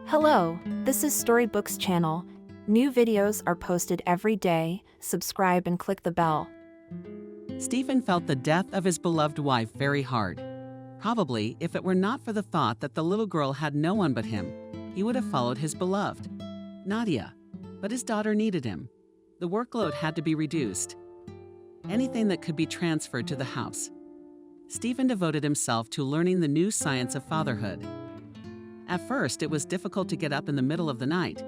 Hello, this is Storybooks channel. New videos are posted every day. Subscribe and click the bell. Stephen felt the death of his beloved wife very hard. Probably, if it were not for the thought that the little girl had no one but him, he would have followed his beloved, Nadia. But his daughter needed him. The workload had to be reduced. Anything that could be transferred to the house. Stephen devoted himself to learning the new science of fatherhood. At first, it was difficult to get up in the middle of the night,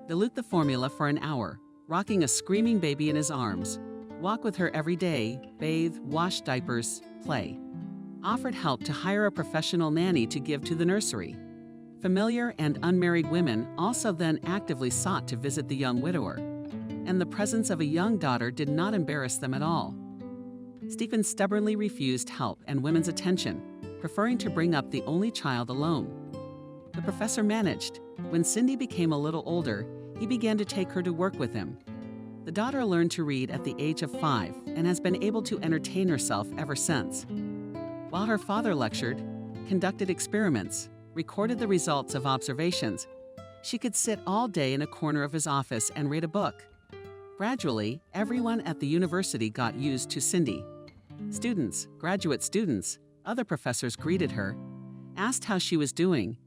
dilute the formula for an hour, rocking a screaming baby in his arms, walk with her every day, bathe, wash diapers, play. Offered help to hire a professional nanny to give to the nursery. Familiar and unmarried women also then actively sought to visit the young widower, and the presence of a young daughter did not embarrass them at all. Stephen stubbornly refused help and women's attention, preferring to bring up the only child alone. The professor managed. When Cindy became a little older, he began to take her to work with him. The daughter learned to read at the age of 5 and has been able to entertain herself ever since. While her father lectured, conducted experiments, recorded the results of observations, she could sit all day in a corner of his office and read a book. Gradually, everyone at the university got used to Cindy. Students, graduate students, other professors greeted her, asked how she was doing,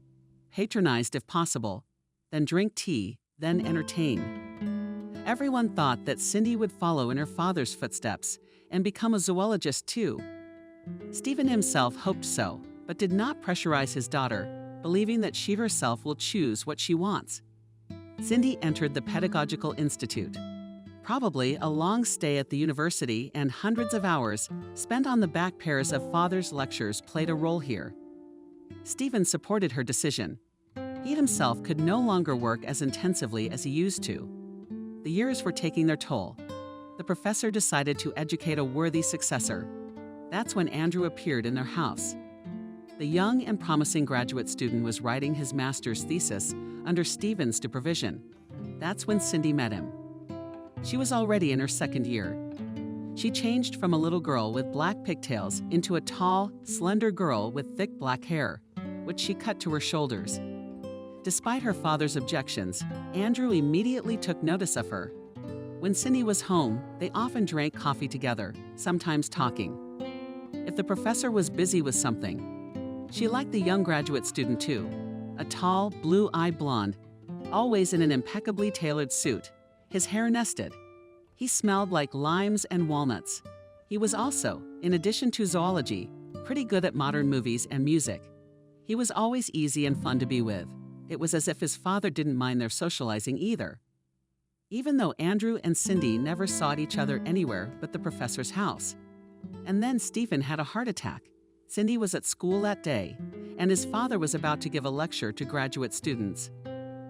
patronized if possible, then drink tea, then entertain. Everyone thought that Cindy would follow in her father's footsteps and become a zoologist too. Stephen himself hoped so, but did not pressurize his daughter, believing that she herself will choose what she wants. Cindy entered the Pedagogical Institute. Probably a long stay at the university and hundreds of hours spent on the back pairs of father's lectures played a role here. Stephen supported her decision. He himself could no longer work as intensively as he used to. The years were taking their toll. The professor decided to educate a worthy successor. That's when Andrew appeared in their house. The young and promising graduate student was writing his master's thesis under Stephen's supervision. That's when Cindy met him. She was already in her second year. She changed from a little girl with black pigtails into a tall, slender girl with thick black hair, which she cut to her shoulders. Despite her father's objections, Andrew immediately took notice of her. When Cindy was home, they often drank coffee together, sometimes talking. If the professor was busy with something, she liked the young graduate student too, a tall, blue-eyed blonde, always in an impeccably tailored suit, his hair nested. He smelled like limes and walnuts. He was also, in addition to zoology, pretty good at modern movies and music. He was always easy and fun to be with. It was as if his father didn't mind their socializing either. Even though Andrew and Cindy never sought each other anywhere but the professor's house. And then Stephen had a heart attack. Cindy was at school that day, and his father was about to give a lecture to graduate students.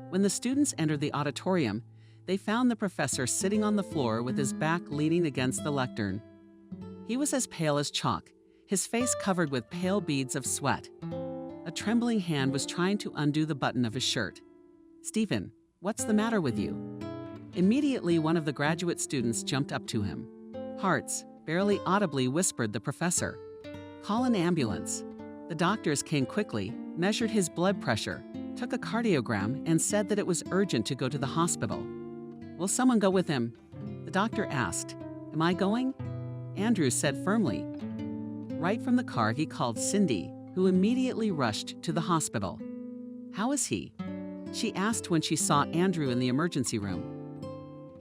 When the students entered the auditorium, they found the professor sitting on the floor with his back leaning against the lectern. He was as pale as chalk, his face covered with pale beads of sweat. A trembling hand was trying to undo the button of his shirt. "Stephen, what's the matter with you?" Immediately, one of the graduate students jumped up to him. "Hearts," barely audibly whispered the professor. "Call an ambulance." The doctors came quickly, measured his blood pressure, took a cardiogram, and said that it was urgent to go to the hospital. "Will someone go with him?" The doctor asked. "Am I going?" Andrew said firmly. Right from the car, he called Cindy, who immediately rushed to the hospital. "How is he?" she asked when she saw Andrew in the emergency room.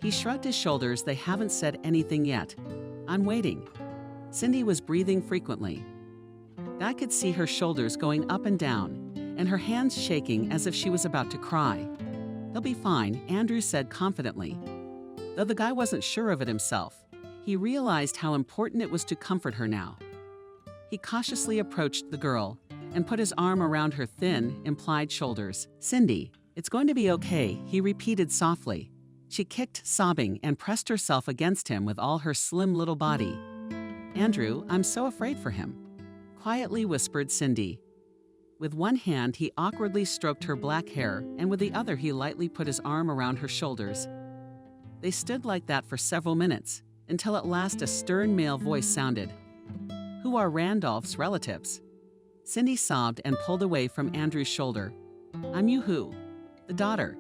He shrugged his shoulders. "They haven't said anything yet. I'm waiting." Cindy was breathing frequently. I could see her shoulders going up and down, and her hands shaking as if she was about to cry. "He'll be fine," Andrew said confidently. Though the guy wasn't sure of it himself, he realized how important it was to comfort her now. He cautiously approached the girl and put his arm around her thin, implied shoulders. "Cindy, it's going to be okay," he repeated softly. She kicked, sobbing, and pressed herself against him with all her slim little body. "Andrew, I'm so afraid for him," quietly whispered Cindy. With one hand, he awkwardly stroked her black hair, and with the other, he lightly put his arm around her shoulders. They stood like that for several minutes, until at last a stern male voice sounded. "Who are Randolph's relatives?" Cindy sobbed and pulled away from Andrew's shoulder. "I'm Yoo-hoo." The daughter.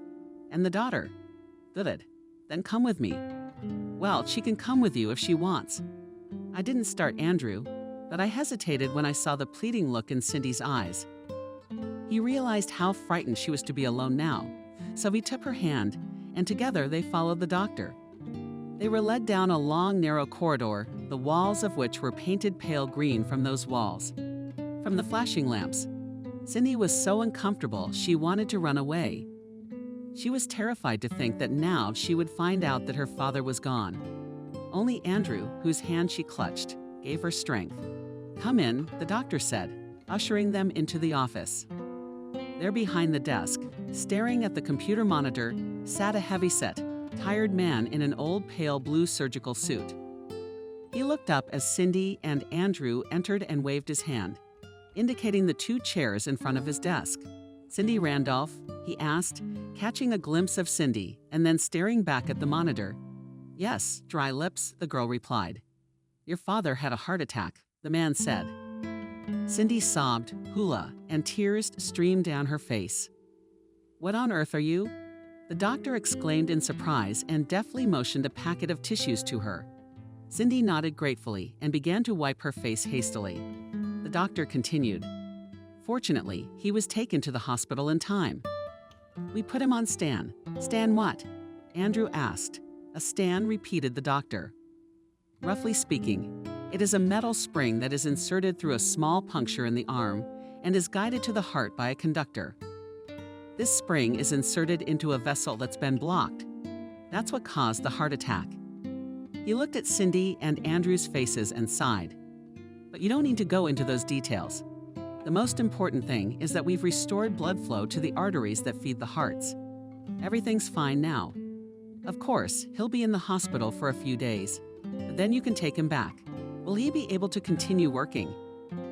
And the daughter. Good. Then come with me. Well, she can come with you if she wants. I didn't start Andrew, but I hesitated when I saw the pleading look in Cindy's eyes. He realized how frightened she was to be alone now, so he took her hand, and together they followed the doctor. They were led down a long, narrow corridor, the walls of which were painted pale green from those walls, from the flashing lamps. Cindy was so uncomfortable she wanted to run away. She was terrified to think that now she would find out that her father was gone. Only Andrew, whose hand she clutched, gave her strength. Come in, the doctor said, ushering them into the office. There behind the desk, staring at the computer monitor, sat a heavyset, tired man in an old pale blue surgical suit. He looked up as Cindy and Andrew entered and waved his hand, indicating the 2 chairs in front of his desk. Cindy Randolph, he asked, catching a glimpse of Cindy and then staring back at the monitor. Yes, dry lips, the girl replied. Your father had a heart attack, the man said. Cindy sobbed, hula, and tears streamed down her face. What on earth are you? The doctor exclaimed in surprise and deftly motioned a packet of tissues to her. Cindy nodded gratefully and began to wipe her face hastily. The doctor continued. Fortunately, he was taken to the hospital in time. We put him on Stan. Stan what? Andrew asked. A Stan, repeated the doctor. Roughly speaking, it is a metal spring that is inserted through a small puncture in the arm and is guided to the heart by a conductor. This spring is inserted into a vessel that's been blocked. That's what caused the heart attack. He looked at Cindy and Andrew's faces and sighed. But you don't need to go into those details. The most important thing is that we've restored blood flow to the arteries that feed the hearts. Everything's fine now. Of course, he'll be in the hospital for a few days, but then you can take him back. Will he be able to continue working?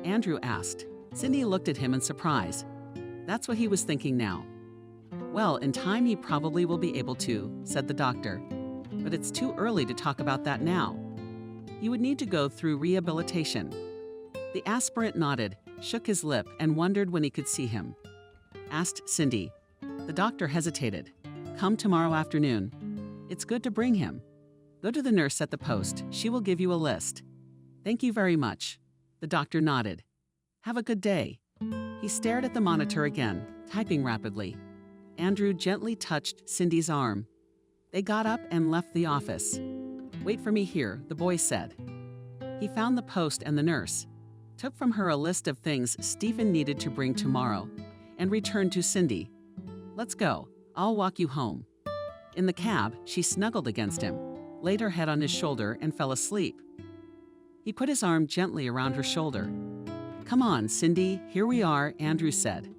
Andrew asked. Cindy looked at him in surprise. That's what he was thinking now. Well, in time he probably will be able to, said the doctor. But it's too early to talk about that now. He would need to go through rehabilitation. The aspirant nodded, shook his lip, and wondered when he could see him. Asked Cindy. The doctor hesitated. Come tomorrow afternoon. It's good to bring him. Go to the nurse at the post. She will give you a list. Thank you very much. The doctor nodded. Have a good day. He stared at the monitor again, typing rapidly. Andrew gently touched Cindy's arm. They got up and left the office. Wait for me here, the boy said. He found the post and the nurse, took from her a list of things Stephen needed to bring tomorrow, and returned to Cindy. Let's go. I'll walk you home. In the cab, she snuggled against him, laid her head on his shoulder, and fell asleep. He put his arm gently around her shoulder. Come on, Cindy, here we are, Andrew said.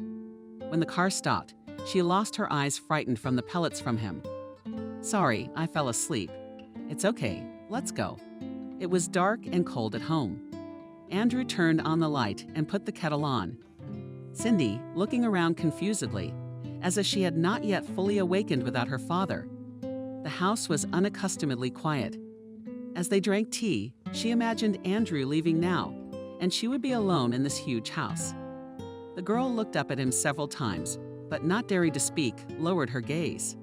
When the car stopped, she lost her eyes frightened from the pellets from him. Sorry, I fell asleep. It's okay, let's go. It was dark and cold at home. Andrew turned on the light and put the kettle on. Cindy, looking around confusedly, as if she had not yet fully awakened without her father. The house was unaccustomedly quiet. As they drank tea, she imagined Andrew leaving now, and she would be alone in this huge house. The girl looked up at him several times, but not daring to speak, lowered her gaze.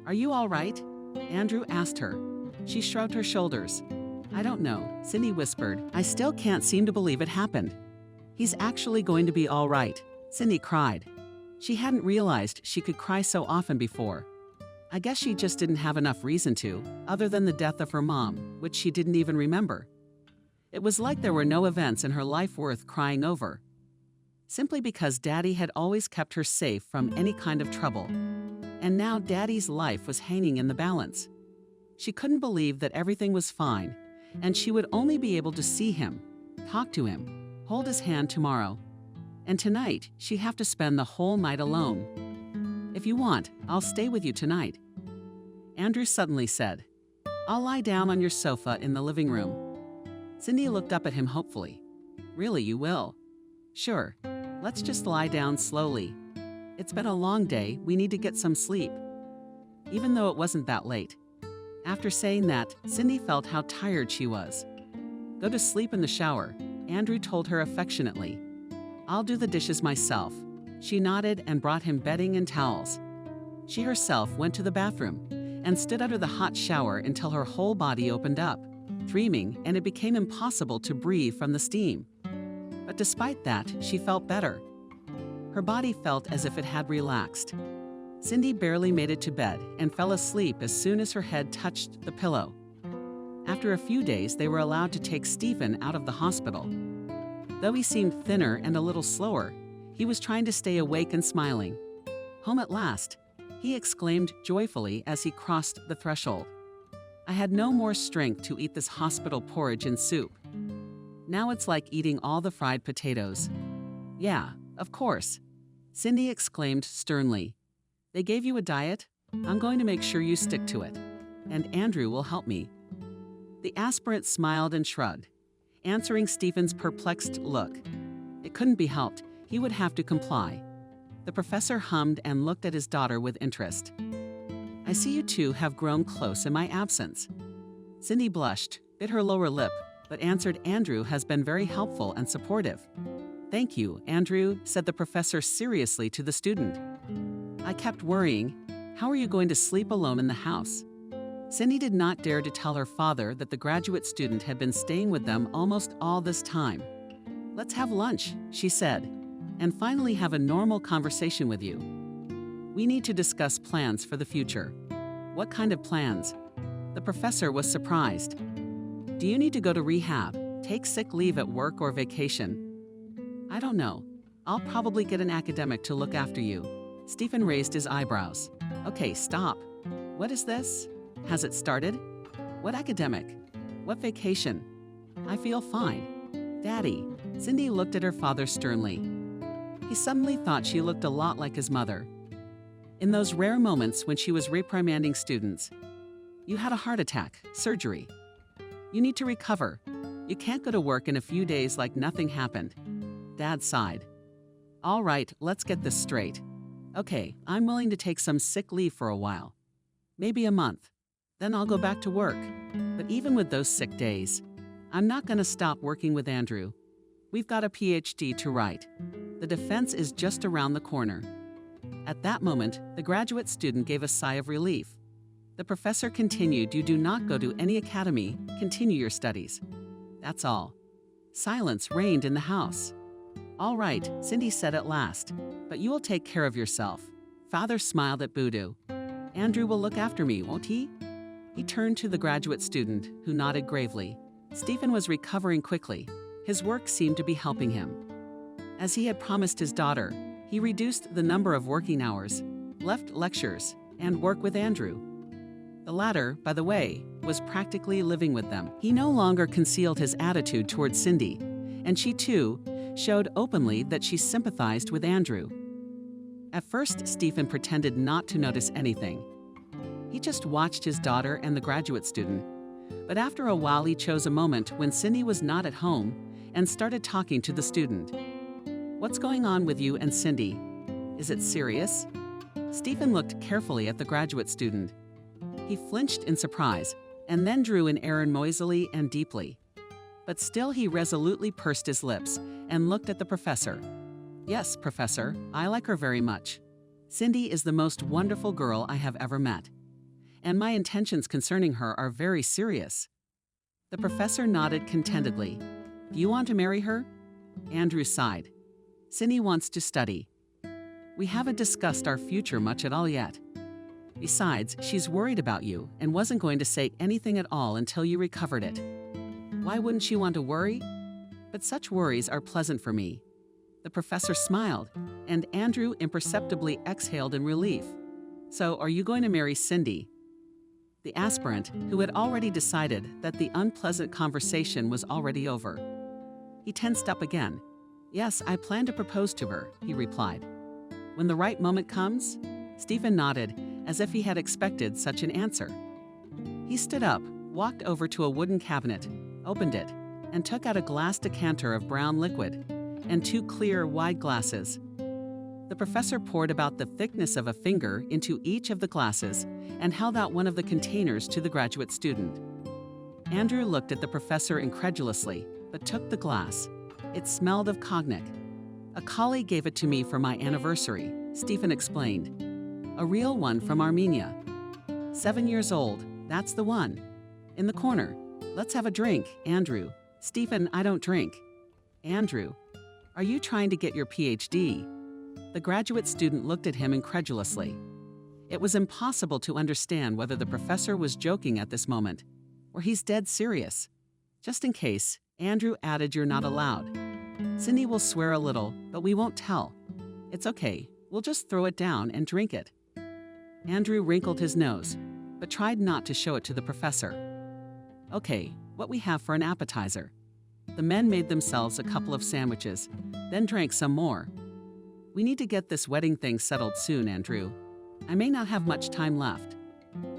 Are you all right? Andrew asked her. She shrugged her shoulders. I don't know, Cindy whispered. I still can't seem to believe it happened. He's actually going to be all right, Cindy cried. She hadn't realized she could cry so often before. I guess she just didn't have enough reason to, other than the death of her mom, which she didn't even remember. It was like there were no events in her life worth crying over. Simply because Daddy had always kept her safe from any kind of trouble. And now Daddy's life was hanging in the balance. She couldn't believe that everything was fine, and she would only be able to see him, talk to him, hold his hand tomorrow. And tonight, she'd have to spend the whole night alone. If you want, I'll stay with you tonight. Andrew suddenly said, I'll lie down on your sofa in the living room. Cindy looked up at him hopefully. Really, you will? Sure. Let's just lie down slowly. It's been a long day. We need to get some sleep. Even though it wasn't that late. After saying that, Cindy felt how tired she was. Go to sleep in the shower, Andrew told her affectionately. I'll do the dishes myself. She nodded and brought him bedding and towels. She herself went to the bathroom and stood under the hot shower until her whole body opened up, streaming, and it became impossible to breathe from the steam. But despite that, she felt better. Her body felt as if it had relaxed. Cindy barely made it to bed and fell asleep as soon as her head touched the pillow. After a few days, they were allowed to take Stephen out of the hospital. Though he seemed thinner and a little slower, he was trying to stay awake and smiling. Home at last, he exclaimed joyfully as he crossed the threshold. I had no more strength to eat this hospital porridge and soup. Now it's like eating all the fried potatoes. Yeah, of course, Cindy exclaimed sternly. They gave you a diet? I'm going to make sure you stick to it. And Andrew will help me. The aspirant smiled and shrugged, answering Stephen's perplexed look. It couldn't be helped. He would have to comply. The professor hummed and looked at his daughter with interest. I see you two have grown close in my absence. Cindy blushed, bit her lower lip, but answered Andrew has been very helpful and supportive. Thank you, Andrew, said the professor seriously to the student. I kept worrying, how are you going to sleep alone in the house? Cindy did not dare to tell her father that the graduate student had been staying with them almost all this time. Let's have lunch, she said, and finally have a normal conversation with you. We need to discuss plans for the future. What kind of plans? The professor was surprised. Do you need to go to rehab, take sick leave at work or vacation? I don't know. I'll probably get an academic to look after you. Stephen raised his eyebrows. Okay, stop. What is this? Has it started? What academic? What vacation? I feel fine. Daddy. Cindy looked at her father sternly. He suddenly thought she looked a lot like his mother. In those rare moments when she was reprimanding students, you had a heart attack, surgery. You need to recover. You can't go to work in a few days like nothing happened. Dad sighed. All right, let's get this straight. Okay, I'm willing to take some sick leave for a while. Maybe a month. Then I'll go back to work. But even with those sick days, I'm not going to stop working with Andrew. We've got a PhD to write. The defense is just around the corner. At that moment, the graduate student gave a sigh of relief. The professor continued, you do not go to any academy, continue your studies. That's all. Silence reigned in the house. All right, Cindy said at last, but you will take care of yourself. Father smiled at Boodoo. Andrew will look after me, won't he? He turned to the graduate student, who nodded gravely. Stephen was recovering quickly. His work seemed to be helping him. As he had promised his daughter, he reduced the number of working hours, left lectures, and work with Andrew. The latter, by the way, was practically living with them. He no longer concealed his attitude towards Cindy, and she too showed openly that she sympathized with Andrew. At first, Stephen pretended not to notice anything. He just watched his daughter and the graduate student, but after a while he chose a moment when Cindy was not at home and started talking to the student. What's going on with you and Cindy? Is it serious? Stephen looked carefully at the graduate student. He flinched in surprise and then drew an air noisily and deeply. But still he resolutely pursed his lips and looked at the professor. Yes, Professor, I like her very much. Cindy is the most wonderful girl I have ever met. And my intentions concerning her are very serious. The professor nodded contentedly. Do you want to marry her? Andrew sighed. Cindy wants to study. We haven't discussed our future much at all yet. Besides, she's worried about you and wasn't going to say anything at all until you recovered it. Why wouldn't she want to worry? But such worries are pleasant for me. The professor smiled, and Andrew imperceptibly exhaled in relief. So, are you going to marry Cindy? The aspirant, who had already decided that the unpleasant conversation was already over. He tensed up again. Yes, I plan to propose to her, he replied. When the right moment comes? Stephen nodded, as if he had expected such an answer. He stood up, walked over to a wooden cabinet, opened it, and took out a glass decanter of brown liquid and 2 clear, wide glasses. The professor poured about the thickness of a finger into each of the glasses and held out one of the containers to the graduate student. Andrew looked at the professor incredulously, but took the glass. It smelled of cognac. A colleague gave it to me for my anniversary, Stephen explained. a real one from Armenia. 7 years old, that's the one. In the corner, let's have a drink, Andrew. Stephen, I don't drink. Andrew, are you trying to get your PhD? The graduate student looked at him incredulously. It was impossible to understand whether the professor was joking at this moment, or he's dead serious. Just in case, Andrew added, "You're not allowed. Cindy will swear a little, but we won't tell. It's okay, we'll just throw it down and drink it." Andrew wrinkled his nose, but tried not to show it to the professor. "Okay, what we have for an appetizer?" The men made themselves a couple of sandwiches, then drank some more. "We need to get this wedding thing settled soon, Andrew. I may not have much time left.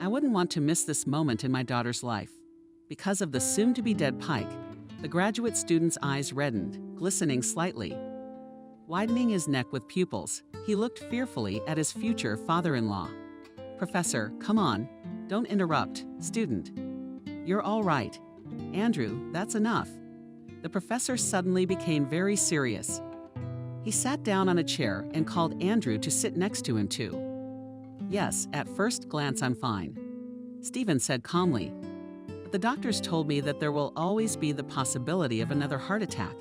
I wouldn't want to miss this moment in my daughter's life." Because of the soon-to-be-dead Pike, the graduate student's eyes reddened, glistening slightly. Widening his neck with pupils, he looked fearfully at his future father-in-law. "Professor, come on. Don't interrupt. Student. You're all right. Andrew, that's enough." The professor suddenly became very serious. He sat down on a chair and called Andrew to sit next to him too. "Yes, at first glance I'm fine," Stephen said calmly. "But the doctors told me that there will always be the possibility of another heart attack.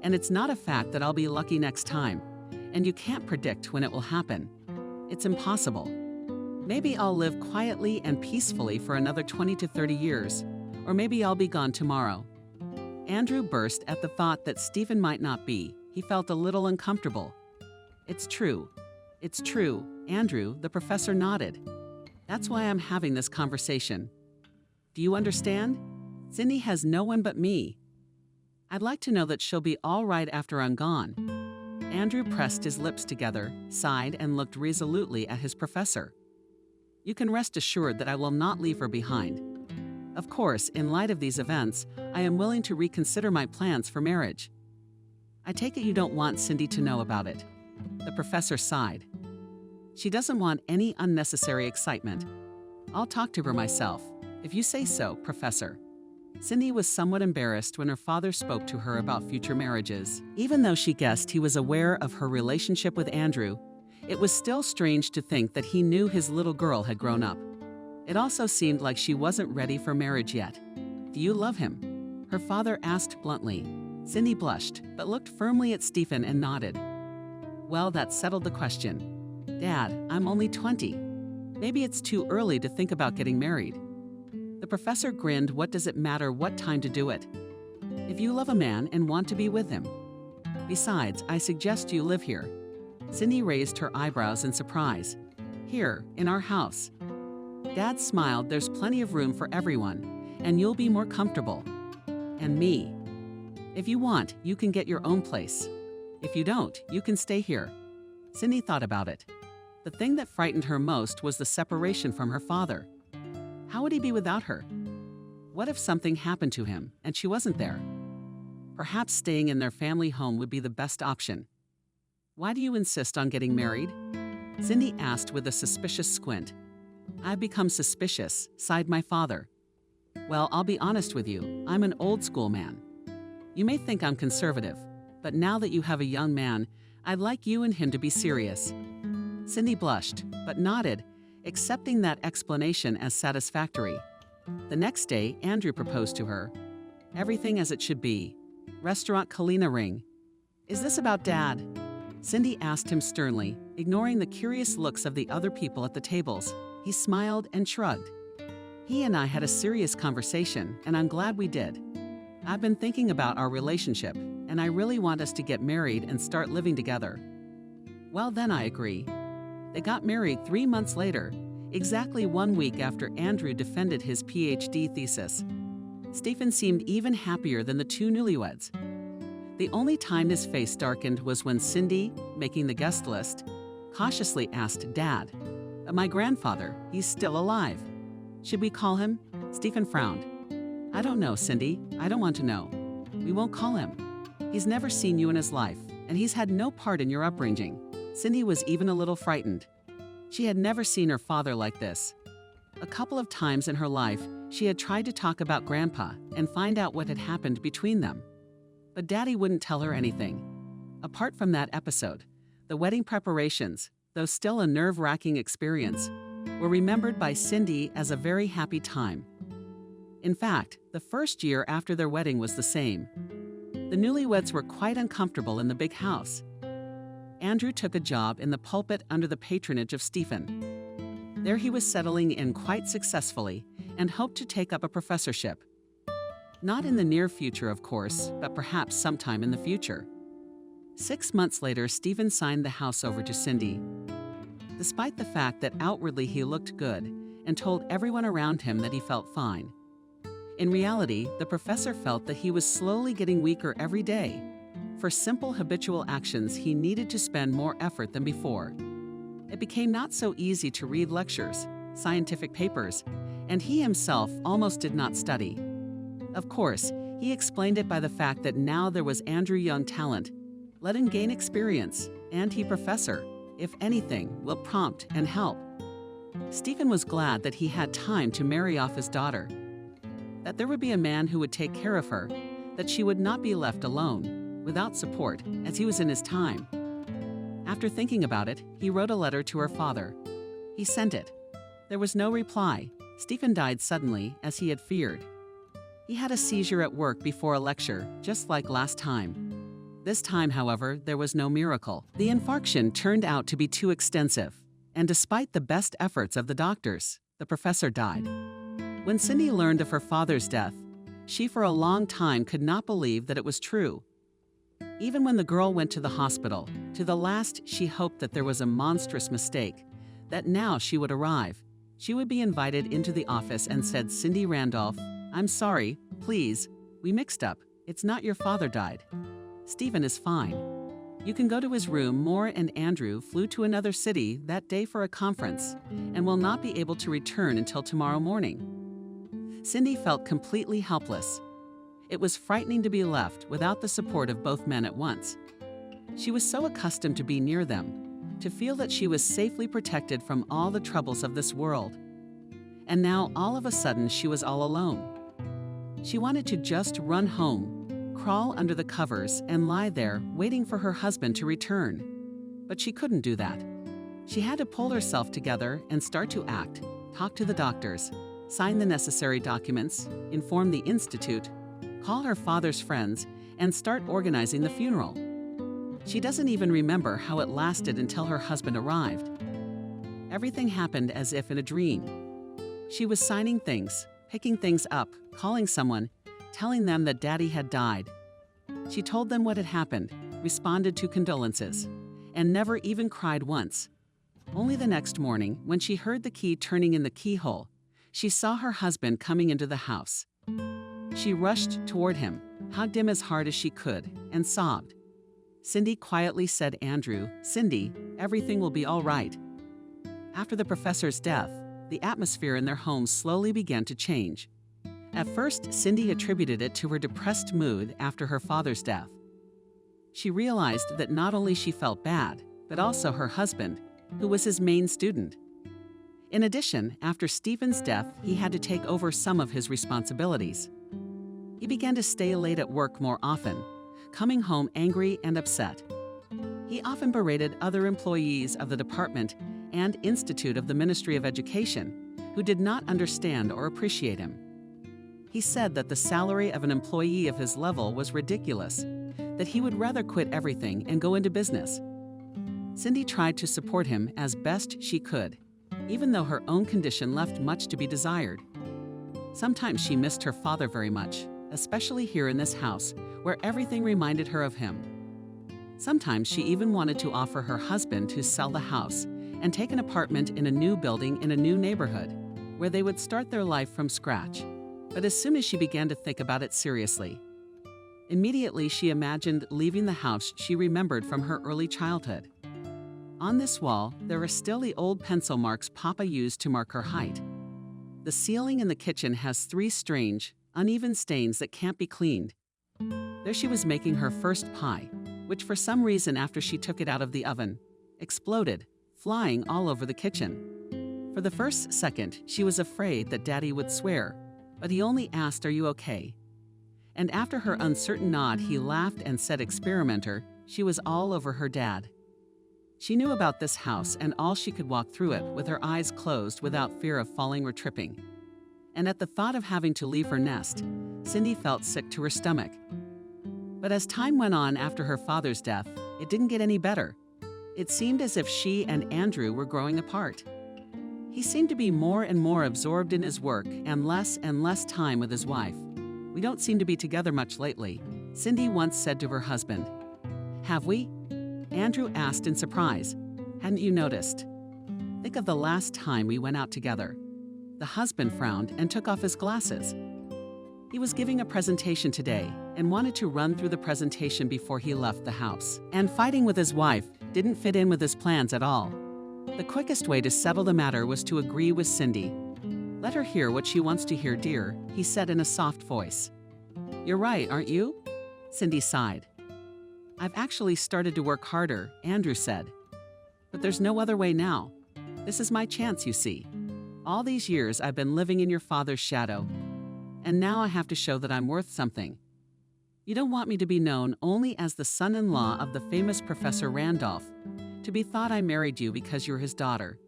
And it's not a fact that I'll be lucky next time, and you can't predict when it will happen. It's impossible. Maybe I'll live quietly and peacefully for another 20 to 30 years, or maybe I'll be gone tomorrow." Andrew burst at the thought that Stephen might not be. He felt a little uncomfortable. "It's true. It's true, Andrew," the professor nodded. "That's why I'm having this conversation. Do you understand? Cindy has no one but me. I'd like to know that she'll be all right after I'm gone." Andrew pressed his lips together, sighed, and looked resolutely at his professor. "You can rest assured that I will not leave her behind. Of course, in light of these events, I am willing to reconsider my plans for marriage." "I take it you don't want Cindy to know about it." The professor sighed. "She doesn't want any unnecessary excitement. I'll talk to her myself, if you say so, Professor." Cindy was somewhat embarrassed when her father spoke to her about future marriages. Even though she guessed he was aware of her relationship with Andrew, it was still strange to think that he knew his little girl had grown up. It also seemed like she wasn't ready for marriage yet. "Do you love him?" her father asked bluntly. Cindy blushed, but looked firmly at Stephen and nodded. "Well, that settled the question. Dad, I'm only 20. Maybe it's too early to think about getting married." The professor grinned. "What does it matter what time to do it? If you love a man and want to be with him. Besides, I suggest you live here." Cindy raised her eyebrows in surprise. "Here, in our house." Dad smiled. "There's plenty of room for everyone, and you'll be more comfortable. And me. If you want, you can get your own place. If you don't, you can stay here." Cindy thought about it. The thing that frightened her most was the separation from her father. How would he be without her? What if something happened to him and she wasn't there? Perhaps staying in their family home would be the best option. "Why do you insist on getting married?" Cindy asked with a suspicious squint. "I've become suspicious," sighed my father. "Well, I'll be honest with you, I'm an old school man. You may think I'm conservative, but now that you have a young man, I'd like you and him to be serious." Cindy blushed, but nodded, accepting that explanation as satisfactory. The next day, Andrew proposed to her. Everything as it should be. Restaurant Kalina ring. "Is this about Dad?" Cindy asked him sternly, ignoring the curious looks of the other people at the tables. He smiled and shrugged. "He and I had a serious conversation, and I'm glad we did. I've been thinking about our relationship, and I really want us to get married and start living together." "Well, then I agree." They got married 3 months later, exactly 1 week after Andrew defended his PhD thesis. Stephen seemed even happier than the two newlyweds. The only time his face darkened was when Cindy, making the guest list, cautiously asked Dad, "My grandfather, he's still alive. Should we call him?" Stephen frowned. "I don't know, Cindy. I don't want to know. We won't call him. He's never seen you in his life, and he's had no part in your upbringing." Cindy was even a little frightened. She had never seen her father like this. A couple of times in her life, she had tried to talk about Grandpa and find out what had happened between them. But Daddy wouldn't tell her anything. Apart from that episode, the wedding preparations, though still a nerve-wracking experience, were remembered by Cindy as a very happy time. In fact, the first year after their wedding was the same. The newlyweds were quite uncomfortable in the big house. Andrew took a job in the pulpit under the patronage of Stephen. There he was settling in quite successfully and hoped to take up a professorship. Not in the near future, of course, but perhaps sometime in the future. 6 months later, Stephen signed the house over to Cindy. Despite the fact that outwardly he looked good and told everyone around him that he felt fine, in reality, the professor felt that he was slowly getting weaker every day. For simple habitual actions, he needed to spend more effort than before. It became not so easy to read lectures, scientific papers, and he himself almost did not study. Of course, he explained it by the fact that now there was Andrew young talent. Let him gain experience, and he professor, if anything, will prompt and help. Stephen was glad that he had time to marry off his daughter, that there would be a man who would take care of her, that she would not be left alone, without support, as he was in his time. After thinking about it, he wrote a letter to her father. He sent it. There was no reply. Stephen died suddenly, as he had feared. He had a seizure at work before a lecture, just like last time. This time, however, there was no miracle. The infarction turned out to be too extensive, and despite the best efforts of the doctors, the professor died. When Cindy learned of her father's death, she for a long time could not believe that it was true. Even when the girl went to the hospital, to the last she hoped that there was a monstrous mistake, that now she would arrive. She would be invited into the office and said, "Cindy Randolph, I'm sorry, please, we mixed up. It's not your father died. Stephen is fine. You can go to his room." Moore and Andrew flew to another city that day for a conference and will not be able to return until tomorrow morning. Cindy felt completely helpless. It was frightening to be left without the support of both men at once. She was so accustomed to be near them, to feel that she was safely protected from all the troubles of this world. And now, all of a sudden, she was all alone. She wanted to just run home, crawl under the covers, and lie there waiting for her husband to return. But she couldn't do that. She had to pull herself together and start to act, talk to the doctors, sign the necessary documents, inform the institute, call her father's friends, and start organizing the funeral. She doesn't even remember how it lasted until her husband arrived. Everything happened as if in a dream. She was signing things, picking things up, calling someone, telling them that Daddy had died. She told them what had happened, responded to condolences, and never even cried once. Only the next morning, when she heard the key turning in the keyhole, she saw her husband coming into the house. She rushed toward him, hugged him as hard as she could, and sobbed. Cindy quietly said, "Andrew, Cindy, everything will be all right." After the professor's death, the atmosphere in their home slowly began to change. At first, Cindy attributed it to her depressed mood after her father's death. She realized that not only she felt bad, but also her husband, who was his main student. In addition, after Stephen's death, he had to take over some of his responsibilities. He began to stay late at work more often, coming home angry and upset. He often berated other employees of the department and institute of the Ministry of Education, who did not understand or appreciate him. He said that the salary of an employee of his level was ridiculous, that he would rather quit everything and go into business. Cindy tried to support him as best she could, even though her own condition left much to be desired. Sometimes she missed her father very much, especially here in this house, where everything reminded her of him. Sometimes she even wanted to offer her husband to sell the house and take an apartment in a new building in a new neighborhood, where they would start their life from scratch. But as soon as she began to think about it seriously, immediately she imagined leaving the house she remembered from her early childhood. On this wall, there are still the old pencil marks Papa used to mark her height. The ceiling in the kitchen has 3 strange, uneven stains that can't be cleaned. There she was making her first pie, which for some reason after she took it out of the oven, exploded, flying all over the kitchen. For the first second, she was afraid that Daddy would swear, but he only asked, "Are you okay?" And after her uncertain nod, he laughed and said, "Experimenter," she was all over her dad. She knew about this house and all she could walk through it with her eyes closed without fear of falling or tripping. And at the thought of having to leave her nest, Cindy felt sick to her stomach. But as time went on after her father's death, it didn't get any better. It seemed as if she and Andrew were growing apart. He seemed to be more and more absorbed in his work and less time with his wife. "We don't seem to be together much lately," Cindy once said to her husband. "Have we?" Andrew asked in surprise. "Hadn't you noticed? Think of the last time we went out together." The husband frowned and took off his glasses. He was giving a presentation today and wanted to run through the presentation before he left the house. And fighting with his wife didn't fit in with his plans at all. The quickest way to settle the matter was to agree with Cindy. "Let her hear what she wants to hear, dear," he said in a soft voice. "You're right, aren't you?" Cindy sighed. "I've actually started to work harder," Andrew said. "But there's no other way now. This is my chance, you see. All these years I've been living in your father's shadow, and now I have to show that I'm worth something. You don't want me to be known only as the son-in-law of the famous Professor Randolph, to be thought I married you because you're his daughter."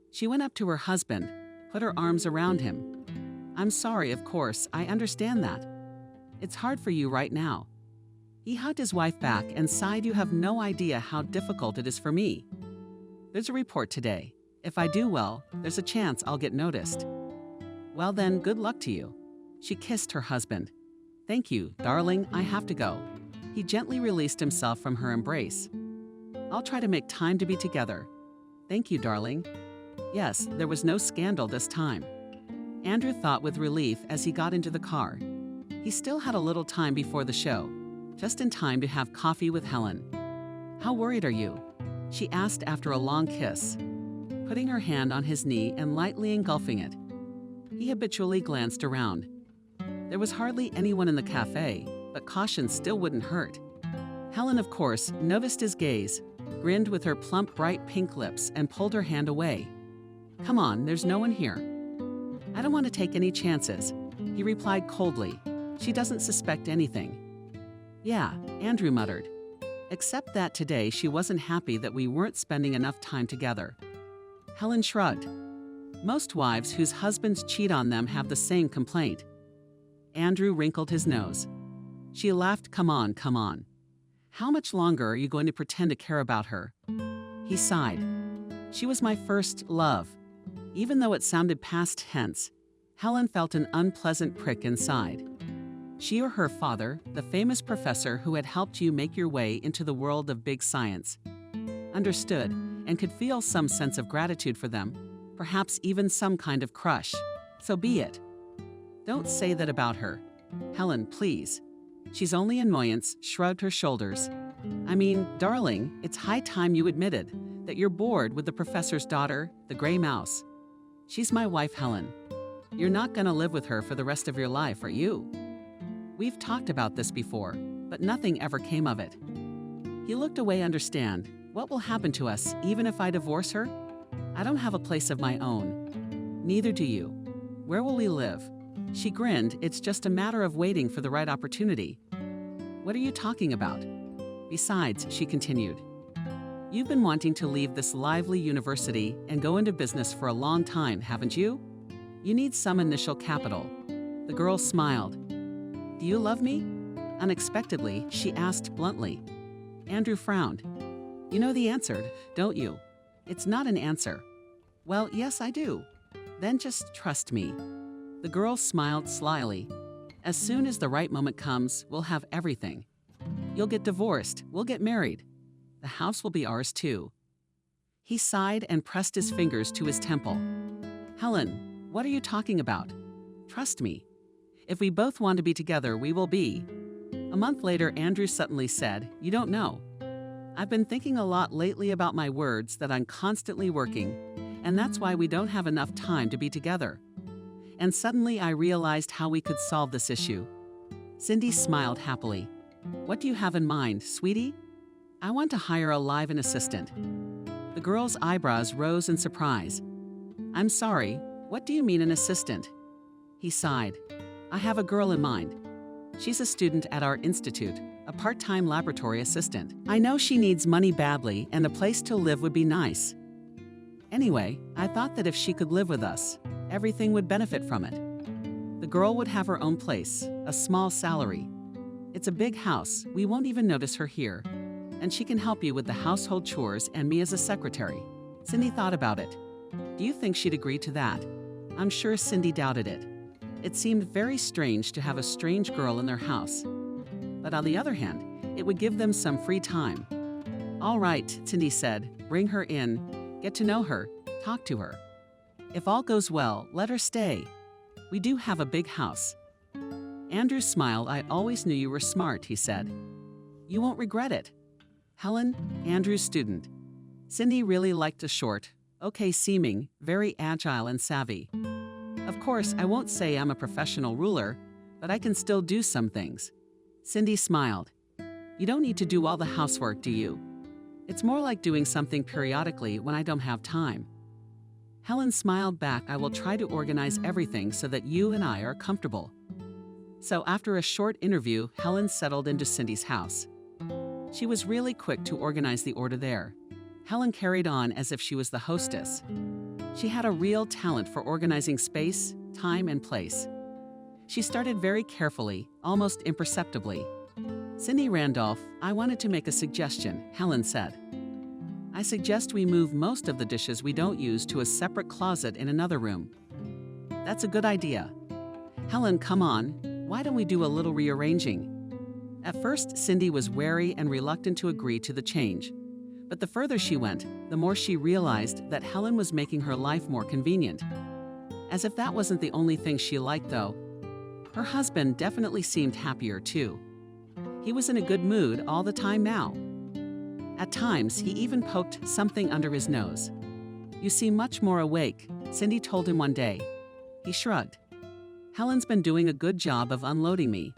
She went up to her husband, put her arms around him. "I'm sorry, of course, I understand that. It's hard for you right now." He hugged his wife back and sighed. "You have no idea how difficult it is for me. There's a report today. If I do well, there's a chance I'll get noticed." "Well then, good luck to you." She kissed her husband. "Thank you, darling, I have to go." He gently released himself from her embrace. "I'll try to make time to be together." "Thank you, darling." Yes, there was no scandal this time. Andrew thought with relief as he got into the car. He still had a little time before the show, just in time to have coffee with Helen. "How worried are you?" she asked after a long kiss, putting her hand on his knee and lightly engulfing it. He habitually glanced around. There was hardly anyone in the cafe, but caution still wouldn't hurt. Helen, of course, noticed his gaze, grinned with her plump, bright pink lips, and pulled her hand away. "Come on, there's no one here." "I don't want to take any chances," he replied coldly. "She doesn't suspect anything." "Yeah," Andrew muttered. Except that today she wasn't happy that we weren't spending enough time together. Helen shrugged. Most wives whose husbands cheat on them have the same complaint. Andrew wrinkled his nose. She laughed. Come on, come on. How much longer are you going to pretend to care about her?" He sighed. "She was my first love." Even though it sounded past tense, Helen felt an unpleasant prick inside. She or her father, the famous professor who had helped you make your way into the world of big science, understood and could feel some sense of gratitude for them, perhaps even some kind of crush. So be it. Don't say that about her. Helen, please. She's only annoyance, shrugged her shoulders. I mean, darling, it's high time you admitted that you're bored with the professor's daughter, the gray mouse. She's my wife, Helen. You're not going to live with her for the rest of your life, are you? We've talked about this before, but nothing ever came of it. He looked away. Understand. What will happen to us even if I divorce her? I don't have a place of my own. Neither do you. Where will we live? She grinned. It's just a matter of waiting for the right opportunity. What are you talking about? Besides, she continued, you've been wanting to leave this lively university and go into business for a long time, haven't you? You need some initial capital. The girl smiled. Do you love me? Unexpectedly, she asked bluntly. Andrew frowned. You know the answer, don't you? It's not an answer. Well, yes, I do. Then just trust me. The girl smiled slyly. As soon as the right moment comes, we'll have everything. You'll get divorced, we'll get married. The house will be ours too. He sighed and pressed his fingers to his temple. Helen, what are you talking about? Trust me. If we both want to be together, we will be. A month later, Andrew suddenly said, you don't know. I've been thinking a lot lately about my words that I'm constantly working, and that's why we don't have enough time to be together. And suddenly I realized how we could solve this issue. Cindy smiled happily. What do you have in mind, sweetie? I want to hire a live-in assistant. The girl's eyebrows rose in surprise. I'm sorry, what do you mean an assistant? He sighed. I have a girl in mind. She's a student at our institute, a part-time laboratory assistant. I know she needs money badly and a place to live would be nice. Anyway, I thought that if she could live with us, everything would benefit from it. The girl would have her own place, a small salary. It's a big house, we won't even notice her here. And she can help you with the household chores and me as a secretary. Cindy thought about it. Do you think she'd agree to that? I'm sure Cindy doubted it. It seemed very strange to have a strange girl in their house. But on the other hand, it would give them some free time. All right, Cindy said, bring her in, get to know her, talk to her. If all goes well, let her stay. We do have a big house. Andrew smiled. I always knew you were smart, he said. You won't regret it. Helen, Andrew's student. Cindy really liked a short, okay-seeming, very agile and savvy. Of course, I won't say I'm a professional ruler, but I can still do some things. Cindy smiled. You don't need to do all the housework, do you? It's more like doing something periodically when I don't have time. Helen smiled back. I will try to organize everything so that you and I are comfortable. So after a short interview, Helen settled into Cindy's house. She was really quick to organize the order there. Helen carried on as if she was the hostess. She had a real talent for organizing space, time, and place. She started very carefully, almost imperceptibly. Cindy Randolph, I wanted to make a suggestion, Helen said. I suggest we move most of the dishes we don't use to a separate closet in another room. That's a good idea. Helen, come on, why don't we do a little rearranging? At first, Cindy was wary and reluctant to agree to the change. But the further she went, the more she realized that Helen was making her life more convenient. As if that wasn't the only thing she liked, though. Her husband definitely seemed happier, too. He was in a good mood all the time now. At times, he even poked something under his nose. You seem much more awake, Cindy told him one day. He shrugged. Helen's been doing a good job of unloading me.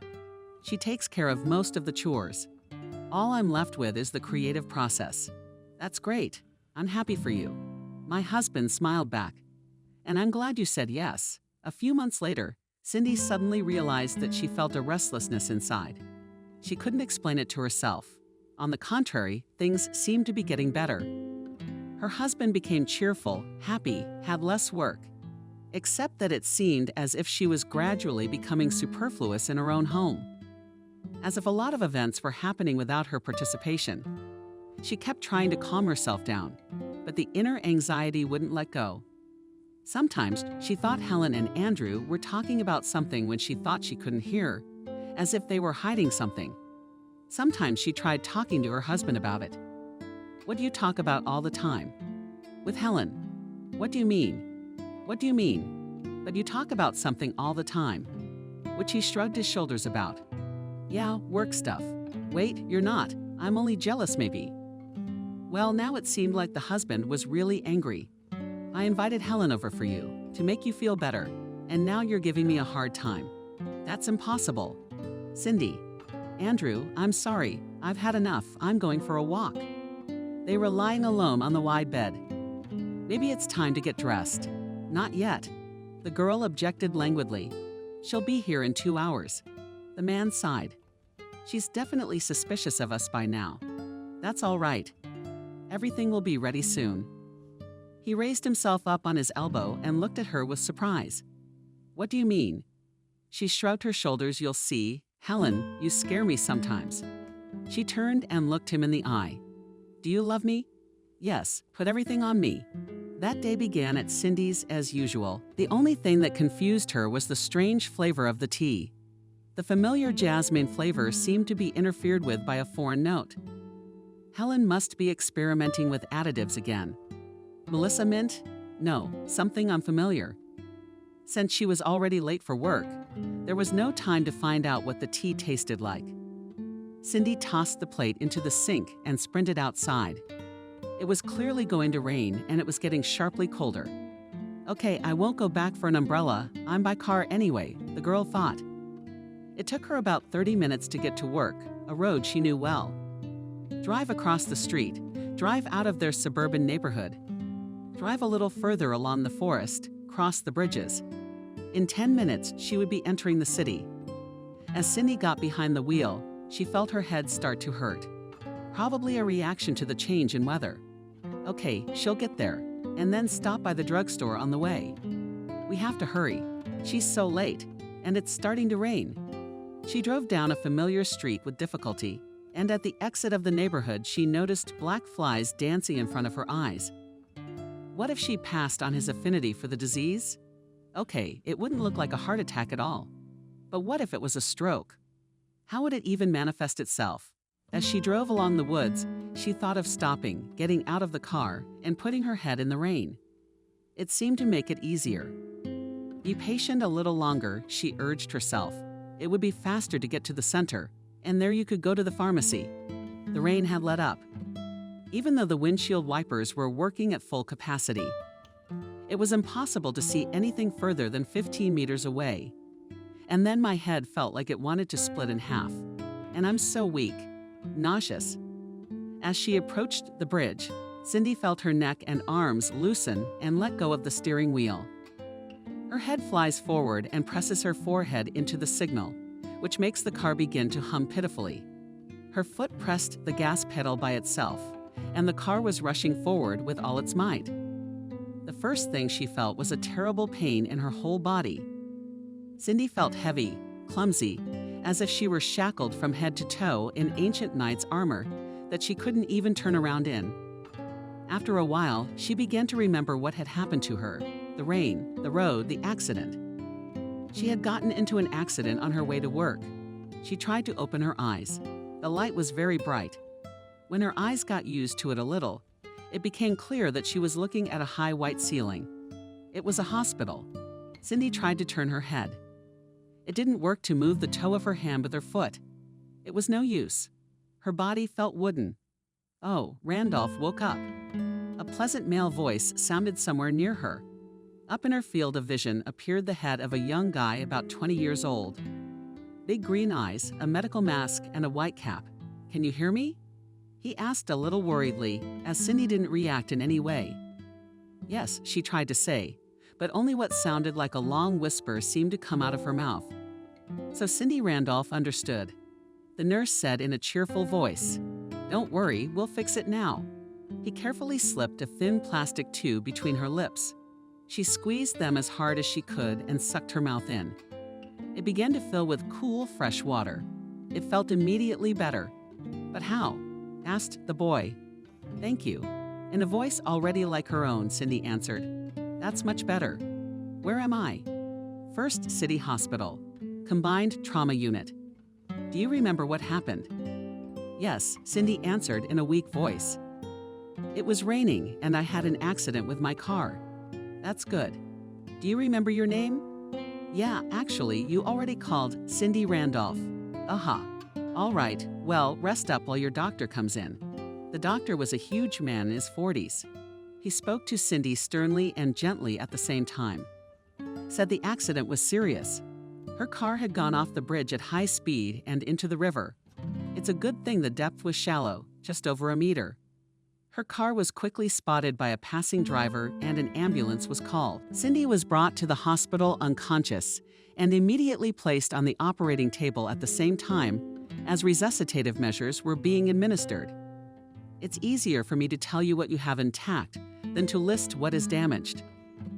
She takes care of most of the chores. All I'm left with is the creative process. That's great. I'm happy for you. My husband smiled back. And I'm glad you said yes. A few months later, Cindy suddenly realized that she felt a restlessness inside. She couldn't explain it to herself. On the contrary, things seemed to be getting better. Her husband became cheerful, happy, had less work. Except that it seemed as if she was gradually becoming superfluous in her own home. As if a lot of events were happening without her participation. She kept trying to calm herself down, but the inner anxiety wouldn't let go. Sometimes she thought Helen and Andrew were talking about something when she thought she couldn't hear, as if they were hiding something. Sometimes she tried talking to her husband about it. What do you talk about all the time? With Helen. What do you mean? What do you mean? But you talk about something all the time. Which he shrugged his shoulders about. Yeah, work stuff. Wait, you're not. I'm only jealous, maybe. Well, now it seemed like the husband was really angry. I invited Helen over for you, to make you feel better, and now you're giving me a hard time. That's impossible. Cindy. Andrew, I'm sorry. I've had enough. I'm going for a walk. They were lying alone on the wide bed. Maybe it's time to get dressed. Not yet. The girl objected languidly. She'll be here in 2 hours. The man sighed. She's definitely suspicious of us by now. That's all right. Everything will be ready soon. He raised himself up on his elbow and looked at her with surprise. What do you mean? She shrugged her shoulders. You'll see. Helen, you scare me sometimes. She turned and looked him in the eye. Do you love me? Yes, put everything on me. That day began at Cindy's as usual. The only thing that confused her was the strange flavor of the tea. The familiar jasmine flavor seemed to be interfered with by a foreign note. Helen must be experimenting with additives again. Melissa mint? No, something unfamiliar. Since she was already late for work, there was no time to find out what the tea tasted like. Cindy tossed the plate into the sink and sprinted outside. It was clearly going to rain, and it was getting sharply colder. Okay, I won't go back for an umbrella. I'm by car anyway, the girl thought. It took her about 30 minutes to get to work, a road she knew well. Drive across the street, drive out of their suburban neighborhood. Drive a little further along the forest, cross the bridges. In 10 minutes, she would be entering the city. As Cindy got behind the wheel, She felt her head start to hurt. Probably a reaction to the change in weather. Okay, she'll get there, and then stop by the drugstore on the way. We have to hurry. She's so late, and it's starting to rain. She drove down a familiar street with difficulty, and at the exit of the neighborhood, she noticed black flies dancing in front of her eyes. What if she passed on his affinity for the disease? Okay, it wouldn't look like a heart attack at all. But what if it was a stroke? How would it even manifest itself? As she drove along the woods, she thought of stopping, getting out of the car, and putting her head in the rain. It seemed to make it easier. Be patient a little longer, she urged herself. It would be faster to get to the center, and there you could go to the pharmacy. The rain had let up, even though the windshield wipers were working at full capacity. It was impossible to see anything further than 15 meters away. And then my head felt like it wanted to split in half. And I'm so weak, nauseous. As she approached the bridge, Cindy felt her neck and arms loosen and let go of the steering wheel. Her head flies forward and presses her forehead into the signal, which makes the car begin to hum pitifully. Her foot pressed the gas pedal by itself, and the car was rushing forward with all its might. The first thing she felt was a terrible pain in her whole body. Cindy felt heavy, clumsy, as if she were shackled from head to toe in ancient knight's armor that she couldn't even turn around in. After a while, she began to remember what had happened to her: the rain, the road, the accident. She had gotten into an accident on her way to work. She tried to open her eyes. The light was very bright. When her eyes got used to it a little, it became clear that she was looking at a high white ceiling. It was a hospital. Cindy tried to turn her head. It didn't work to move the toe of her hand with her foot. It was no use. Her body felt wooden. Oh, Randolph woke up. A pleasant male voice sounded somewhere near her. Up in her field of vision appeared the head of a young guy about 20 years old. Big green eyes, a medical mask, and a white cap. "Can you hear me?" he asked a little worriedly, as Cindy didn't react in any way. Yes, she tried to say, but only what sounded like a long whisper seemed to come out of her mouth. So Cindy Randolph understood. The nurse said in a cheerful voice, "Don't worry, we'll fix it now." He carefully slipped a thin plastic tube between her lips. She squeezed them as hard as she could and sucked her mouth in. It began to fill with cool, fresh water. It felt immediately better. "But how?" asked the boy. "Thank you." In a voice already like her own, Cindy answered. "That's much better. Where am I?" "First City Hospital. Combined Trauma Unit." "Do you remember what happened?" "Yes," Cindy answered in a weak voice. "It was raining and I had an accident with my car." "That's good. Do you remember your name?" "Yeah, actually, you already called Cindy Randolph." "Aha. All right, well, rest up while your doctor comes in." The doctor was a huge man in his 40s. He spoke to Cindy sternly and gently at the same time. Said the accident was serious. Her car had gone off the bridge at high speed and into the river. It's a good thing the depth was shallow, just over a meter. Her car was quickly spotted by a passing driver and an ambulance was called. Cindy was brought to the hospital unconscious and immediately placed on the operating table at the same time as resuscitative measures were being administered. "It's easier for me to tell you what you have intact than to list what is damaged,"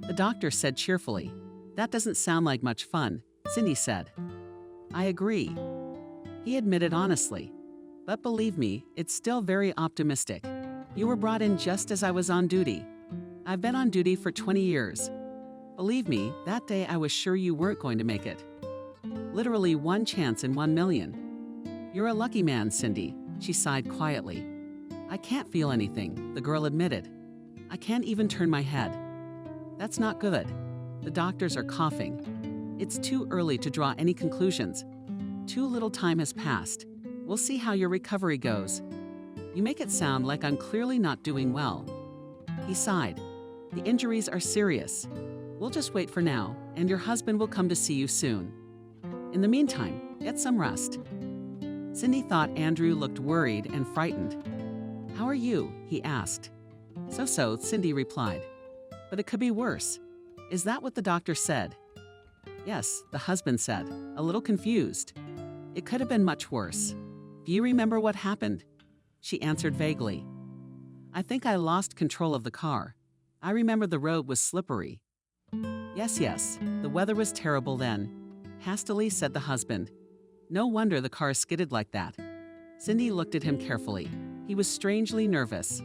the doctor said cheerfully. "That doesn't sound like much fun," Cindy said. "I agree," he admitted honestly. "But believe me, it's still very optimistic. You were brought in just as I was on duty. I've been on duty for 20 years. Believe me, that day I was sure you weren't going to make it. Literally one chance in 1 million. You're a lucky man, Cindy," she sighed quietly. "I can't feel anything," the girl admitted. "I can't even turn my head." "That's not good." The doctors are coughing. "It's too early to draw any conclusions. Too little time has passed. We'll see how your recovery goes. You make it sound like I'm clearly not doing well." He sighed. "The injuries are serious. We'll just wait for now, and your husband will come to see you soon. In the meantime, get some rest." Cindy thought Andrew looked worried and frightened. "How are you?" he asked. "So-so," Cindy replied. "But it could be worse. Is that what the doctor said?" "Yes," the husband said, a little confused. "It could have been much worse. Do you remember what happened? She answered vaguely. I think I lost control of the car. I remember the road was slippery. Yes, the weather was terrible then, hastily said the husband. No wonder the car skidded like that. Cindy looked at him carefully. He was strangely nervous.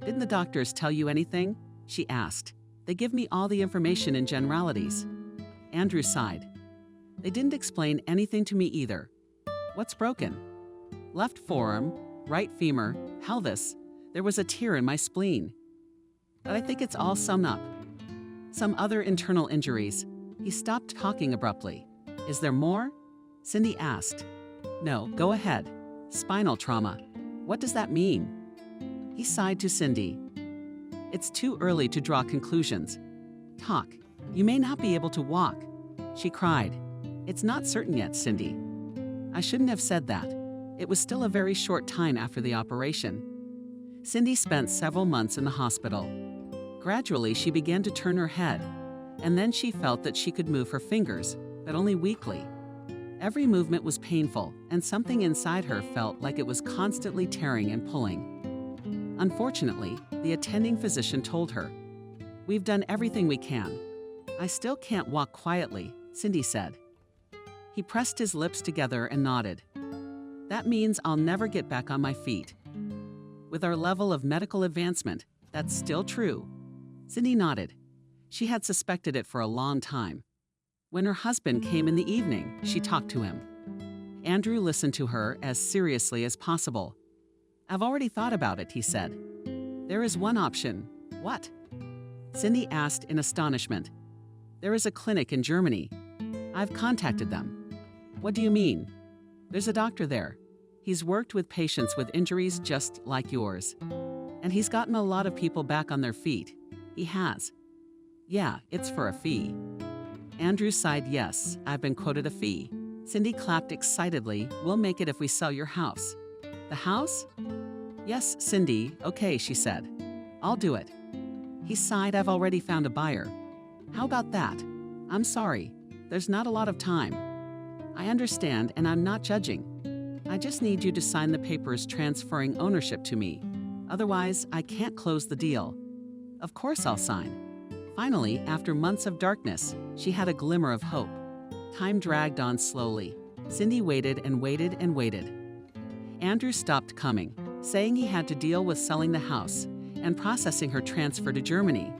Didn't the doctors tell you anything? She asked. They give me all the information in generalities. Andrew sighed. They didn't explain anything to me either. What's broken? Left forearm, right femur, pelvis. There was a tear in my spleen. But I think it's all summed up. Some other internal injuries. He stopped talking abruptly. Is there more? Cindy asked. No, go ahead. Spinal trauma. What does that mean? He sighed to Cindy. It's too early to draw conclusions. Talk. You may not be able to walk. She cried. It's not certain yet, Cindy. I shouldn't have said that. It was still a very short time after the operation. Cindy spent several months in the hospital. Gradually, she began to turn her head, and then she felt that she could move her fingers, but only weakly. Every movement was painful, and something inside her felt like it was constantly tearing and pulling. Unfortunately, the attending physician told her, We've done everything we can. I still can't walk quietly, Cindy said. He pressed his lips together and nodded. That means I'll never get back on my feet. With our level of medical advancement, that's still true. Cindy nodded. She had suspected it for a long time. When her husband came in the evening, she talked to him. Andrew listened to her as seriously as possible. I've already thought about it, he said. There is one option. What? Cindy asked in astonishment. There is a clinic in Germany. I've contacted them. What do you mean? There's a doctor there. He's worked with patients with injuries just like yours. And he's gotten a lot of people back on their feet. He has. Yeah, it's for a fee. Andrew sighed yes, I've been quoted a fee. Cindy clapped excitedly, we'll make it if we sell your house. The house? Yes, Cindy, okay, she said. I'll do it. He sighed, I've already found a buyer. How about that? I'm sorry, there's not a lot of time. I understand and I'm not judging. I just need you to sign the papers transferring ownership to me. Otherwise, I can't close the deal. Of course I'll sign. Finally, after months of darkness, she had a glimmer of hope. Time dragged on slowly. Cindy waited and waited and waited. Andrew stopped coming, saying he had to deal with selling the house and processing her transfer to Germany.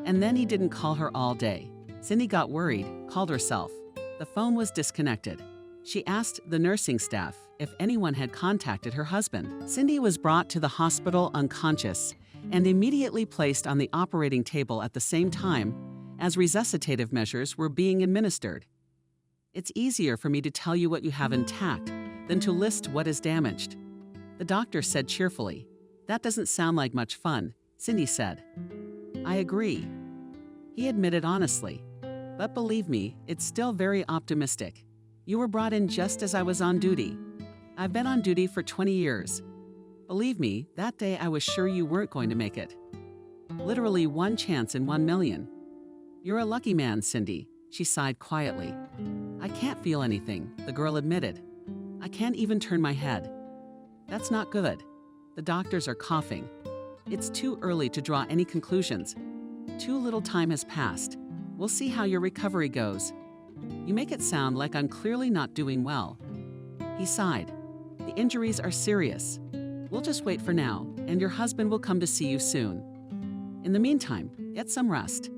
And then he didn't call her all day. Cindy got worried, called herself. The phone was disconnected. She asked the nursing staff if anyone had contacted her husband. Cindy was brought to the hospital unconscious and immediately placed on the operating table at the same time as resuscitative measures were being administered. It's easier for me to tell you what you have intact than to list what is damaged. The doctor said cheerfully. That doesn't sound like much fun, Cindy said. I agree. He admitted honestly. But believe me, it's still very optimistic. You were brought in just as I was on duty. I've been on duty for 20 years. Believe me, that day I was sure you weren't going to make it. Literally 1 chance in 1 million. You're a lucky man, Cindy, she sighed quietly. I can't feel anything, the girl admitted. I can't even turn my head. That's not good. The doctors are coughing. It's too early to draw any conclusions. Too little time has passed. We'll see how your recovery goes. You make it sound like I'm clearly not doing well. He sighed. The injuries are serious. We'll just wait for now, and your husband will come to see you soon. In the meantime, get some rest.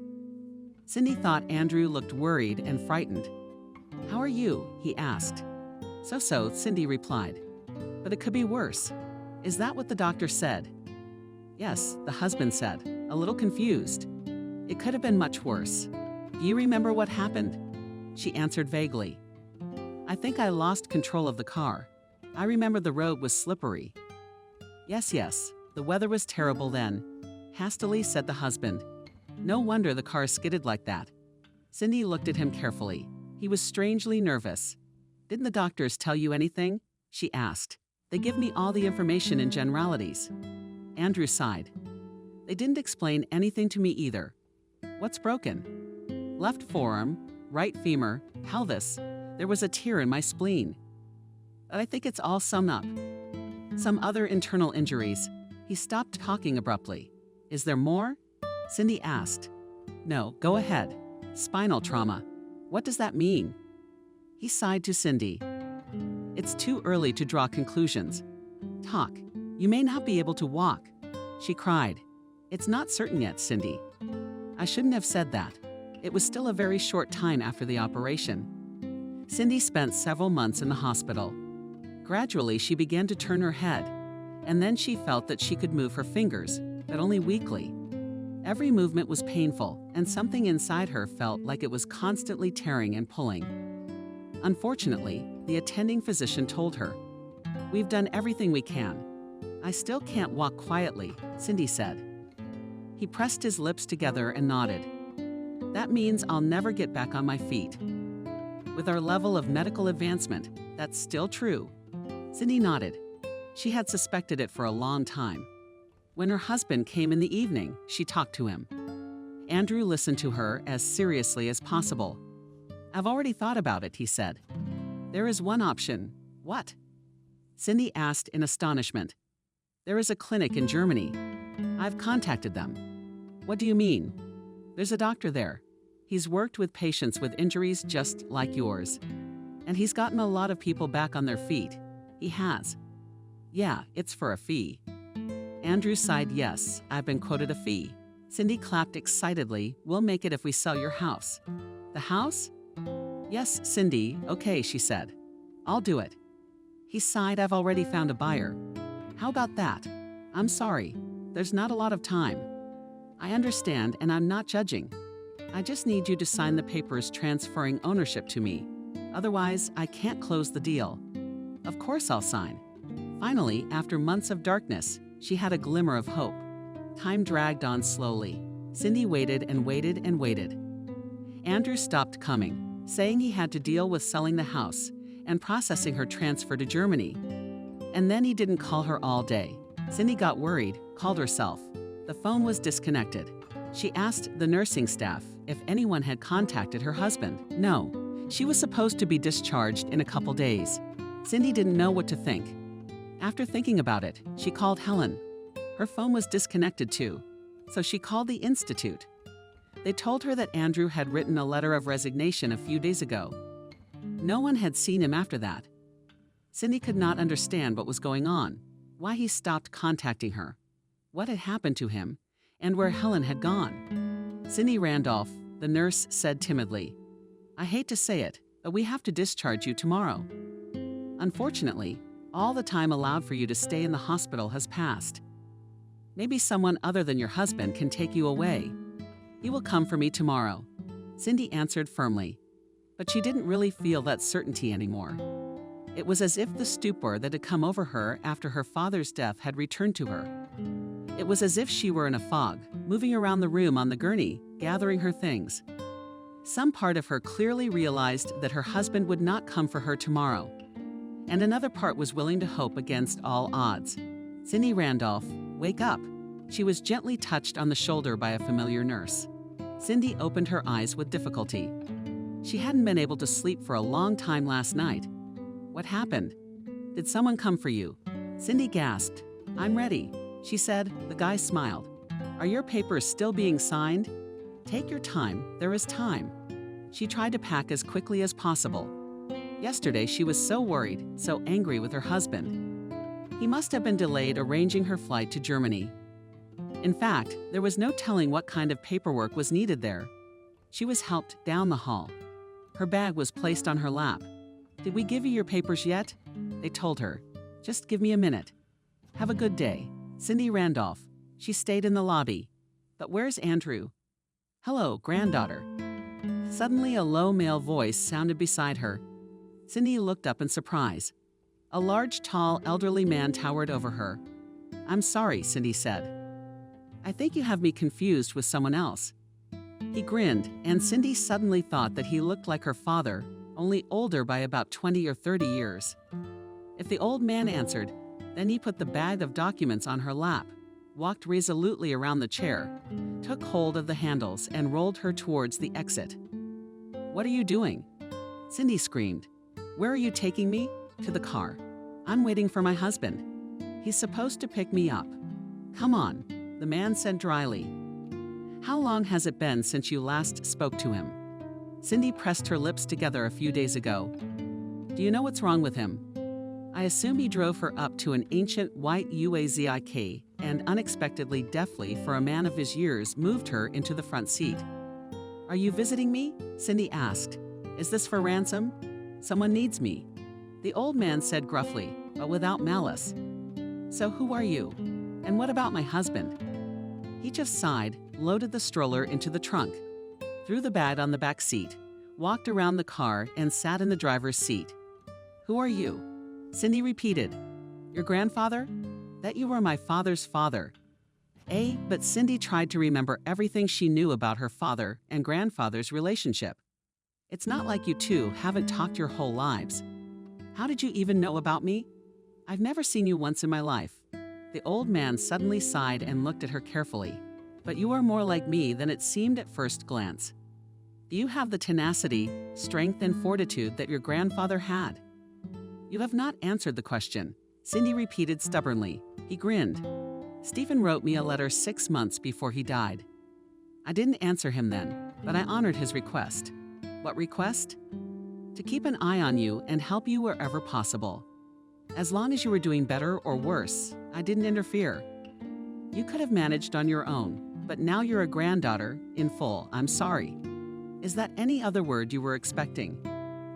Cindy thought Andrew looked worried and frightened. How are you? He asked. So, Cindy replied. But it could be worse. Is that what the doctor said? Yes, the husband said, a little confused. It could have been much worse. Do you remember what happened? She answered vaguely. I think I lost control of the car. I remember the road was slippery. Yes, the weather was terrible then, hastily said the husband. No wonder the car skidded like that. Cindy looked at him carefully. He was strangely nervous. Didn't the doctors tell you anything? She asked. They give me all the information in generalities. Andrew sighed. They didn't explain anything to me either. What's broken? Left forearm, right femur, pelvis. There was a tear in my spleen. but I think it's all summed up. Some other internal injuries. He stopped talking abruptly. Is there more? Cindy asked. No, go ahead. Spinal trauma. What does that mean? He sighed to Cindy. It's too early to draw conclusions. Talk. You may not be able to walk. She cried. It's not certain yet, Cindy. I shouldn't have said that. It was still a very short time after the operation. Cindy spent several months in the hospital. Gradually, she began to turn her head, and then she felt that she could move her fingers, but only weakly. Every movement was painful, and something inside her felt like it was constantly tearing and pulling. Unfortunately, the attending physician told her, "We've done everything we can. I still can't walk quietly," Cindy said. He pressed his lips together and nodded. That means I'll never get back on my feet. With our level of medical advancement, that's still true. Cindy nodded. She had suspected it for a long time. When her husband came in the evening, she talked to him. Andrew listened to her as seriously as possible. I've already thought about it, he said. There is one option. What? Cindy asked in astonishment. There is a clinic in Germany. I've contacted them. What do you mean? There's a doctor there. He's worked with patients with injuries just like yours. And he's gotten a lot of people back on their feet. He has. Yeah, it's for a fee. Andrew sighed yes, I've been quoted a fee. Cindy clapped excitedly, we'll make it if we sell your house. The house? Yes, Cindy, okay, she said. I'll do it. He sighed, I've already found a buyer. How about that? I'm sorry, there's not a lot of time. I understand and I'm not judging. I just need you to sign the papers transferring ownership to me. Otherwise, I can't close the deal. Of course I'll sign. Finally, after months of darkness, she had a glimmer of hope. Time dragged on slowly. Cindy waited and waited and waited. Andrew stopped coming, saying he had to deal with selling the house and processing her transfer to Germany. And then he didn't call her all day. Cindy got worried, called herself. The phone was disconnected. She asked the nursing staff if anyone had contacted her husband. No, she was supposed to be discharged in a couple days. Cindy didn't know what to think. After thinking about it, she called Helen. Her phone was disconnected too, so she called the institute. They told her that Andrew had written a letter of resignation a few days ago. No one had seen him after that. Cindy could not understand what was going on, why he stopped contacting her, what had happened to him, and where Helen had gone. Cindy Randolph, the nurse, said timidly, I hate to say it, but we have to discharge you tomorrow. Unfortunately, all the time allowed for you to stay in the hospital has passed. Maybe someone other than your husband can take you away. He will come for me tomorrow, Cindy answered firmly. But she didn't really feel that certainty anymore. It was as if the stupor that had come over her after her father's death had returned to her. It was as if she were in a fog, moving around the room on the gurney, gathering her things. Some part of her clearly realized that her husband would not come for her tomorrow, and another part was willing to hope against all odds. Cindy Randolph, wake up. She was gently touched on the shoulder by a familiar nurse. Cindy opened her eyes with difficulty. She hadn't been able to sleep for a long time last night. What happened? Did someone come for you? Cindy gasped. I'm ready, she said. The guy smiled. Are your papers still being signed? Take your time, there is time. She tried to pack as quickly as possible. Yesterday she was so worried, so angry with her husband. He must have been delayed arranging her flight to Germany. In fact, there was no telling what kind of paperwork was needed there. She was helped down the hall. Her bag was placed on her lap. Did we give you your papers yet? They told her. Just give me a minute. Have a good day. Cindy Randolph. She stayed in the lobby. But where's Andrew? Hello, granddaughter. Suddenly a low male voice sounded beside her. Cindy looked up in surprise. A large, tall, elderly man towered over her. I'm sorry, Cindy said. I think you have me confused with someone else. He grinned, and Cindy suddenly thought that he looked like her father, only older by about 20 or 30 years. If the old man answered, then he put the bag of documents on her lap, walked resolutely around the chair, took hold of the handles, and rolled her towards the exit. What are you doing? Cindy screamed. Where are you taking me? To the car. I'm waiting for my husband. He's supposed to pick me up. Come on, the man said dryly. How long has it been since you last spoke to him? Cindy pressed her lips together a few days ago. Do you know what's wrong with him? I assume he drove her up to an ancient white UAZIK and unexpectedly deftly for a man of his years moved her into the front seat. Are you visiting me? Cindy asked. Is this for ransom? Someone needs me. The old man said gruffly, but without malice. So who are you? And what about my husband? He just sighed, loaded the stroller into the trunk, threw the bag on the back seat, walked around the car and sat in the driver's seat. Who are you? Cindy repeated. Your grandfather? That you were my father's father. But Cindy tried to remember everything she knew about her father and grandfather's relationship. It's not like you two haven't talked your whole lives. How did you even know about me? I've never seen you once in my life. The old man suddenly sighed and looked at her carefully. But you are more like me than it seemed at first glance. Do you have the tenacity, strength, and fortitude that your grandfather had? You have not answered the question, Cindy repeated stubbornly. He grinned. Stephen wrote me a letter 6 months before he died. I didn't answer him then, but I honored his request. What request? To keep an eye on you and help you wherever possible. As long as you were doing better or worse, I didn't interfere. You could have managed on your own, but now you're a granddaughter, in full, I'm sorry. Is that any other word you were expecting?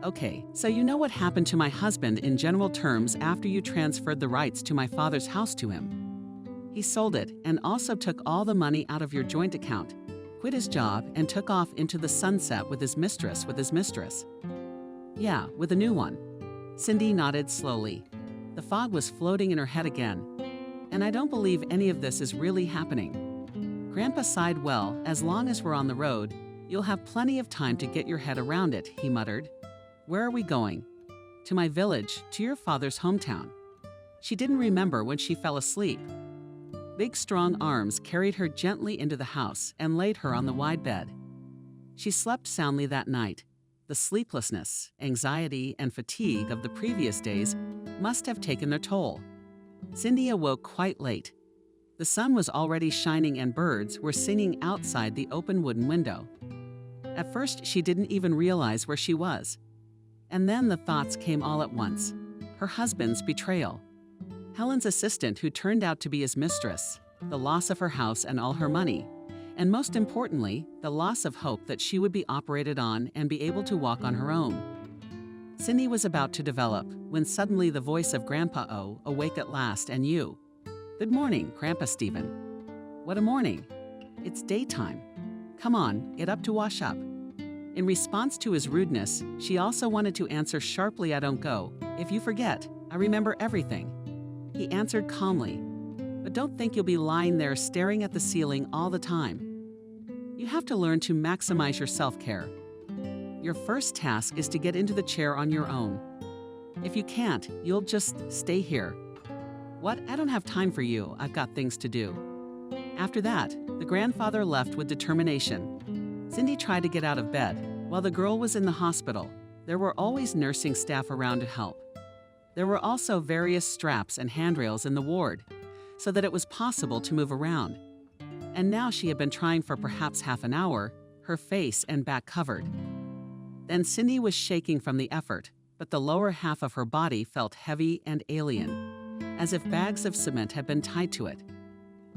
Okay, so you know what happened to my husband in general terms after you transferred the rights to my father's house to him. He sold it and also took all the money out of your joint account, quit his job, and took off into the sunset with his mistress. Yeah, with a new one. Cindy nodded slowly. The fog was floating in her head again. And I don't believe any of this is really happening. Grandpa sighed. Well, as long as we're on the road, you'll have plenty of time to get your head around it, he muttered. Where are we going? To my village, to your father's hometown. She didn't remember when she fell asleep. Big, strong arms carried her gently into the house and laid her on the wide bed. She slept soundly that night. The sleeplessness, anxiety, and fatigue of the previous days must have taken their toll. Cindy awoke quite late. The sun was already shining and birds were singing outside the open wooden window. At first, she didn't even realize where she was. And then the thoughts came all at once. Her husband's betrayal. Helen's assistant who turned out to be his mistress, the loss of her house and all her money, and most importantly, the loss of hope that she would be operated on and be able to walk on her own. Cindy was about to develop when suddenly the voice of Grandpa O awake at last and you. Good morning, Grandpa Stephen. What a morning. It's daytime. Come on, get up to wash up. In response to his rudeness, she also wanted to answer sharply, I don't go. If you forget, I remember everything. He answered calmly, but don't think you'll be lying there staring at the ceiling all the time. You have to learn to maximize your self-care. Your first task is to get into the chair on your own. If you can't, you'll just stay here. What? I don't have time for you. I've got things to do. After that, the grandfather left with determination. Cindy tried to get out of bed. While the girl was in the hospital, there were always nursing staff around to help. There were also various straps and handrails in the ward, so that it was possible to move around. And now she had been trying for perhaps half an hour, her face and back covered. Then Cindy was shaking from the effort, but the lower half of her body felt heavy and alien, as if bags of cement had been tied to it.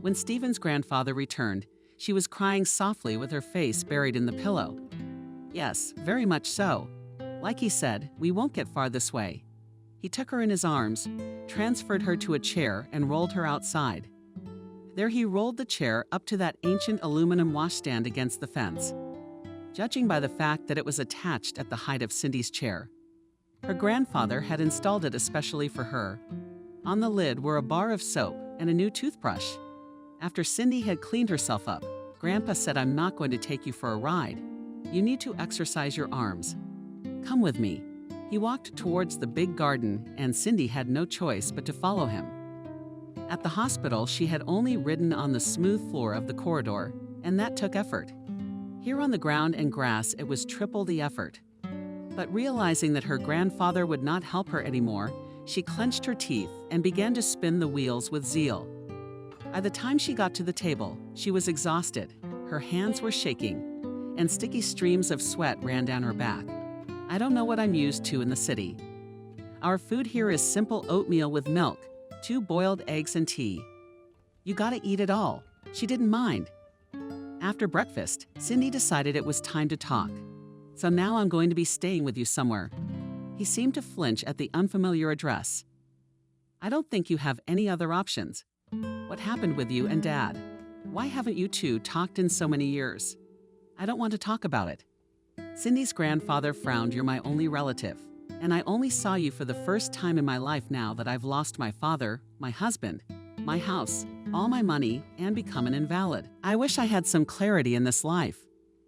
When Stephen's grandfather returned, she was crying softly with her face buried in the pillow. Yes, very much so. Like he said, we won't get far this way. He took her in his arms, transferred her to a chair, and rolled her outside. There he rolled the chair up to that ancient aluminum washstand against the fence. Judging by the fact that it was attached at the height of Cindy's chair, her grandfather had installed it especially for her. On the lid were a bar of soap and a new toothbrush. After Cindy had cleaned herself up, Grandpa said, I'm not going to take you for a ride. You need to exercise your arms. Come with me. He walked towards the big garden, and Cindy had no choice but to follow him. At the hospital, she had only ridden on the smooth floor of the corridor, and that took effort. Here on the ground and grass, it was triple the effort. But realizing that her grandfather would not help her anymore, She clenched her teeth and began to spin the wheels with zeal. By the time she got to the table, she was exhausted, her hands were shaking, and sticky streams of sweat ran down her back. I don't know what I'm used to in the city. Our food here is simple oatmeal with milk, 2 boiled eggs and tea. You gotta eat it all. She didn't mind. After breakfast, Cindy decided it was time to talk. So now I'm going to be staying with you somewhere. He seemed to flinch at the unfamiliar address. I don't think you have any other options. What happened with you and Dad? Why haven't you two talked in so many years? I don't want to talk about it. Cindy's grandfather frowned. You're my only relative, and I only saw you for the first time in my life now that I've lost my father, my husband, my house, all my money, and become an invalid. I wish I had some clarity in this life.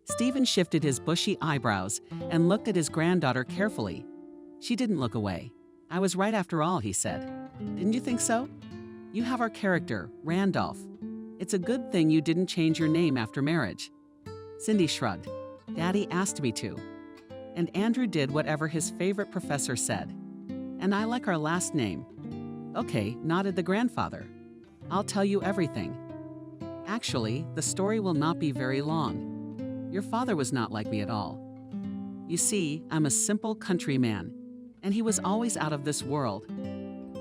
Stephen shifted his bushy eyebrows and looked at his granddaughter carefully. She didn't look away. I was right after all, he said. Didn't you think so? You have our character, Randolph. It's a good thing you didn't change your name after marriage. Cindy shrugged. Daddy asked me to. And Andrew did whatever his favorite professor said. And I like our last name. Okay, nodded the grandfather. I'll tell you everything. Actually, the story will not be very long. Your father was not like me at all. You see, I'm a simple countryman, and he was always out of this world.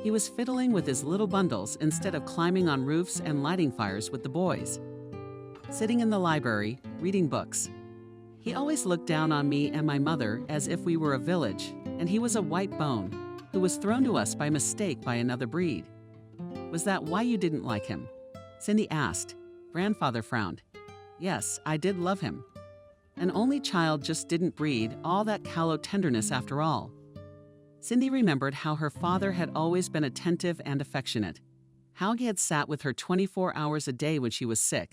He was fiddling with his little bundles instead of climbing on roofs and lighting fires with the boys. Sitting in the library, reading books. He always looked down on me and my mother as if we were a village, and he was a white bone who was thrown to us by mistake by another breed. Was that why you didn't like him? Cindy asked. Grandfather frowned. Yes, I did love him. An only child just didn't breed all that callow tenderness after all. Cindy remembered how her father had always been attentive and affectionate, how he had sat with her 24 hours a day when she was sick,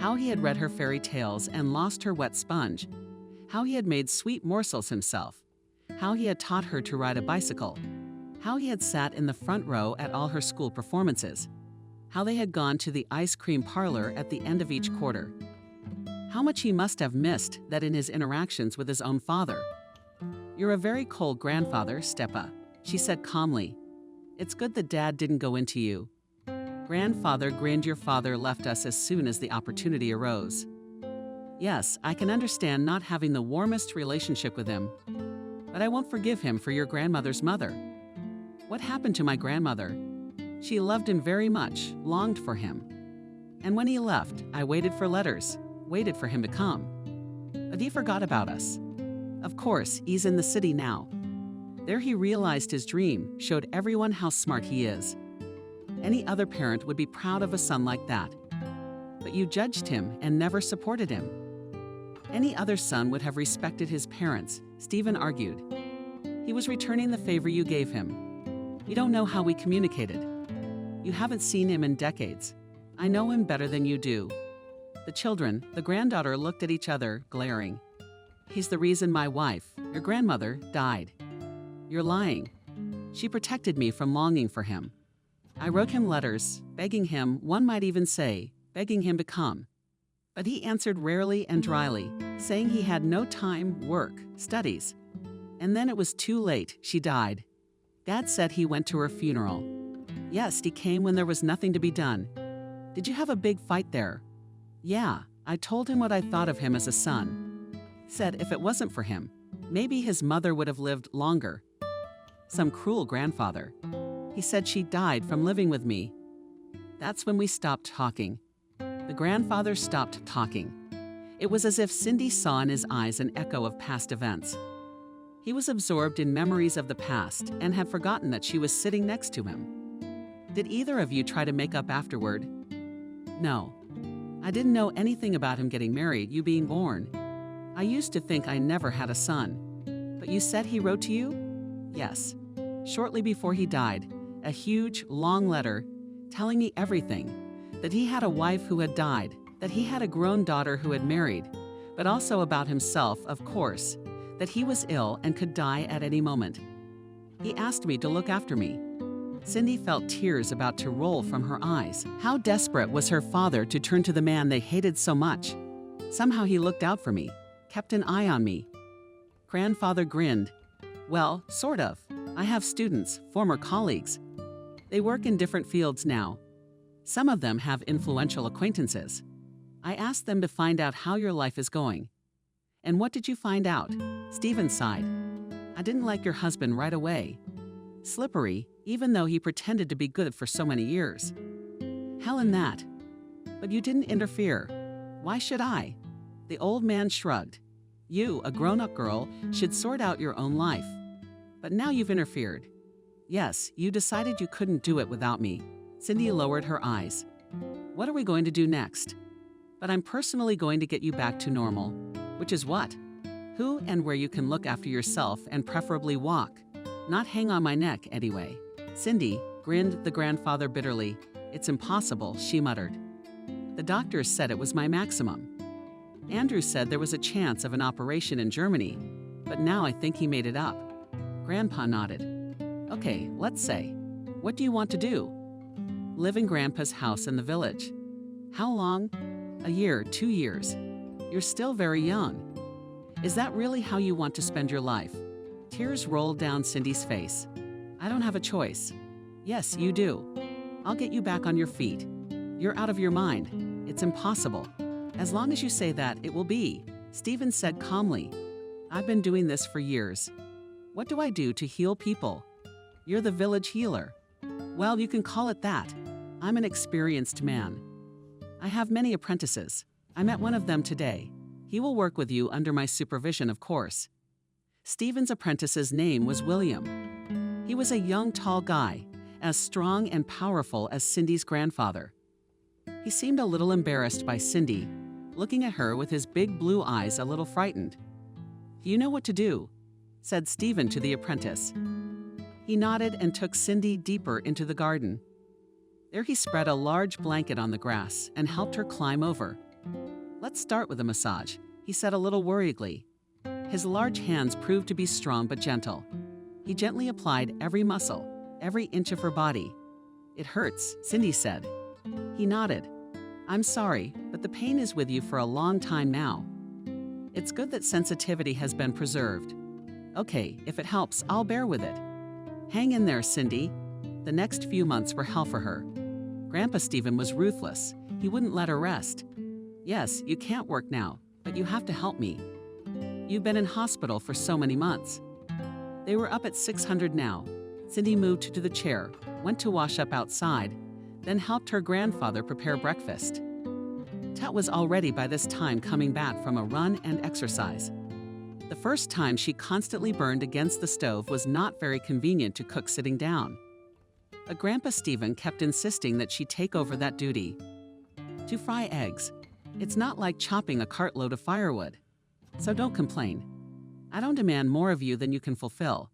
how he had read her fairy tales and lost her wet sponge, how he had made sweet morsels himself, how he had taught her to ride a bicycle, how he had sat in the front row at all her school performances, how they had gone to the ice cream parlor at the end of each quarter. How much he must have missed that in his interactions with his own father. You're a very cold grandfather, Stepa, she said calmly. It's good that Dad didn't go into you. Grandfather grinned. Your father left us as soon as the opportunity arose. Yes, I can understand not having the warmest relationship with him, but I won't forgive him for your grandmother's mother. What happened to my grandmother? She loved him very much, longed for him. And when he left, I waited for letters, waited for him to come. But he forgot about us. Of course, he's in the city now. There he realized his dream, showed everyone how smart he is. Any other parent would be proud of a son like that. But you judged him and never supported him. Any other son would have respected his parents, Stephen argued. He was returning the favor you gave him. You don't know how we communicated. You haven't seen him in decades. I know him better than you do. The children, the granddaughter, looked at each other, glaring. He's the reason my wife, your grandmother, died. You're lying. She protected me from longing for him. I wrote him letters, begging him, one might even say, begging him to come. But he answered rarely and dryly, saying he had no time, work, studies. And then it was too late, she died. Dad said he went to her funeral. Yes, he came when there was nothing to be done. Did you have a big fight there? Yeah, I told him what I thought of him as a son. Said if it wasn't for him, maybe his mother would have lived longer. Some cruel grandfather. He said she died from living with me. That's when we stopped talking. The grandfather stopped talking. It was as if Cindy saw in his eyes an echo of past events. He was absorbed in memories of the past and had forgotten that she was sitting next to him. Did either of you try to make up afterward? No. I didn't know anything about him getting married, you being born. I used to think I never had a son. But you said he wrote to you? Yes. Shortly before he died, a huge, long letter telling me everything. That he had a wife who had died, that he had a grown daughter who had married, but also about himself, of course, that he was ill and could die at any moment. He asked me to look after me. Cindy felt tears about to roll from her eyes. How desperate was her father to turn to the man they hated so much? Somehow he looked out for me, kept an eye on me. Grandfather grinned. Well, sort of. I have students, former colleagues. They work in different fields now. Some of them have influential acquaintances. I asked them to find out how your life is going. And what did you find out? Stephen sighed. I didn't like your husband right away. Slippery, even though he pretended to be good for so many years. Hell in that. But you didn't interfere. Why should I? The old man shrugged. You, a grown-up girl, should sort out your own life. But now you've interfered. Yes, you decided you couldn't do it without me. Cindy lowered her eyes. What are we going to do next? But I'm personally going to get you back to normal. Which is what? Who and where you can look after yourself and preferably walk. Not hang on my neck, anyway. Cindy grinned the grandfather bitterly. It's impossible, she muttered. The doctors said it was my maximum. Andrew said there was a chance of an operation in Germany, but now I think he made it up. Grandpa nodded. Okay, let's say. What do you want to do? Live in Grandpa's house in the village. How long? A year, 2 years. You're still very young. Is that really how you want to spend your life? Tears rolled down Cindy's face. I don't have a choice. Yes, you do. I'll get you back on your feet. You're out of your mind. It's impossible. As long as you say that, it will be, Stephen said calmly. I've been doing this for years. What do I do to heal people? You're the village healer. Well, you can call it that. I'm an experienced man. I have many apprentices. I met one of them today. He will work with you under my supervision, of course. Stephen's apprentice's name was William. He was a young, tall guy, as strong and powerful as Cindy's grandfather. He seemed a little embarrassed by Cindy, looking at her with his big blue eyes a little frightened. You know what to do, said Stephen to the apprentice. He nodded and took Cindy deeper into the garden. There he spread a large blanket on the grass and helped her climb over. Let's start with a massage, he said a little worriedly. His large hands proved to be strong but gentle. He gently applied every muscle, every inch of her body. It hurts, Cindy said. He nodded. I'm sorry, but the pain is with you for a long time now. It's good that sensitivity has been preserved. Okay, if it helps, I'll bear with it. Hang in there, Cindy. The next few months were hell for her. Grandpa Stephen was ruthless. He wouldn't let her rest. Yes, you can't work now, but you have to help me. You've been in hospital for so many months. They were up at 600 now. Cindy moved to the chair, went to wash up outside, then helped her grandfather prepare breakfast. Tut was already by this time coming back from a run and exercise. The first time she constantly burned against the stove was not very convenient to cook sitting down. But Grandpa Stephen kept insisting that she take over that duty. To fry eggs, it's not like chopping a cartload of firewood. So don't complain. I don't demand more of you than you can fulfill.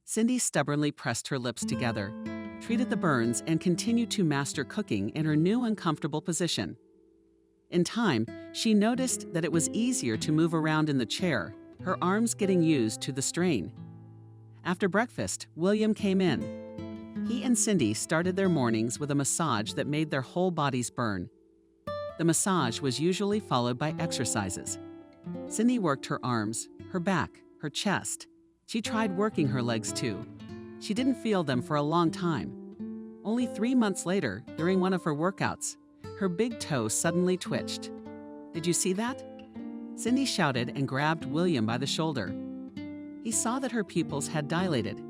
Cindy stubbornly pressed her lips together, treated the burns, and continued to master cooking in her new uncomfortable position. In time, she noticed that it was easier to move around in the chair, her arms getting used to the strain. After breakfast, William came in. He and Cindy started their mornings with a massage that made their whole bodies burn. The massage was usually followed by exercises. Cindy worked her arms, her back, her chest. She tried working her legs too. She didn't feel them for a long time. Only 3 months later, during one of her workouts, her big toe suddenly twitched. Did you see that? Cindy shouted and grabbed William by the shoulder. He saw that her pupils had dilated,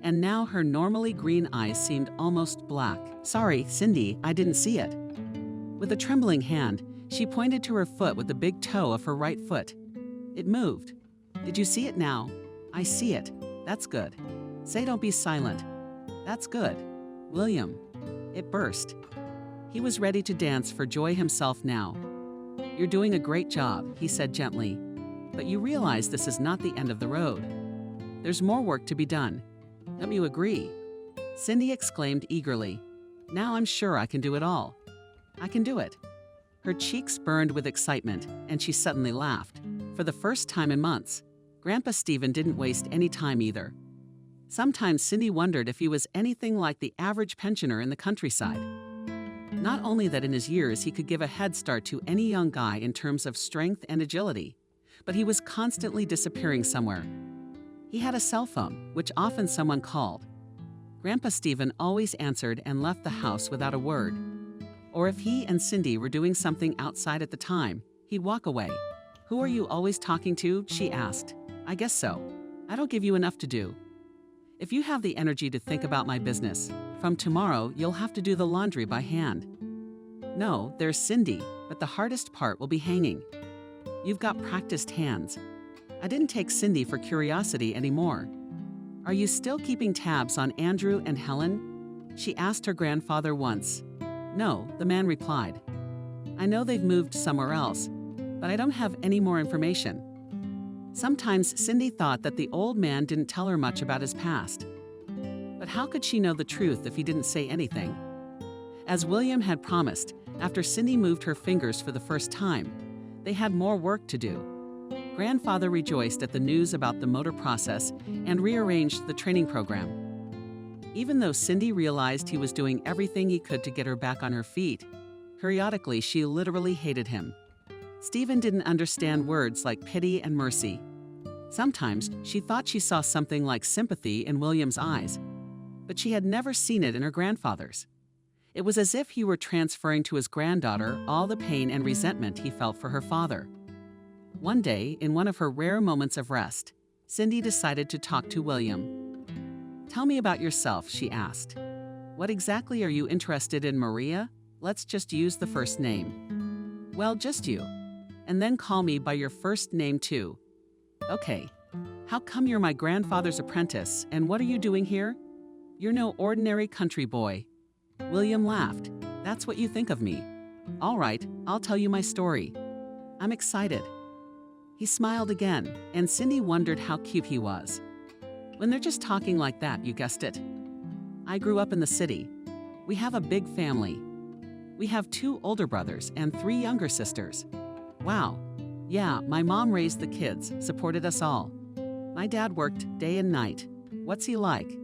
and now her normally green eyes seemed almost black. Sorry, Cindy, I didn't see it. With a trembling hand, she pointed to her foot with the big toe of her right foot. It moved. Did you see it now? I see it. That's good. Say don't be silent. That's good. William. It burst. He was ready to dance for joy himself now. You're doing a great job, he said gently. But you realize this is not the end of the road. There's more work to be done. Don't you agree? Cindy exclaimed eagerly. Now I'm sure I can do it all. I can do it. Her cheeks burned with excitement, and she suddenly laughed. For the first time in months, Grandpa Stephen didn't waste any time either. Sometimes Cindy wondered if he was anything like the average pensioner in the countryside. Not only that in his years he could give a head start to any young guy in terms of strength and agility, but he was constantly disappearing somewhere. He had a cell phone, which often someone called. Grandpa Stephen always answered and left the house without a word. Or if he and Cindy were doing something outside at the time, he'd walk away. "Who are you always talking to?" she asked. "I guess so. I don't give you enough to do. If you have the energy to think about my business, from tomorrow you'll have to do the laundry by hand." "No, there's Cindy, but the hardest part will be hanging. You've got practiced hands." I didn't take Cindy for curiosity anymore. "Are you still keeping tabs on Andrew and Helen?" she asked her grandfather once. "No," the man replied. "I know they've moved somewhere else, but I don't have any more information." Sometimes Cindy thought that the old man didn't tell her much about his past. But how could she know the truth if he didn't say anything? As William had promised, after Cindy moved her fingers for the first time, they had more work to do. Grandfather rejoiced at the news about the motor process and rearranged the training program. Even though Cindy realized he was doing everything he could to get her back on her feet, periodically she literally hated him. Stephen didn't understand words like pity and mercy. Sometimes she thought she saw something like sympathy in William's eyes, but she had never seen it in her grandfather's. It was as if he were transferring to his granddaughter all the pain and resentment he felt for her father. One day, in one of her rare moments of rest, Cindy decided to talk to William. "Tell me about yourself," she asked. "What exactly are you interested in, Maria? Let's just use the first name." "Well, just you. And then call me by your first name too." "Okay. How come you're my grandfather's apprentice, and what are you doing here?" "You're no ordinary country boy." William laughed. "That's what you think of me. All right, I'll tell you my story. I'm excited." He smiled again, and Cindy wondered how cute he was. When they're just talking like that, you guessed it. "I grew up in the city. We have a big family. We have 2 older brothers and 3 younger sisters." "Wow. Yeah, my mom raised the kids, supported us all. My dad worked day and night." "What's he like?"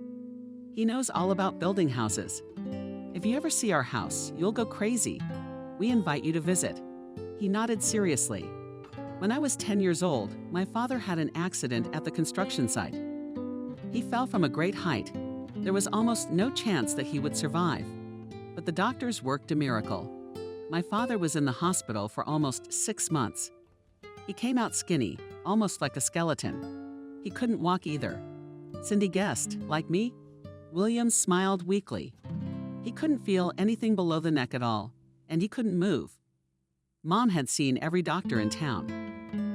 "He knows all about building houses. If you ever see our house, you'll go crazy. We invite you to visit." He nodded seriously. "When I was 10 years old, my father had an accident at the construction site. He fell from a great height. There was almost no chance that he would survive. But the doctors worked a miracle. My father was in the hospital for almost 6 months. He came out skinny, almost like a skeleton. He couldn't walk either." Cindy guessed, "Like me?" William smiled weakly. He couldn't feel anything below the neck at all, and he couldn't move. Mom had seen every doctor in town.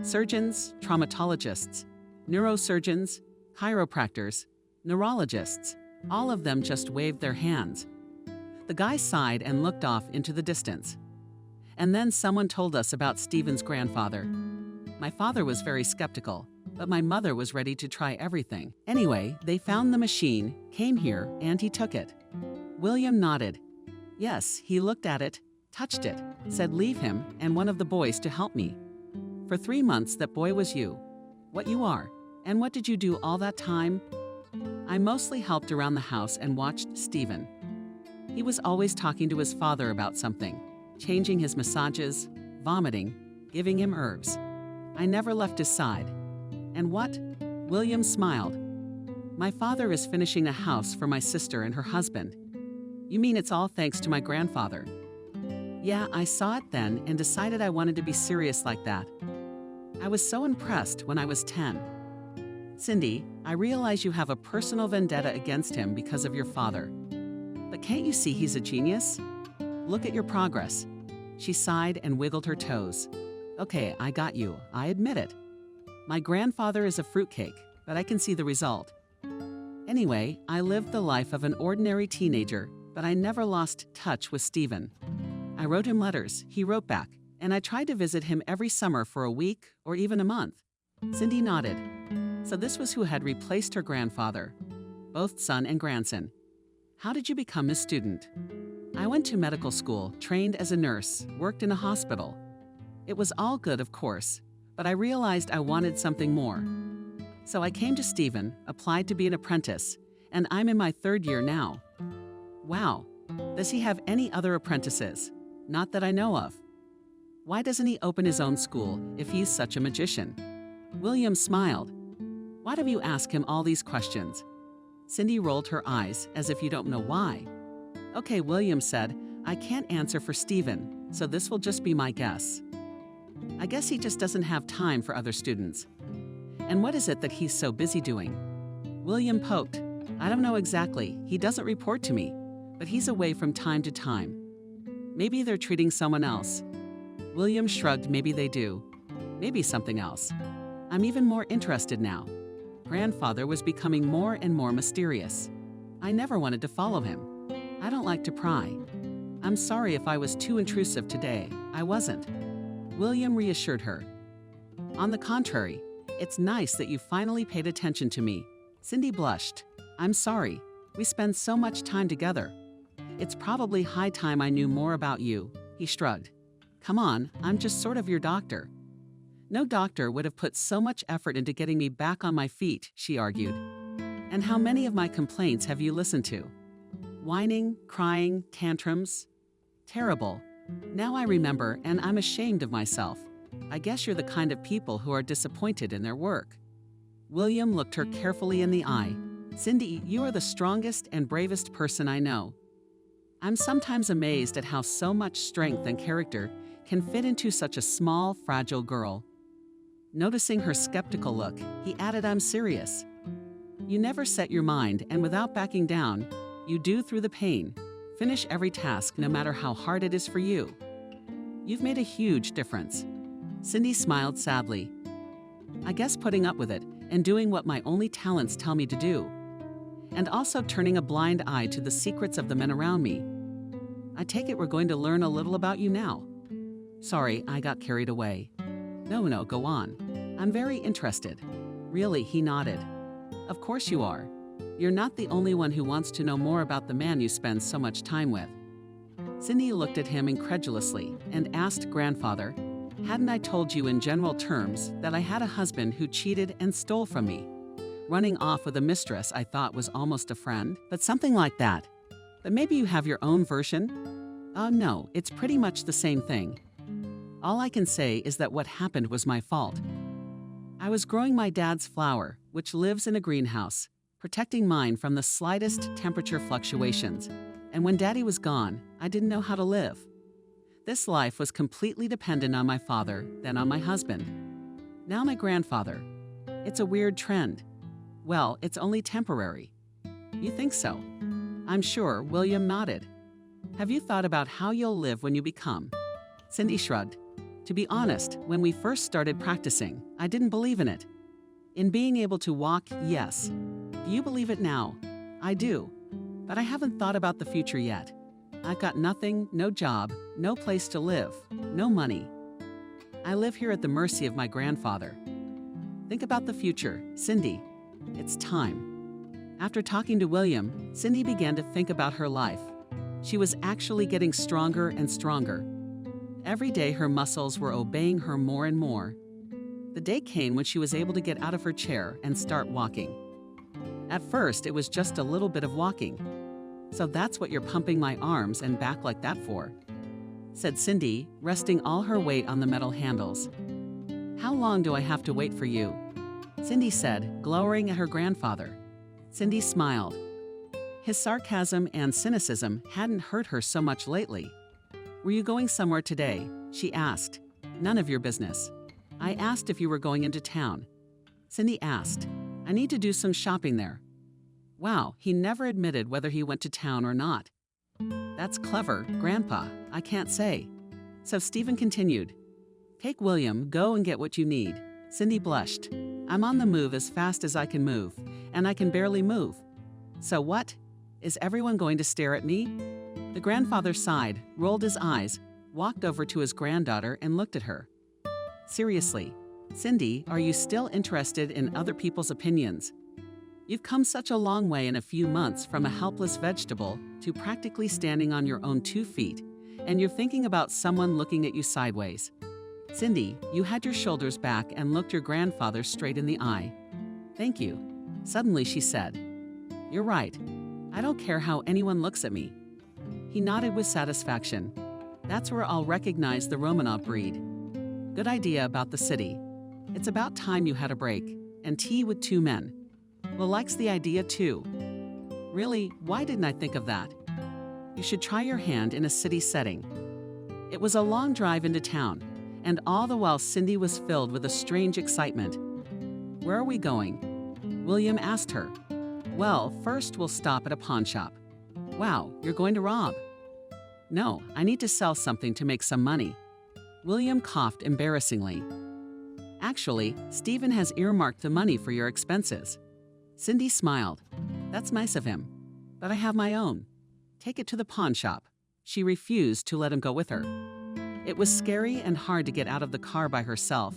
Surgeons, traumatologists, neurosurgeons, chiropractors, neurologists, all of them just waved their hands. The guy sighed and looked off into the distance. "And then someone told us about Stephen's grandfather. My father was very skeptical, but my mother was ready to try everything. Anyway, they found the machine, came here, and he took it." William nodded. "Yes, he looked at it, touched it, said leave him and one of the boys to help me. For 3 months that boy was you. What you are. And what did you do all that time?" "I mostly helped around the house and watched Stephen. He was always talking to his father about something, changing his massages, vomiting, giving him herbs. I never left his side." "And what?" William smiled. "My father is finishing a house for my sister and her husband." "You mean it's all thanks to my grandfather?" "Yeah, I saw it then and decided I wanted to be serious like that. I was so impressed when I was 10. Cindy, I realize you have a personal vendetta against him because of your father. But can't you see he's a genius? Look at your progress." She sighed and wiggled her toes. "Okay, I got you. I admit it. My grandfather is a fruitcake, but I can see the result. Anyway, I lived the life of an ordinary teenager, but I never lost touch with Stephen. I wrote him letters, he wrote back, and I tried to visit him every summer for a week or even a month." Cindy nodded. So this was who had replaced her grandfather, both son and grandson. "How did you become his student?" "I went to medical school, trained as a nurse, worked in a hospital. It was all good, of course, but I realized I wanted something more. So I came to Stephen, applied to be an apprentice, and I'm in my 3rd year now." "Wow. Does he have any other apprentices?" "Not that I know of." "Why doesn't he open his own school if he's such a magician?" William smiled. Why do you ask him all these questions? Cindy rolled her eyes as if you don't know why. Okay, William said, I can't answer for Stephen, so this will just be my guess. I guess he just doesn't have time for other students. And what is it that he's so busy doing? William poked. I don't know exactly, he doesn't report to me, but he's away from time to time. Maybe they're treating someone else. William shrugged, maybe they do. Maybe something else. I'm even more interested now. Grandfather was becoming more and more mysterious. I never wanted to follow him. I don't like to pry. I'm sorry if I was too intrusive today. I wasn't. William reassured her. On the contrary, it's nice that you finally paid attention to me. Cindy blushed. I'm sorry. We spend so much time together. It's probably high time I knew more about you. He shrugged. Come on, I'm just sort of your doctor. No doctor would have put so much effort into getting me back on my feet, she argued. And how many of my complaints have you listened to? Whining, crying, tantrums? Terrible. Now I remember, and I'm ashamed of myself. I guess you're the kind of people who are disappointed in their work. William looked her carefully in the eye. Cindy, you are the strongest and bravest person I know. I'm sometimes amazed at how so much strength and character can fit into such a small, fragile girl. Noticing her skeptical look, he added, I'm serious. You never set your mind, and without backing down, you do through the pain. Finish every task no matter how hard it is for you. You've made a huge difference. Cindy smiled sadly. I guess putting up with it and doing what my only talents tell me to do. And also turning a blind eye to the secrets of the men around me. I take it we're going to learn a little about you now. Sorry, I got carried away. No, go on. I'm very interested. Really, he nodded. Of course you are. You're not the only one who wants to know more about the man you spend so much time with. Cindy looked at him incredulously and asked Grandfather, hadn't I told you in general terms that I had a husband who cheated and stole from me? Running off with a mistress I thought was almost a friend, but something like that. But maybe you have your own version? No, it's pretty much the same thing. All I can say is that what happened was my fault. I was growing my dad's flower, which lives in a greenhouse, protecting mine from the slightest temperature fluctuations. And when Daddy was gone, I didn't know how to live. This life was completely dependent on my father, then on my husband. Now my grandfather. It's a weird trend. Well, it's only temporary. You think so? I'm sure. William nodded. Have you thought about how you'll live when you become? Cindy shrugged. To be honest, when we first started practicing, I didn't believe in it. In being able to walk, yes. Do you believe it now? I do. But I haven't thought about the future yet. I've got nothing, no job, no place to live, no money. I live here at the mercy of my grandfather. Think about the future, Cindy. It's time. After talking to William, Cindy began to think about her life. She was actually getting stronger and stronger. Every day her muscles were obeying her more and more. The day came when she was able to get out of her chair and start walking. At first, it was just a little bit of walking. So that's what you're pumping my arms and back like that for, said Cindy, resting all her weight on the metal handles. How long do I have to wait for you? Cindy said, glowering at her grandfather. Cindy smiled. His sarcasm and cynicism hadn't hurt her so much lately. Were you going somewhere today? She asked. None of your business. I asked if you were going into town. Cindy asked. I need to do some shopping there. Wow, he never admitted whether he went to town or not. That's clever, Grandpa. I can't say. So Stephen continued. Take William, go and get what you need. Cindy blushed. I'm on the move as fast as I can move, and I can barely move. So what? Is everyone going to stare at me? The grandfather sighed, rolled his eyes, walked over to his granddaughter and looked at her. Seriously, Cindy, are you still interested in other people's opinions? You've come such a long way in a few months from a helpless vegetable to practically standing on your own 2 feet, and you're thinking about someone looking at you sideways. Cindy, you had your shoulders back and looked your grandfather straight in the eye. Thank you. Suddenly she said, You're right. I don't care how anyone looks at me. He nodded with satisfaction. That's where I'll recognize the Romanov breed. Good idea about the city. It's about time you had a break. and tea with 2 men. Will likes the idea too. Really, why didn't I think of that? You should try your hand in a city setting. It was a long drive into town, and all the while Cindy was filled with a strange excitement. Where are we going? William asked her. Well, first we'll stop at a pawn shop. Wow, you're going to rob? No, I need to sell something to make some money. William coughed embarrassingly. Actually, Stephen has earmarked the money for your expenses. Cindy smiled. That's nice of him, but I have my own. Take it to the pawn shop. She refused to let him go with her. It was scary and hard to get out of the car by herself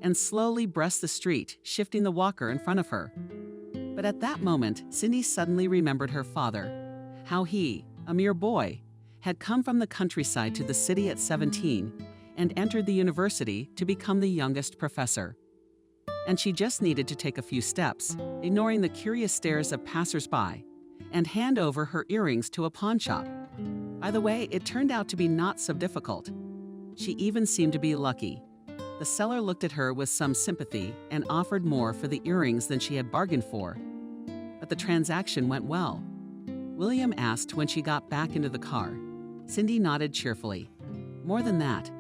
and slowly breast the street, shifting the walker in front of her. But at that moment, Cindy suddenly remembered her father, how he, a mere boy, had come from the countryside to the city at 17 and entered the university to become the youngest professor. And she just needed to take a few steps, ignoring the curious stares of passers-by, and hand over her earrings to a pawn shop. By the way, it turned out to be not so difficult. She even seemed to be lucky. The seller looked at her with some sympathy and offered more for the earrings than she had bargained for. But the transaction went well. William asked when she got back into the car. Cindy nodded cheerfully. More than that.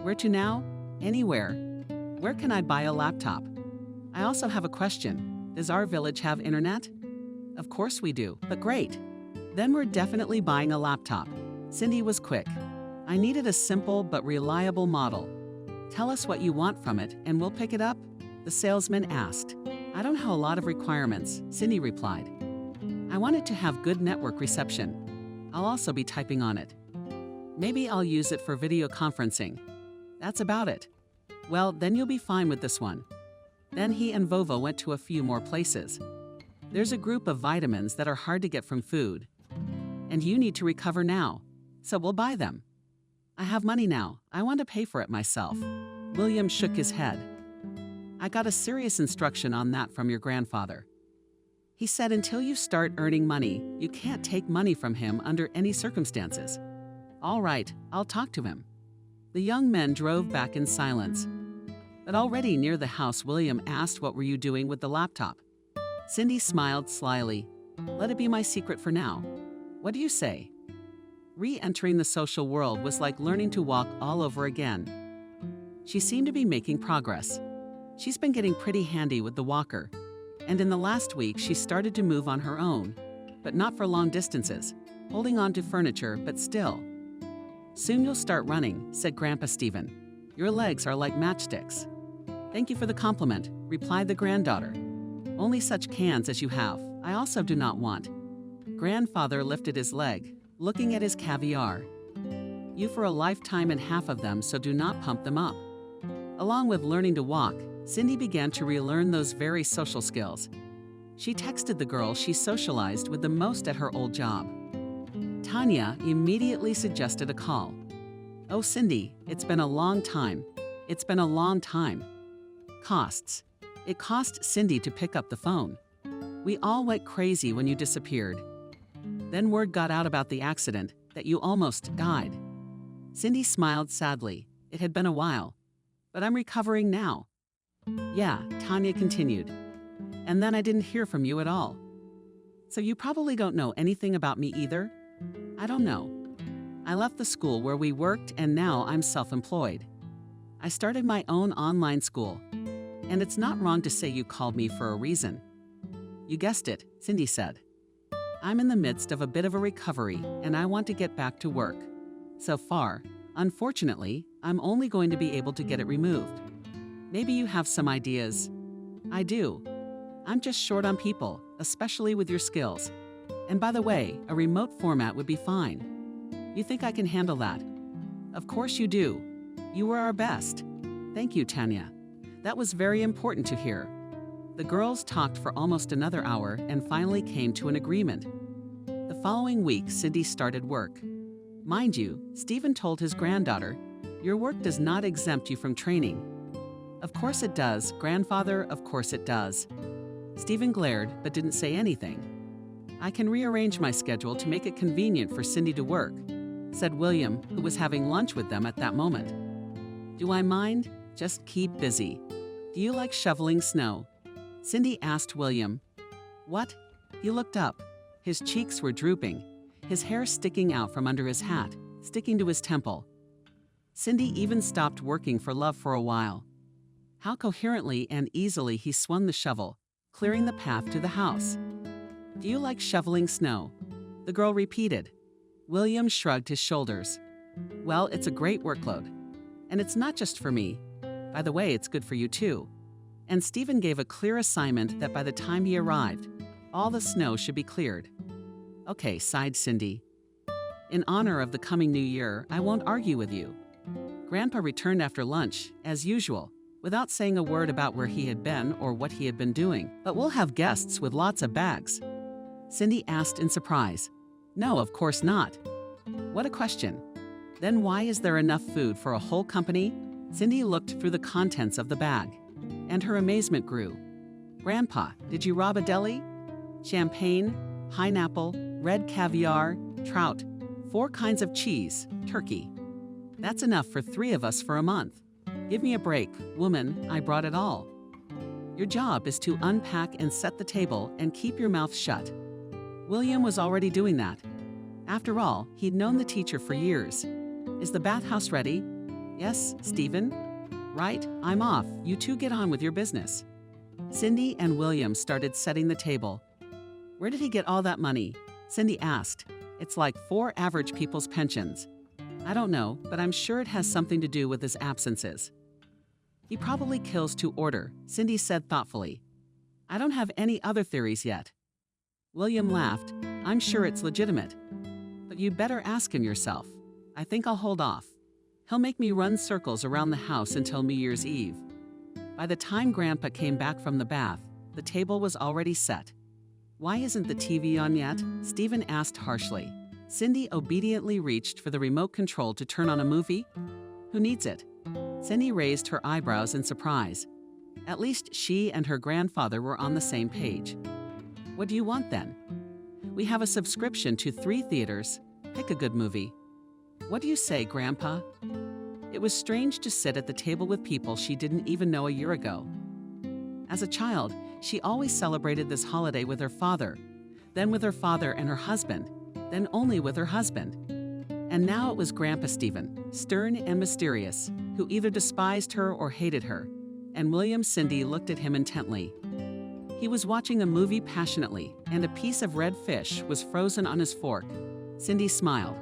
Where to now? Anywhere. Where can I buy a laptop? I also have a question. Does our village have internet? Of course we do, but great. Then we're definitely buying a laptop. Cindy was quick. I needed a simple but reliable model. Tell us what you want from it and we'll pick it up, the salesman asked. I don't have a lot of requirements, Cindy replied. I want it to have good network reception. I'll also be typing on it. Maybe I'll use it for video conferencing. That's about it. Well, then you'll be fine with this one. Then he and Vova went to a few more places. There's a group of vitamins that are hard to get from food. And you need to recover now, so we'll buy them. I have money now. I want to pay for it myself. William shook his head. I got a serious instruction on that from your grandfather. He said until you start earning money, you can't take money from him under any circumstances. All right, I'll talk to him. The young men drove back in silence. But already near the house, William asked, what were you doing with the laptop? Cindy smiled slyly. Let it be my secret for now. What do you say? Re-entering the social world was like learning to walk all over again. She seemed to be making progress. She's been getting pretty handy with the walker. And in the last week, she started to move on her own, but not for long distances, holding on to furniture, but still. Soon you'll start running, said Grandpa Stephen. Your legs are like matchsticks. Thank you for the compliment, replied the granddaughter. Only such cans as you have, I also do not want. Grandfather lifted his leg, looking at his caviar. You for a lifetime and half of them, so do not pump them up. Along with learning to walk, Cindy began to relearn those very social skills. She texted the girl she socialized with the most at her old job. Tanya immediately suggested a call. Oh, Cindy, it's been a long time. It's been a long time. Costs. It cost Cindy to pick up the phone. We all went crazy when you disappeared. Then word got out about the accident, that you almost died. Cindy smiled sadly. It had been a while. But I'm recovering now. Yeah, Tanya continued. And then I didn't hear from you at all. So you probably don't know anything about me either? I don't know. I left the school where we worked and now I'm self-employed. I started my own online school. And it's not wrong to say you called me for a reason. You guessed it, Cindy said. I'm in the midst of a bit of a recovery and I want to get back to work. So far, unfortunately, I'm only going to be able to get it removed. Maybe you have some ideas. I do. I'm just short on people, especially with your skills. And by the way, a remote format would be fine. You think I can handle that? Of course you do. You were our best. Thank you, Tanya. That was very important to hear. The girls talked for almost another hour and finally came to an agreement. The following week, Cindy started work. Mind you, Stephen told his granddaughter, your work does not exempt you from training. Of course it does, grandfather, of course it does. Stephen glared but didn't say anything. I can rearrange my schedule to make it convenient for Cindy to work, said William, who was having lunch with them at that moment. Do I mind? Just keep busy. Do you like shoveling snow? Cindy asked William. What? He looked up. His cheeks were drooping, his hair sticking out from under his hat, sticking to his temple. Cindy even stopped working for love for a while. How coherently and easily he swung the shovel, clearing the path to the house. Do you like shoveling snow? The girl repeated. William shrugged his shoulders. Well, it's a great workload. And it's not just for me. By the way, it's good for you too. And Stephen gave a clear assignment that by the time he arrived, all the snow should be cleared. Okay, sighed Cindy. In honor of the coming new year, I won't argue with you. Grandpa returned after lunch, as usual, without saying a word about where he had been or what he had been doing. But we'll have guests with lots of bags. Cindy asked in surprise. No, of course not. What a question. Then why is there enough food for a whole company? Cindy looked through the contents of the bag, and her amazement grew. Grandpa, did you rob a deli? Champagne, pineapple, red caviar, trout, 4 kinds of cheese, turkey. That's enough for 3 of us for a month. Give me a break, woman, I brought it all. Your job is to unpack and set the table and keep your mouth shut. William was already doing that. After all, he'd known the teacher for years. Is the bathhouse ready? Yes, Stephen? Right, I'm off. You two get on with your business. Cindy and William started setting the table. Where did he get all that money? Cindy asked. It's like 4 average people's pensions. I don't know, but I'm sure it has something to do with his absences. He probably kills to order, Cindy said thoughtfully. I don't have any other theories yet. William laughed. I'm sure it's legitimate. But you'd better ask him yourself. I think I'll hold off. He'll make me run circles around the house until New Year's Eve. By the time Grandpa came back from the bath, the table was already set. Why isn't the TV on yet? Stephen asked harshly. Cindy obediently reached for the remote control to turn on a movie. Who needs it? Cindy raised her eyebrows in surprise. At least she and her grandfather were on the same page. What do you want then? We have a subscription to 3 theaters. Pick a good movie. What do you say, Grandpa? It was strange to sit at the table with people she didn't even know a year ago. As a child, she always celebrated this holiday with her father, then with her father and her husband, then only with her husband. And now it was Grandpa Stephen, stern and mysterious, who either despised her or hated her, and William Cindy looked at him intently. He was watching a movie passionately, and a piece of red fish was frozen on his fork. Cindy smiled.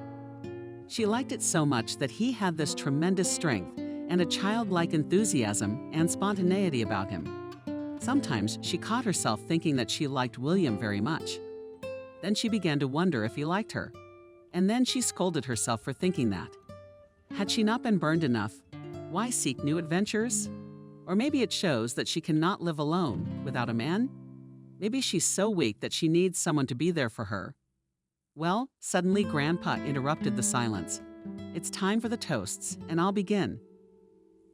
She liked it so much that he had this tremendous strength and a childlike enthusiasm and spontaneity about him. Sometimes she caught herself thinking that she liked William very much. Then she began to wonder if he liked her. And then she scolded herself for thinking that. Had she not been burned enough, why seek new adventures? Or maybe it shows that she cannot live alone without a man? Maybe she's so weak that she needs someone to be there for her. Well, suddenly Grandpa interrupted the silence. It's time for the toasts, and I'll begin.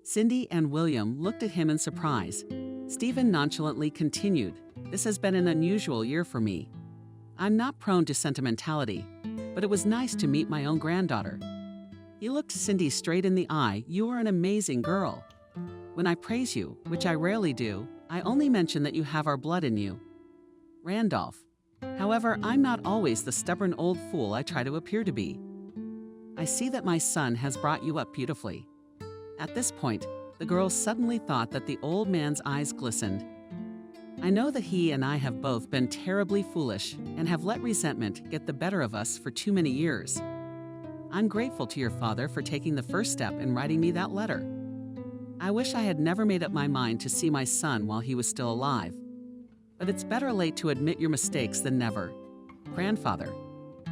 Cindy and William looked at him in surprise. Stephen nonchalantly continued, This has been an unusual year for me. I'm not prone to sentimentality, but it was nice to meet my own granddaughter. He looked Cindy straight in the eye. You are an amazing girl. When I praise you, which I rarely do, I only mention that you have our blood in you. Randolph. However, I'm not always the stubborn old fool I try to appear to be. I see that my son has brought you up beautifully. At this point, the girl suddenly thought that the old man's eyes glistened. I know that he and I have both been terribly foolish and have let resentment get the better of us for too many years. I'm grateful to your father for taking the first step in writing me that letter. I wish I had never made up my mind to see my son while he was still alive. But it's better late to admit your mistakes than never. Grandfather.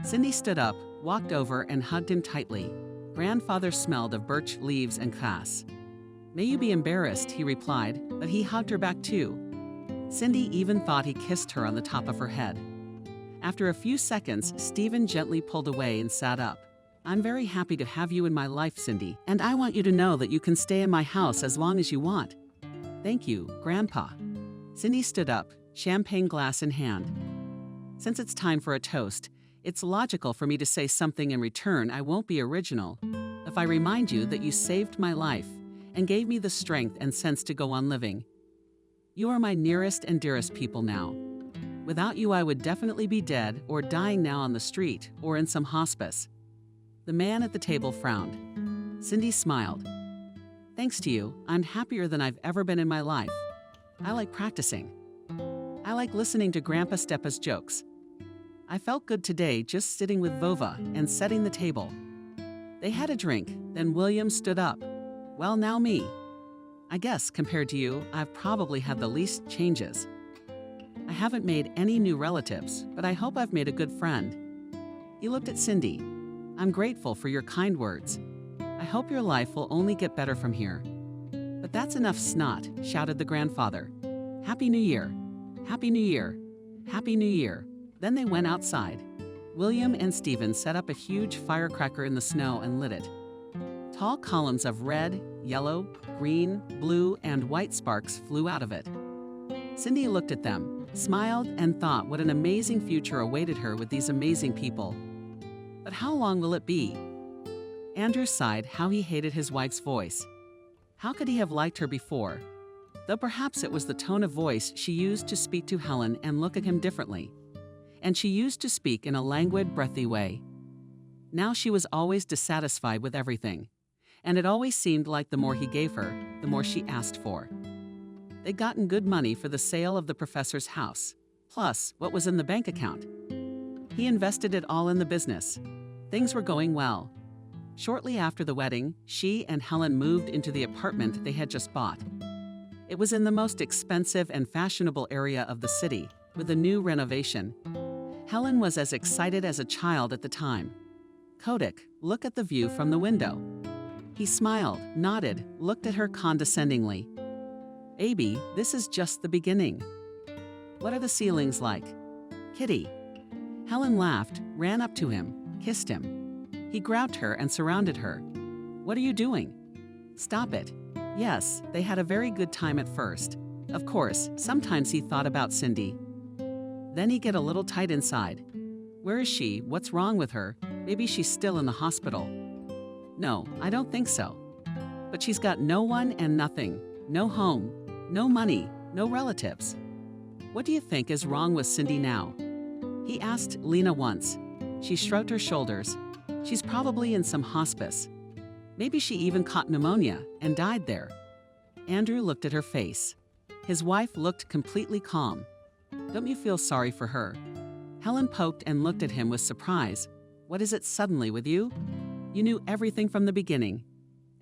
Cindy stood up, walked over, and hugged him tightly. Grandfather smelled of birch leaves and grass. May you be embarrassed, he replied, but he hugged her back too. Cindy even thought he kissed her on the top of her head. After a few seconds, Stephen gently pulled away and sat up. I'm very happy to have you in my life, Cindy, and I want you to know that you can stay in my house as long as you want. Thank you, Grandpa. Cindy stood up, champagne glass in hand. Since it's time for a toast, it's logical for me to say something in return. I won't be original. If I remind you that you saved my life and gave me the strength and sense to go on living. You are my nearest and dearest people now. Without you, I would definitely be dead or dying now on the street or in some hospice." The man at the table frowned. Cindy smiled. "Thanks to you, I'm happier than I've ever been in my life. I like practicing. I like listening to Grandpa Steppa's jokes. I felt good today just sitting with Vova and setting the table." They had a drink, then William stood up. "Well, now me. I guess, compared to you, I've probably had the least changes. I haven't made any new relatives, but I hope I've made a good friend." He looked at Cindy. "I'm grateful for your kind words. I hope your life will only get better from here." "But that's enough snot," shouted the grandfather. "Happy New Year! Happy New Year! Happy New Year!" Then they went outside. William and Stephen set up a huge firecracker in the snow and lit it. Tall columns of red, yellow, green, blue, and white sparks flew out of it. Cindy looked at them, smiled, and thought what an amazing future awaited her with these amazing people. But how long will it be? Andrew sighed how he hated his wife's voice. How could he have liked her before? Though perhaps it was the tone of voice she used to speak to Helen and look at him differently. And she used to speak in a languid, breathy way. Now she was always dissatisfied with everything, and it always seemed like the more he gave her, the more she asked for. They'd gotten good money for the sale of the professor's house, plus what was in the bank account. He invested it all in the business. Things were going well. Shortly after the wedding, she and Helen moved into the apartment they had just bought. It was in the most expensive and fashionable area of the city, with a new renovation. Helen was as excited as a child at the time. "Kodak, look at the view from the window." He smiled, nodded, looked at her condescendingly. "Baby, this is just the beginning. What are the ceilings like?" "Kitty." Helen laughed, ran up to him, kissed him. He grabbed her and surrounded her. "What are you doing?" "Stop it." Yes, they had a very good time at first. Of course, sometimes he thought about Cindy. Then he'd get a little tight inside. Where is she? What's wrong with her? Maybe she's still in the hospital. No, I don't think so. But she's got no one and nothing. No home, no money, no relatives. What do you think is wrong with Cindy now? He asked Lena once. She shrugged her shoulders. She's probably in some hospice. Maybe she even caught pneumonia and died there. Andrew looked at her face. His wife looked completely calm. Don't you feel sorry for her? Helen poked and looked at him with surprise. What is it suddenly with you? You knew everything from the beginning,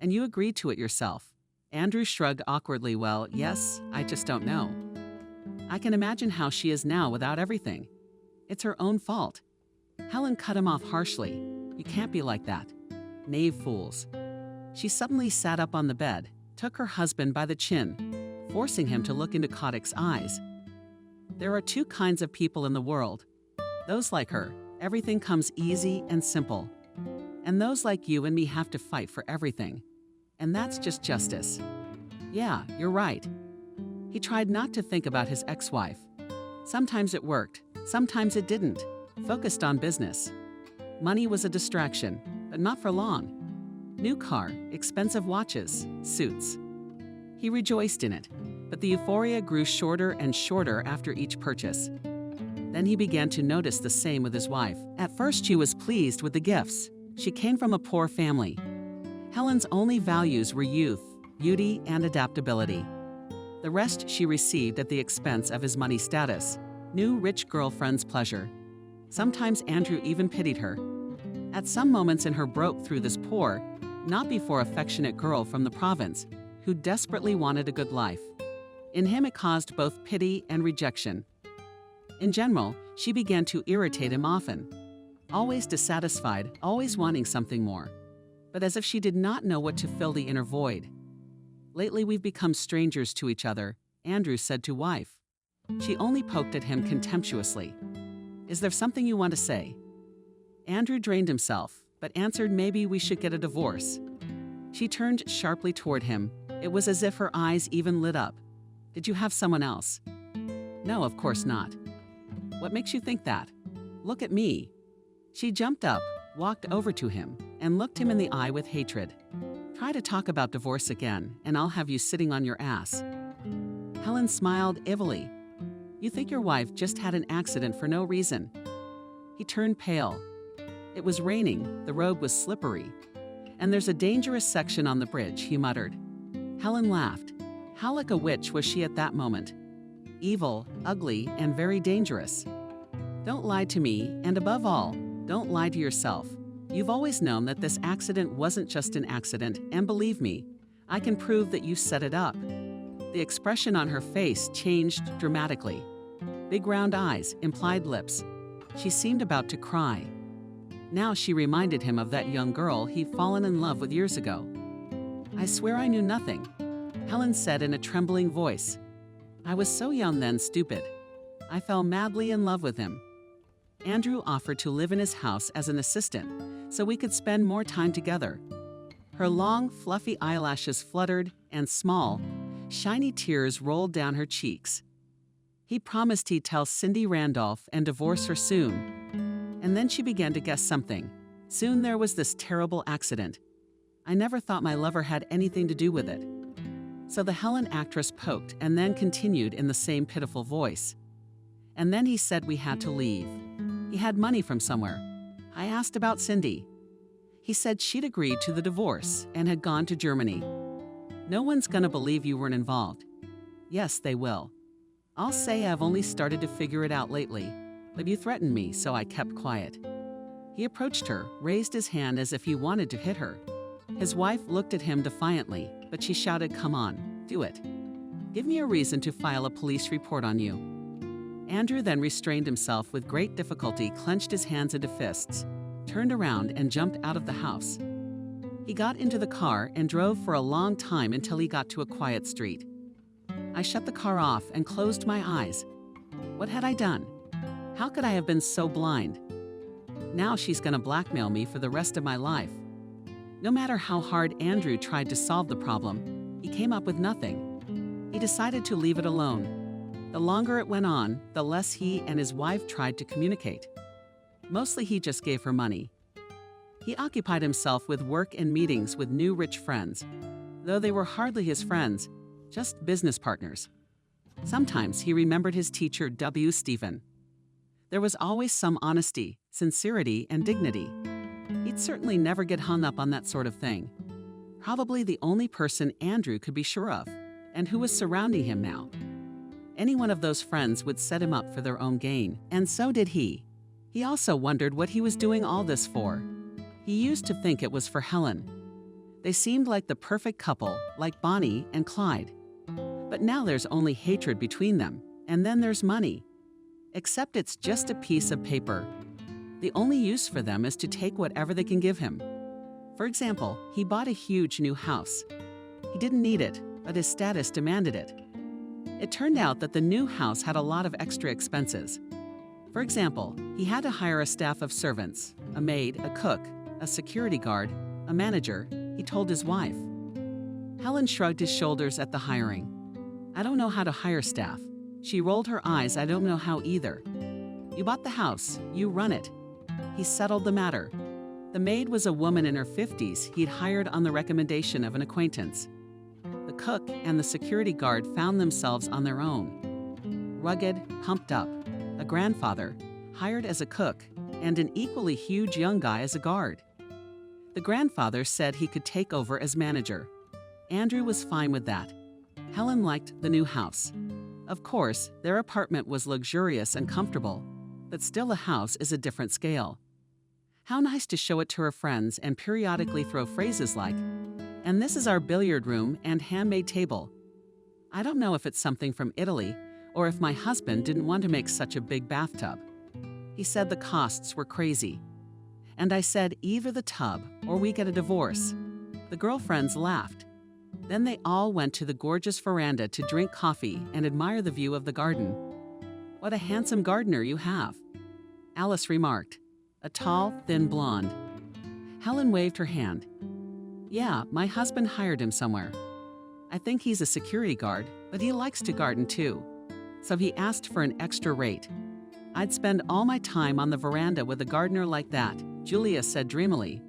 and you agreed to it yourself. Andrew shrugged awkwardly. Well, yes, I just don't know. I can imagine how she is now without everything. It's her own fault. Helen cut him off harshly. You can't be like that. Knave fools. She suddenly sat up on the bed, took her husband by the chin, forcing him to look into Kodak's eyes. There are two kinds of people in the world. Those like her, everything comes easy and simple. And those like you and me have to fight for everything. And that's just justice. Yeah, you're right. He tried not to think about his ex-wife. Sometimes it worked, sometimes it didn't. Focused on business. Money was a distraction, but not for long. New car, expensive watches, suits. He rejoiced in it, but the euphoria grew shorter and shorter after each purchase. Then he began to notice the same with his wife. At first she was pleased with the gifts. She came from a poor family. Helen's only values were youth, beauty, and adaptability. The rest she received at the expense of his money status. New rich girlfriend's pleasure. Sometimes Andrew even pitied her. At some moments in her broke through this poor, not before affectionate girl from the province, who desperately wanted a good life. In him it caused both pity and rejection. In general, she began to irritate him often. Always dissatisfied, always wanting something more. But as if she did not know what to fill the inner void. Lately we've become strangers to each other, Andrew said to wife. She only poked at him contemptuously. Is there something you want to say? Andrew drained himself, but answered maybe we should get a divorce. She turned sharply toward him. It was as if her eyes even lit up. Did you have someone else? No, of course not. What makes you think that? Look at me. She jumped up, walked over to him, and looked him in the eye with hatred. Try to talk about divorce again, and I'll have you sitting on your ass. Helen smiled evilly. You think your wife just had an accident for no reason. He turned pale. It was raining, the road was slippery. And there's a dangerous section on the bridge, he muttered. Helen laughed. How like a witch was she at that moment? Evil, ugly, and very dangerous. Don't lie to me, and above all, don't lie to yourself. You've always known that this accident wasn't just an accident, and believe me, I can prove that you set it up. The expression on her face changed dramatically. Big round eyes, implied lips. She seemed about to cry. Now she reminded him of that young girl he'd fallen in love with years ago. I swear I knew nothing, Helen said in a trembling voice. I was so young then, stupid. I fell madly in love with him. Andrew offered to live in his house as an assistant so we could spend more time together. Her long, fluffy eyelashes fluttered, and small, shiny tears rolled down her cheeks. He promised he'd tell Cindy Randolph and divorce her soon. And then she began to guess something. Soon there was this terrible accident. I never thought my lover had anything to do with it. So the Helen actress poked and then continued in the same pitiful voice. And then he said we had to leave. He had money from somewhere. I asked about Cindy. He said she'd agreed to the divorce and had gone to Germany. No one's gonna believe you weren't involved. Yes, they will. I'll say I've only started to figure it out lately, but you threatened me, so I kept quiet. He approached her, raised his hand as if he wanted to hit her. His wife looked at him defiantly, but she shouted, "Come on, do it. Give me a reason to file a police report on you." Andrew then restrained himself with great difficulty, clenched his hands into fists, turned around and jumped out of the house. He got into the car and drove for a long time until he got to a quiet street. I shut the car off and closed my eyes. What had I done? How could I have been so blind? Now she's gonna blackmail me for the rest of my life. No matter how hard Andrew tried to solve the problem, he came up with nothing. He decided to leave it alone. The longer it went on, the less he and his wife tried to communicate. Mostly he just gave her money. He occupied himself with work and meetings with new rich friends, though they were hardly his friends, just business partners. Sometimes he remembered his teacher, W. Stephen. There was always some honesty, sincerity, and dignity. He'd certainly never get hung up on that sort of thing. Probably the only person Andrew could be sure of, and who was surrounding him now. Any one of those friends would set him up for their own gain, and so did he. He also wondered what he was doing all this for. He used to think it was for Helen. They seemed like the perfect couple, like Bonnie and Clyde. But now there's only hatred between them, and then there's money. Except it's just a piece of paper. The only use for them is to take whatever they can give him. For example, he bought a huge new house. He didn't need it, but his status demanded it. It turned out that the new house had a lot of extra expenses. For example, he had to hire a staff of servants, a maid, a cook, a security guard, a manager, he told his wife. Helen shrugged his shoulders at the hiring. I don't know how to hire staff. She rolled her eyes. I don't know how either. You bought the house. You run it. He settled the matter. The maid was a woman in her 50s he'd hired on the recommendation of an acquaintance. The cook and the security guard found themselves on their own. Rugged, pumped up, a grandfather, hired as a cook, and an equally huge young guy as a guard. The grandfather said he could take over as manager. Andrew was fine with that. Helen liked the new house. Of course, their apartment was luxurious and comfortable, but still a house is a different scale. How nice to show it to her friends and periodically throw phrases like, "And this is our billiard room and handmade table." I don't know if it's something from Italy or if my husband didn't want to make such a big bathtub. He said the costs were crazy. And I said either the tub or we get a divorce. The girlfriends laughed. Then they all went to the gorgeous veranda to drink coffee and admire the view of the garden. What a handsome gardener you have, Alice remarked, a tall, thin blonde. Helen waved her hand. Yeah, my husband hired him somewhere. I think he's a security guard, but he likes to garden too. So he asked for an extra rate. I'd spend all my time on the veranda with a gardener like that, Julia said dreamily.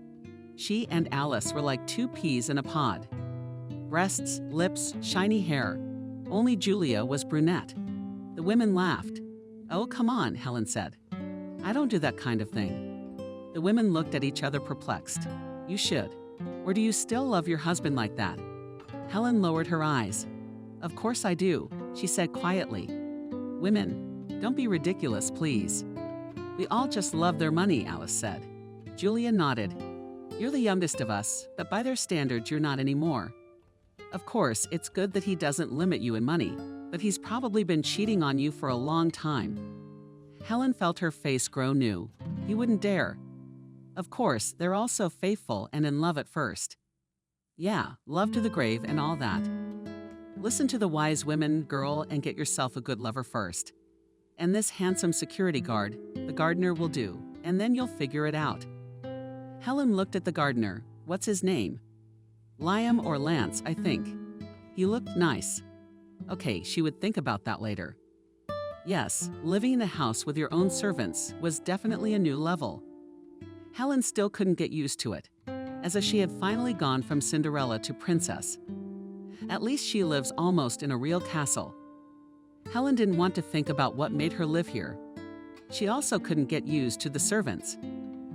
She and Alice were like two peas in a pod. Breasts, lips, shiny hair. Only Julia was brunette. The women laughed. "Oh, come on," Helen said. "I don't do that kind of thing." The women looked at each other perplexed. "You should. Or do you still love your husband like that?" Helen lowered her eyes. "Of course I do," she said quietly. "Women, don't be ridiculous, please." "We all just love their money," Alice said. Julia nodded. "You're the youngest of us, but by their standards you're not anymore. Of course, it's good that he doesn't limit you in money, but he's probably been cheating on you for a long time." Helen felt her face grow new. He wouldn't dare. Of course, they're all so faithful and in love at first. Yeah, love to the grave and all that. Listen to the wise women, girl, and get yourself a good lover first. And this handsome security guard, the gardener, will do, and then you'll figure it out. Helen looked at the gardener. What's his name? Liam or Lance, I think. He looked nice. Okay, she would think about that later. Yes, living in a house with your own servants was definitely a new level. Helen still couldn't get used to it, as if she had finally gone from Cinderella to princess. At least she lives almost in a real castle. Helen didn't want to think about what made her live here. She also couldn't get used to the servants.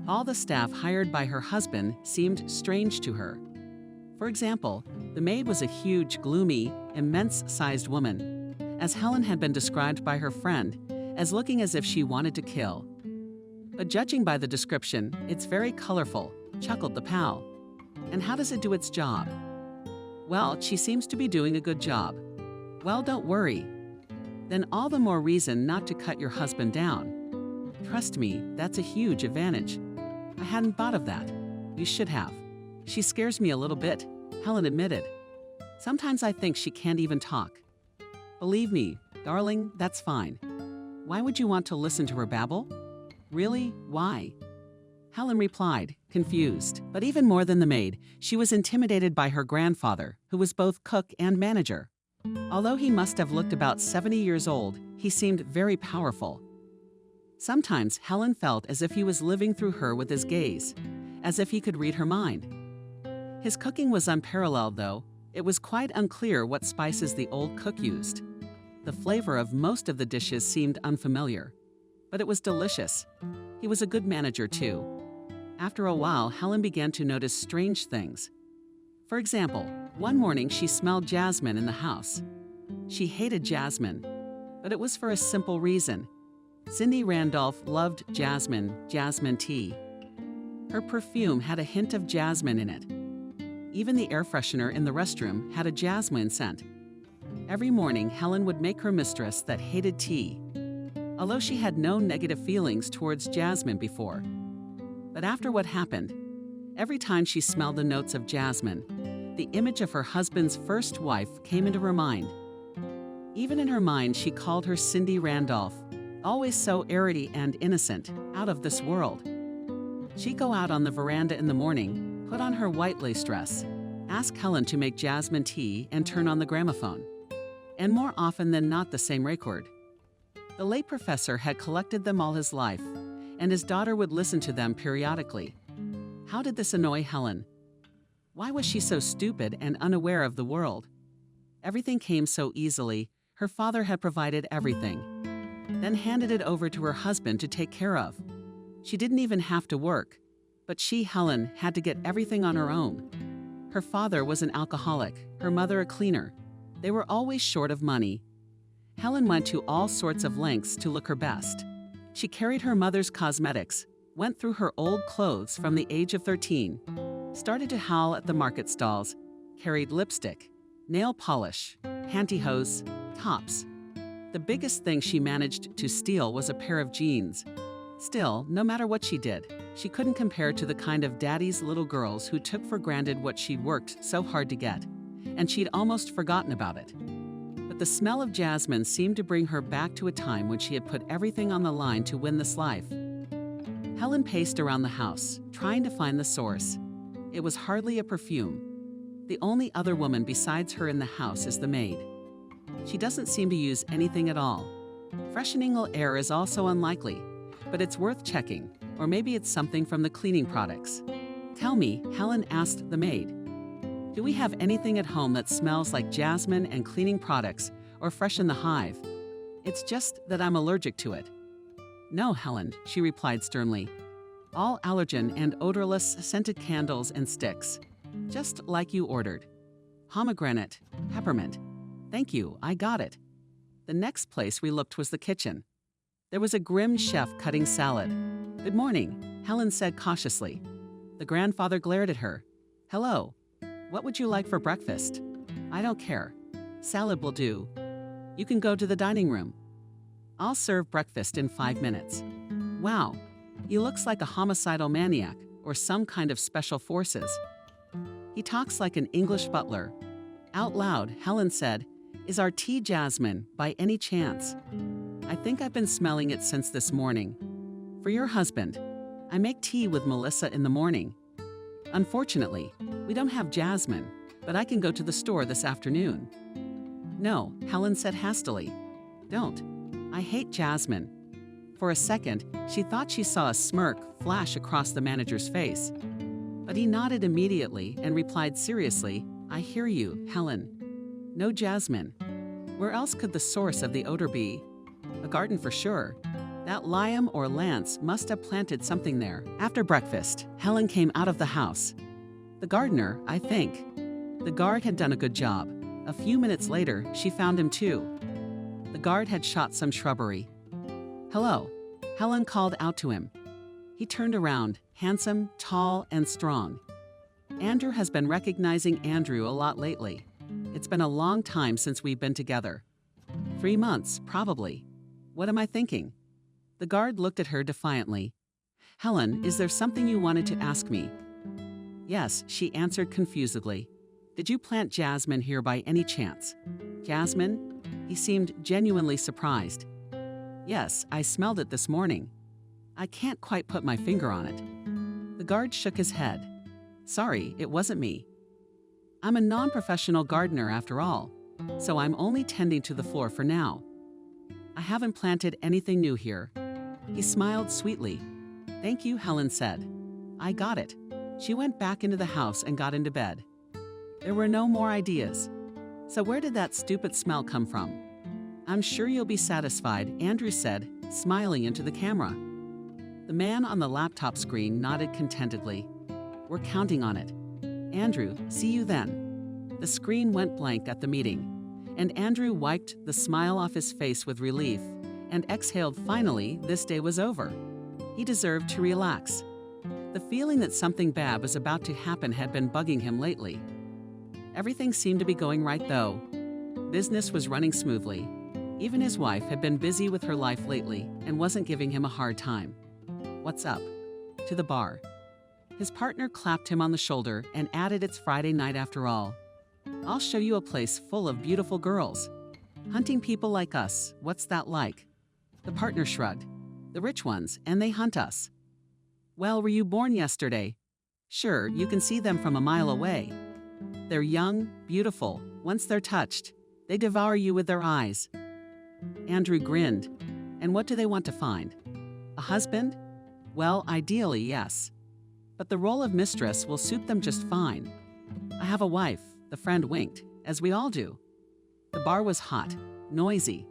All the staff hired by her husband seemed strange to her. For example, the maid was a huge, gloomy, immense-sized woman, as Helen had been described by her friend, as looking as if she wanted to kill. But judging by the description, it's very colorful, chuckled the pal. And how does it do its job? Well, she seems to be doing a good job. Well, don't worry. Then all the more reason not to cut your husband down. Trust me, that's a huge advantage. I hadn't thought of that. You should have. She scares me a little bit, Helen admitted. Sometimes I think she can't even talk. Believe me, darling, that's fine. Why would you want to listen to her babble? Really? Why? Helen replied, confused. But even more than the maid, she was intimidated by her grandfather, who was both cook and manager. Although he must have looked about 70 years old, he seemed very powerful. Sometimes Helen felt as if he was living through her with his gaze, as if he could read her mind. His cooking was unparalleled, though. It was quite unclear what spices the old cook used. The flavor of most of the dishes seemed unfamiliar, but it was delicious. He was a good manager, too. After a while, Helen began to notice strange things. For example, one morning she smelled jasmine in the house. She hated jasmine, but it was for a simple reason. Cindy Randolph loved jasmine tea. Her perfume had a hint of jasmine in it. Even the air freshener in the restroom had a jasmine scent. Every morning, Helen would make her mistress that hated tea, although she had no negative feelings towards jasmine before. But after what happened, every time she smelled the notes of jasmine, the image of her husband's first wife came into her mind. Even in her mind, she called her Cindy Randolph, always so airy and innocent, out of this world. She'd go out on the veranda in the morning, put on her white lace dress, ask Helen to make jasmine tea, and turn on the gramophone. And more often than not, the same record. The late professor had collected them all his life, and his daughter would listen to them periodically. How did this annoy Helen? Why was she so stupid and unaware of the world? Everything came so easily. Her father had provided everything, then handed it over to her husband to take care of. She didn't even have to work, but she, Helen, had to get everything on her own. Her father was an alcoholic, her mother a cleaner. They were always short of money. Helen went to all sorts of lengths to look her best. She carried her mother's cosmetics, went through her old clothes from the age of 13, started to howl at the market stalls, carried lipstick, nail polish, pantyhose, tops. The biggest thing she managed to steal was a pair of jeans. Still, no matter what she did, she couldn't compare to the kind of daddy's little girls who took for granted what she'd worked so hard to get, and she'd almost forgotten about it. But the smell of jasmine seemed to bring her back to a time when she had put everything on the line to win this life. Helen paced around the house, trying to find the source. It was hardly a perfume. The only other woman besides her in the house is the maid. She doesn't seem to use anything at all. Freshening air is also unlikely, but it's worth checking, or maybe it's something from the cleaning products. Tell me, Helen asked the maid, do we have anything at home that smells like jasmine and cleaning products or freshen the hive. It's just that I'm allergic to it. No, Helen, she replied sternly. All allergen and odorless scented candles and sticks. Just like you ordered. Pomegranate, peppermint. Thank you, I got it. The next place we looked was the kitchen. There was a grim chef cutting salad. Good morning, Helen said cautiously. The grandfather glared at her. Hello. What would you like for breakfast? I don't care. Salad will do. You can go to the dining room. I'll serve breakfast in 5 minutes. Wow, he looks like a homicidal maniac or some kind of special forces. He talks like an English butler. Out loud, Helen said, Is our tea jasmine, by any chance? I think I've been smelling it since this morning. For your husband, I make tea with Melissa in the morning. Unfortunately, we don't have jasmine, but I can go to the store this afternoon. No, Helen said hastily. Don't. I hate jasmine. For a second, she thought she saw a smirk flash across the manager's face. But he nodded immediately and replied seriously, I hear you, Helen. No jasmine. Where else could the source of the odor be? A garden for sure. That Liam or Lance must have planted something there. After breakfast, Helen came out of the house. The gardener, I think. The guard had done a good job. A few minutes later, she found him too. The guard had shot some shrubbery. Hello, Helen called out to him. He turned around, handsome, tall, and strong. Andrew has been recognizing Andrew a lot lately. It's been a long time since we've been together. 3 months, probably. What am I thinking? The guard looked at her defiantly. Helen, is there something you wanted to ask me? Yes, she answered confusedly. Did you plant jasmine here by any chance? Jasmine? He seemed genuinely surprised. Yes, I smelled it this morning. I can't quite put my finger on it. The guard shook his head. Sorry, it wasn't me. I'm a non-professional gardener after all, so I'm only tending to the floor for now. I haven't planted anything new here. He smiled sweetly. Thank you, Helen said. I got it. She went back into the house and got into bed. There were no more ideas. So where did that stupid smell come from? I'm sure you'll be satisfied, Andrew said, smiling into the camera. The man on the laptop screen nodded contentedly. We're counting on it. Andrew, see you then. The screen went blank at the meeting, and Andrew wiped the smile off his face with relief and exhaled finally this day was over. He deserved to relax. The feeling that something bad was about to happen had been bugging him lately. Everything seemed to be going right though. Business was running smoothly. Even his wife had been busy with her life lately and wasn't giving him a hard time. What's up? To the bar. His partner clapped him on the shoulder and added, it's Friday night after all. I'll show you a place full of beautiful girls. Hunting people like us, what's that like? The partner shrugged. The rich ones, and they hunt us. Well, were you born yesterday? Sure, you can see them from a mile away. They're young, beautiful. Once they're touched, they devour you with their eyes. Andrew grinned. And what do they want to find? A husband? Well, ideally, yes. But the role of mistress will suit them just fine. I have a wife, the friend winked, as we all do. The bar was hot, noisy.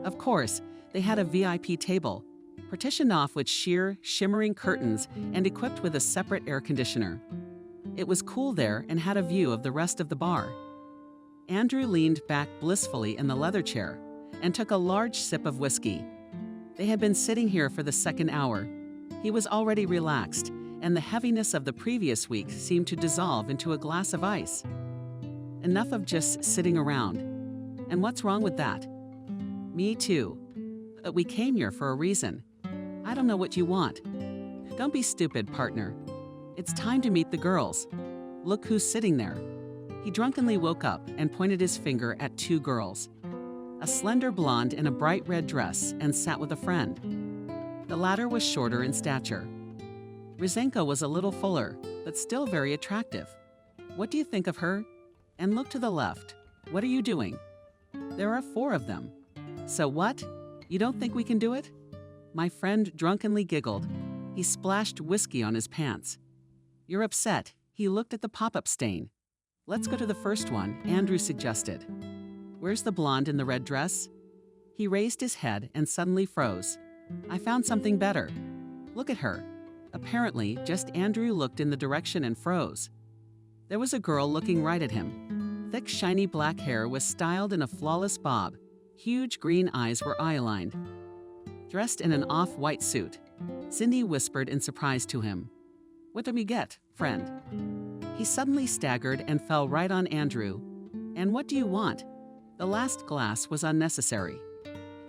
Of course, they had a VIP table, partitioned off with sheer, shimmering curtains and equipped with a separate air conditioner. It was cool there and had a view of the rest of the bar. Andrew leaned back blissfully in the leather chair and took a large sip of whiskey. They had been sitting here for the second hour. He was already relaxed, and the heaviness of the previous week seemed to dissolve into a glass of ice. Enough of just sitting around. And what's wrong with that? Me too. But we came here for a reason. I don't know what you want. Don't be stupid, partner. It's time to meet the girls. Look who's sitting there. He drunkenly woke up and pointed his finger at 2 girls. A slender blonde in a bright red dress and sat with a friend. The latter was shorter in stature. Ryzenko was a little fuller, but still very attractive. What do you think of her? And look to the left. What are you doing? There are 4 of them. So what? You don't think we can do it? My friend drunkenly giggled. He splashed whiskey on his pants. You're upset. He looked at the pop-up stain. Let's go to the first one, Andrew suggested. Where's the blonde in the red dress? He raised his head and suddenly froze. I found something better. Look at her. Apparently, just Andrew looked in the direction and froze. There was a girl looking right at him. Thick, shiny black hair was styled in a flawless bob. Huge green eyes were eye-lined. Dressed in an off-white suit, Cindy whispered in surprise to him. What did we get, friend? He suddenly staggered and fell right on Andrew. And what do you want? The last glass was unnecessary.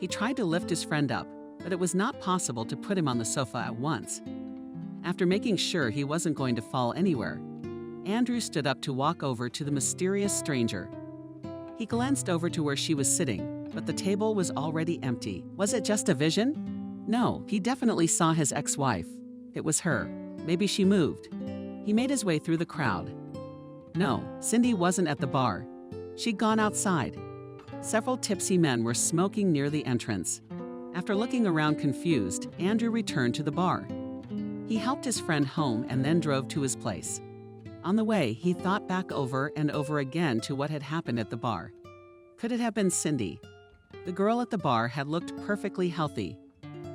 He tried to lift his friend up, but it was not possible to put him on the sofa at once. After making sure he wasn't going to fall anywhere, Andrew stood up to walk over to the mysterious stranger. He glanced over to where she was sitting, but the table was already empty. Was it just a vision? No, he definitely saw his ex-wife. It was her. Maybe she moved. He made his way through the crowd. No, Cindy wasn't at the bar. She'd gone outside. Several tipsy men were smoking near the entrance. After looking around confused, Andrew returned to the bar. He helped his friend home and then drove to his place. On the way, he thought back over and over again to what had happened at the bar. Could it have been Cindy? The girl at the bar had looked perfectly healthy.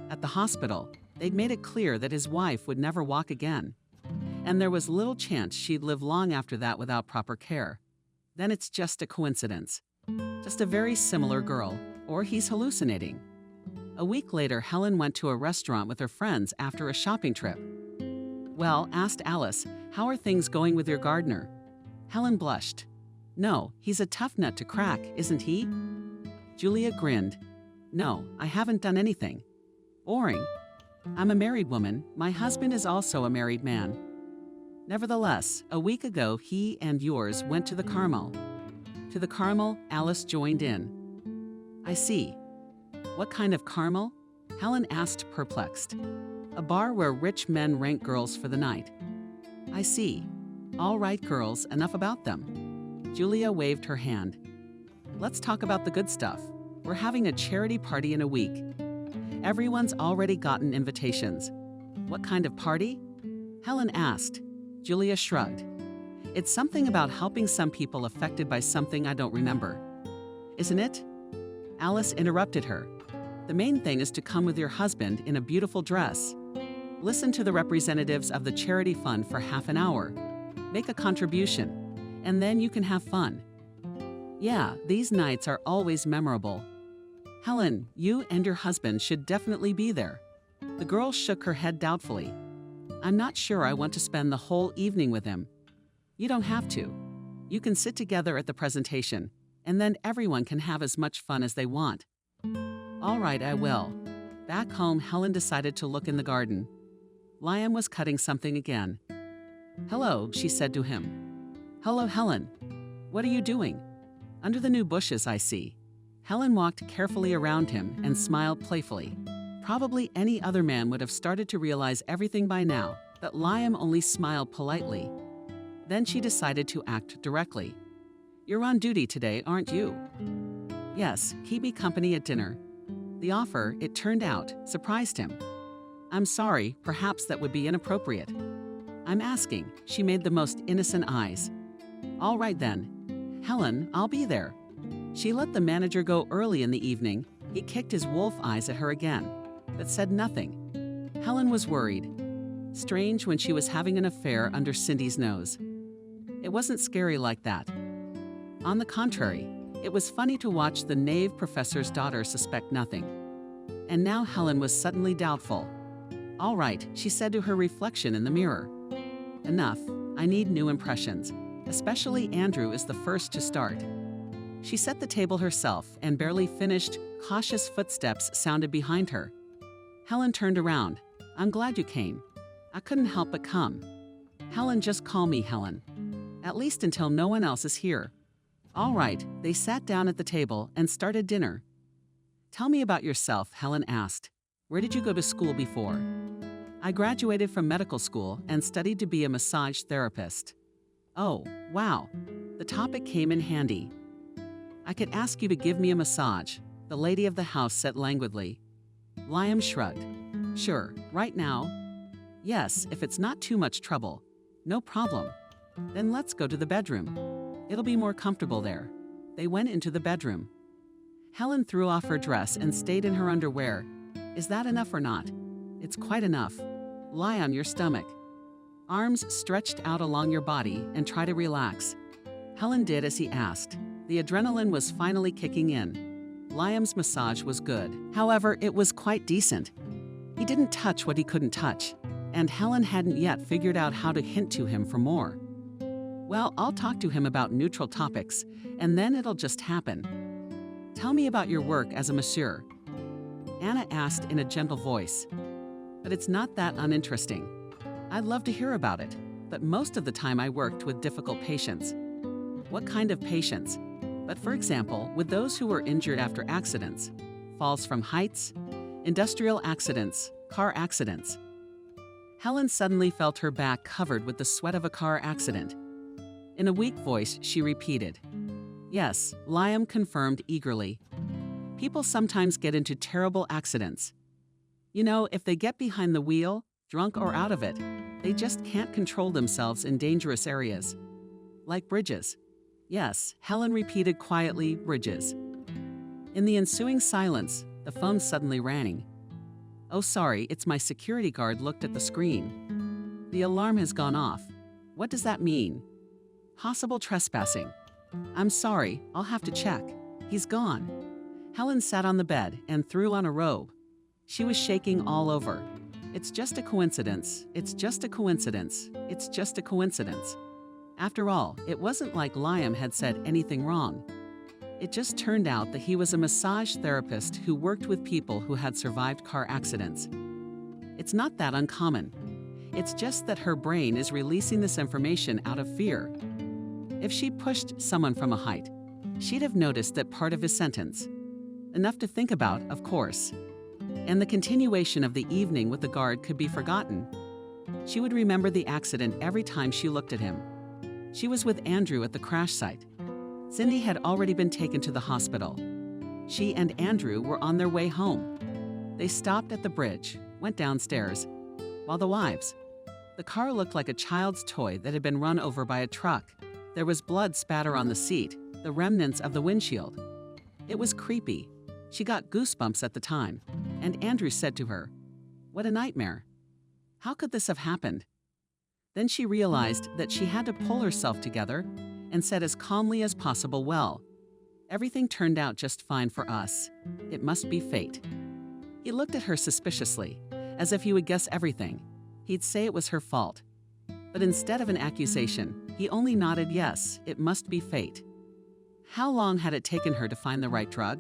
At the hospital, they'd made it clear that his wife would never walk again. And there was little chance she'd live long after that without proper care. Then it's just a coincidence. Just a very similar girl, or he's hallucinating. A week later, Helen went to a restaurant with her friends after a shopping trip. Well, asked Alice, how are things going with your gardener? Helen blushed. No, he's a tough nut to crack, isn't he? Julia grinned. No, I haven't done anything. Boring. I'm a married woman. My husband is also a married man. Nevertheless, a week ago, he and yours went to the Carmel. To the Carmel, Alice joined in. I see. What kind of Carmel? Helen asked, perplexed. A bar where rich men rank girls for the night. I see. All right, girls, enough about them. Julia waved her hand. Let's talk about the good stuff. We're having a charity party in a week. Everyone's already gotten invitations. What kind of party? Helen asked. Julia shrugged. It's something about helping some people affected by something I don't remember. Isn't it? Alice interrupted her. The main thing is to come with your husband in a beautiful dress. Listen to the representatives of the charity fund for half an hour. Make a contribution, and then you can have fun. Yeah, these nights are always memorable. Helen, you and your husband should definitely be there. The girl shook her head doubtfully. I'm not sure I want to spend the whole evening with him. You don't have to. You can sit together at the presentation, and then everyone can have as much fun as they want. All right, I will. Back home, Helen decided to look in the garden. Liam was cutting something again. Hello, she said to him. Hello, Helen. What are you doing? Under the new bushes, I see. Helen walked carefully around him and smiled playfully. Probably any other man would have started to realize everything by now, but Liam only smiled politely. Then she decided to act directly. You're on duty today, aren't you? Yes, keep me company at dinner. The offer, it turned out, surprised him. I'm sorry, perhaps that would be inappropriate. I'm asking, she made the most innocent eyes. All right then. Helen, I'll be there. She let the manager go early in the evening. He kicked his wolf eyes at her again, but said nothing. Helen was worried. Strange when she was having an affair under Cindy's nose. It wasn't scary like that. On the contrary, it was funny to watch the knave professor's daughter suspect nothing. And now Helen was suddenly doubtful. All right, she said to her reflection in the mirror. Enough, I need new impressions. Especially Andrew is the first to start. She set the table herself and barely finished, cautious footsteps sounded behind her. Helen turned around. I'm glad you came. I couldn't help but come. Helen, just call me Helen. At least until no one else is here. All right, they sat down at the table and started dinner. Tell me about yourself, Helen asked. Where did you go to school before? I graduated from medical school and studied to be a massage therapist. Oh, wow. The topic came in handy. I could ask you to give me a massage, the lady of the house said languidly. Liam shrugged. Sure, right now. Yes, if it's not too much trouble. No problem. Then let's go to the bedroom. It'll be more comfortable there. They went into the bedroom. Helen threw off her dress and stayed in her underwear. Is that enough or not? It's quite enough. Lie on your stomach. Arms stretched out along your body and try to relax. Helen did as he asked. The adrenaline was finally kicking in. Liam's massage was good. However, it was quite decent. He didn't touch what he couldn't touch, and Helen hadn't yet figured out how to hint to him for more. Well, I'll talk to him about neutral topics, and then it'll just happen. Tell me about your work as a masseur, Anna asked in a gentle voice. But it's not that uninteresting. I'd love to hear about it, but most of the time I worked with difficult patients. What kind of patients? But for example, with those who were injured after accidents, falls from heights, industrial accidents, car accidents. Helen suddenly felt her back covered with the sweat of a car accident. In a weak voice, she repeated. Yes, Liam confirmed eagerly. People sometimes get into terrible accidents. You know, if they get behind the wheel, drunk or out of it, they just can't control themselves in dangerous areas. Like bridges. Yes, Helen repeated quietly, bridges. In the ensuing silence, the phone suddenly rang. Oh, sorry, it's my security guard looked at the screen. The alarm has gone off. What does that mean? Possible trespassing. I'm sorry, I'll have to check. He's gone. Helen sat on the bed and threw on a robe. She was shaking all over. It's just a coincidence. It's just a coincidence. It's just a coincidence. After all, it wasn't like Liam had said anything wrong. It just turned out that he was a massage therapist who worked with people who had survived car accidents. It's not that uncommon. It's just that her brain is releasing this information out of fear. If she pushed someone from a height, she'd have noticed that part of his sentence. Enough to think about, of course. And the continuation of the evening with the guard could be forgotten. She would remember the accident every time she looked at him. She was with Andrew at the crash site. Cindy had already been taken to the hospital. She and Andrew were on their way home. They stopped at the bridge, went downstairs, while the car looked like a child's toy that had been run over by a truck. There was blood spatter on the seat, the remnants of the windshield. It was creepy. She got goosebumps at the time, and Andrew said to her, "What a nightmare. How could this have happened?" Then she realized that she had to pull herself together and said as calmly as possible, "Well, everything turned out just fine for us. It must be fate." He looked at her suspiciously, as if he would guess everything. He'd say it was her fault. But instead of an accusation, he only nodded yes, it must be fate. How long had it taken her to find the right drug?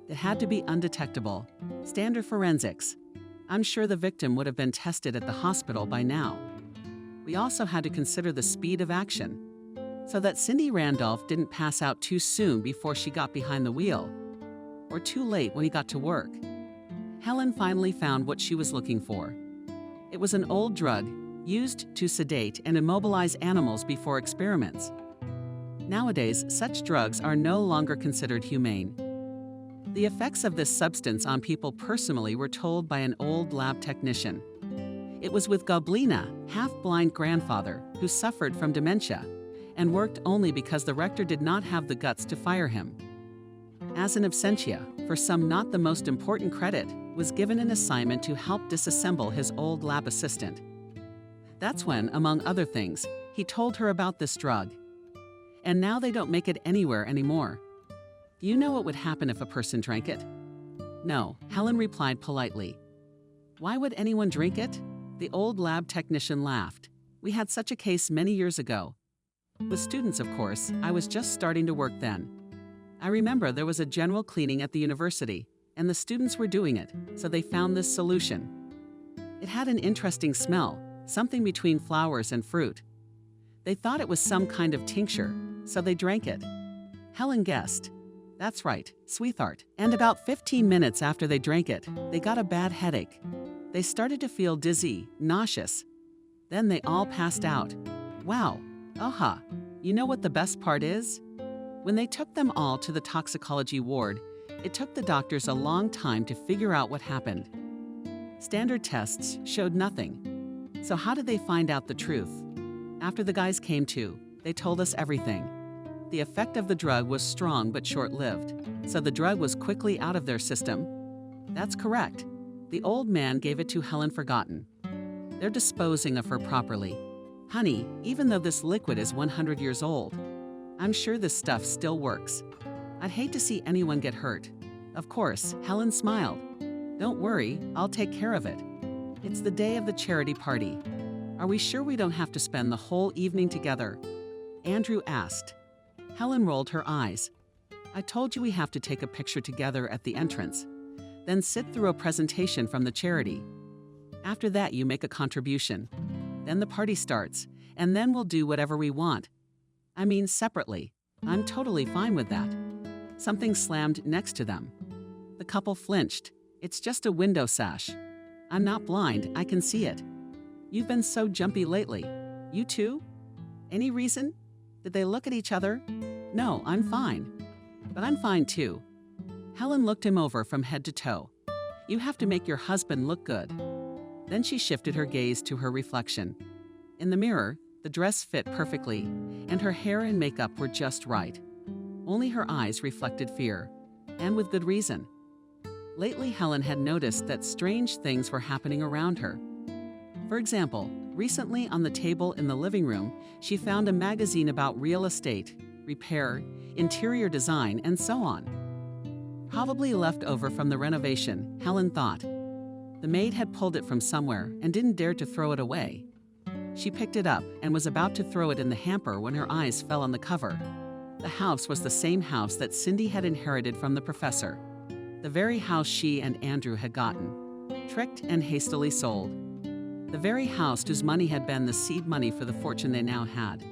It had to be undetectable. Standard forensics. I'm sure the victim would have been tested at the hospital by now. We also had to consider the speed of action, so that Cindy Randolph didn't pass out too soon before she got behind the wheel, or too late when he got to work. Helen finally found what she was looking for. It was an old drug used to sedate and immobilize animals before experiments. Nowadays, such drugs are no longer considered humane. The effects of this substance on people personally were told by an old lab technician. It was with Goblina, half-blind grandfather, who suffered from dementia and worked only because the rector did not have the guts to fire him. As an absentia, for some not the most important credit, was given an assignment to help disassemble his old lab assistant. That's when, among other things, he told her about this drug. And now they don't make it anywhere anymore. Do you know what would happen if a person drank it? No, Helen replied politely. Why would anyone drink it? The old lab technician laughed. We had such a case many years ago. With students, of course, I was just starting to work then. I remember there was a general cleaning at the university, and the students were doing it, so they found this solution. It had an interesting smell, something between flowers and fruit. They thought it was some kind of tincture, so they drank it. Helen guessed. That's right, Sweetheart. And about 15 minutes after they drank it, they got a bad headache. They started to feel dizzy, nauseous. Then they all passed out. Wow, aha, you know what the best part is? When they took them all to the toxicology ward, it took the doctors a long time to figure out what happened. Standard tests showed nothing. So how did they find out the truth? After the guys came to, they told us everything. The effect of the drug was strong but short-lived, so the drug was quickly out of their system. That's correct. The old man gave it to Helen Forgotten. They're disposing of her properly. Honey, even though this liquid is 100 years old, I'm sure this stuff still works. I'd hate to see anyone get hurt. Of course, Helen smiled. Don't worry, I'll take care of it. It's the day of the charity party. Are we sure we don't have to spend the whole evening together? Andrew asked. Helen rolled her eyes. I told you we have to take a picture together at the entrance, then sit through a presentation from the charity. After that, you make a contribution. Then the party starts, and then we'll do whatever we want. I mean, separately. I'm totally fine with that. Something slammed next to them. The couple flinched. It's just a window sash. I'm not blind, I can see it. You've been so jumpy lately. You too? Any reason? Did they look at each other? No, I'm fine. But I'm fine too. Helen looked him over from head to toe. You have to make your husband look good. Then she shifted her gaze to her reflection. In the mirror, the dress fit perfectly, and her hair and makeup were just right. Only her eyes reflected fear, and with good reason. Lately, Helen had noticed that strange things were happening around her. For example, recently on the table in the living room, she found a magazine about real estate, repair, interior design, and so on. Probably left over from the renovation, Helen thought. The maid had pulled it from somewhere and didn't dare to throw it away. She picked it up and was about to throw it in the hamper when her eyes fell on the cover. The house was the same house that Cindy had inherited from the professor. The very house she and Andrew had gotten, tricked and hastily sold. The very house whose money had been the seed money for the fortune they now had.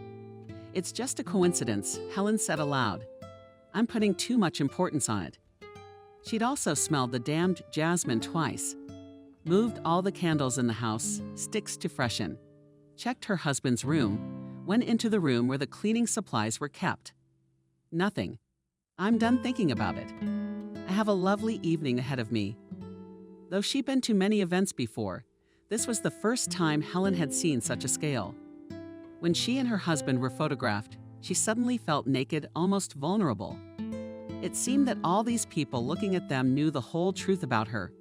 It's just a coincidence, Helen said aloud. I'm putting too much importance on it. She'd also smelled the damned jasmine twice. Moved all the candles in the house, sticks to freshen. Checked her husband's room, went into the room where the cleaning supplies were kept. Nothing. I'm done thinking about it. I have a lovely evening ahead of me. Though she'd been to many events before, this was the first time Helen had seen such a scale. When she and her husband were photographed, she suddenly felt naked, almost vulnerable. It seemed that all these people looking at them knew the whole truth about her.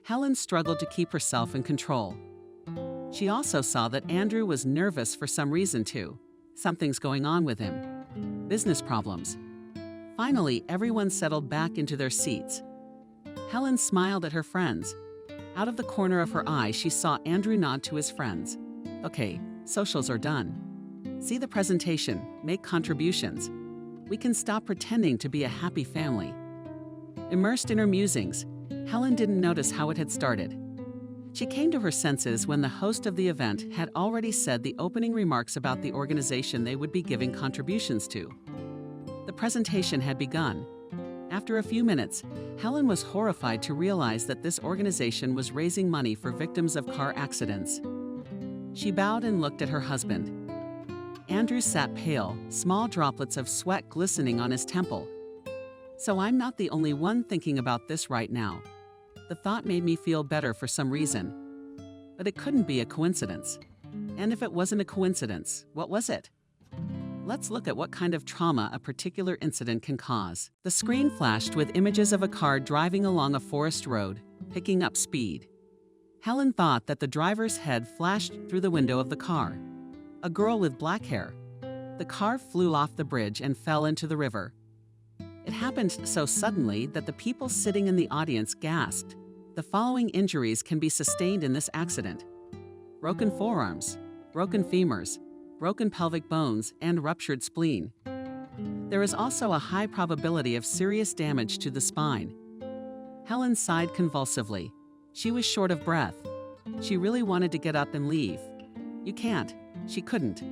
Helen struggled to keep herself in control. She also saw that Andrew was nervous for some reason too. Something's going on with him. Business problems. Finally, everyone settled back into their seats. Helen smiled at her friends. Out of the corner of her eye, she saw Andrew nod to his friends. Okay, socials are done. See the presentation, make contributions. We can stop pretending to be a happy family. Immersed in her musings, Helen didn't notice how it had started. She came to her senses when the host of the event had already said the opening remarks about the organization they would be giving contributions to. The presentation had begun. After a few minutes, Helen was horrified to realize that this organization was raising money for victims of car accidents. She bowed and looked at her husband. Andrew sat pale, small droplets of sweat glistening on his temple. So I'm not the only one thinking about this right now. The thought made me feel better for some reason. But it couldn't be a coincidence. And if it wasn't a coincidence, what was it? Let's look at what kind of trauma a particular incident can cause. The screen flashed with images of a car driving along a forest road, picking up speed. Helen thought that the driver's head flashed through the window of the car. A girl with black hair. The car flew off the bridge and fell into the river. It happened so suddenly that the people sitting in the audience gasped. The following injuries can be sustained in this accident: broken forearms, broken femurs, broken pelvic bones, and ruptured spleen. There is also a high probability of serious damage to the spine. Helen sighed convulsively. She was short of breath. She really wanted to get up and leave. You can't. She couldn't.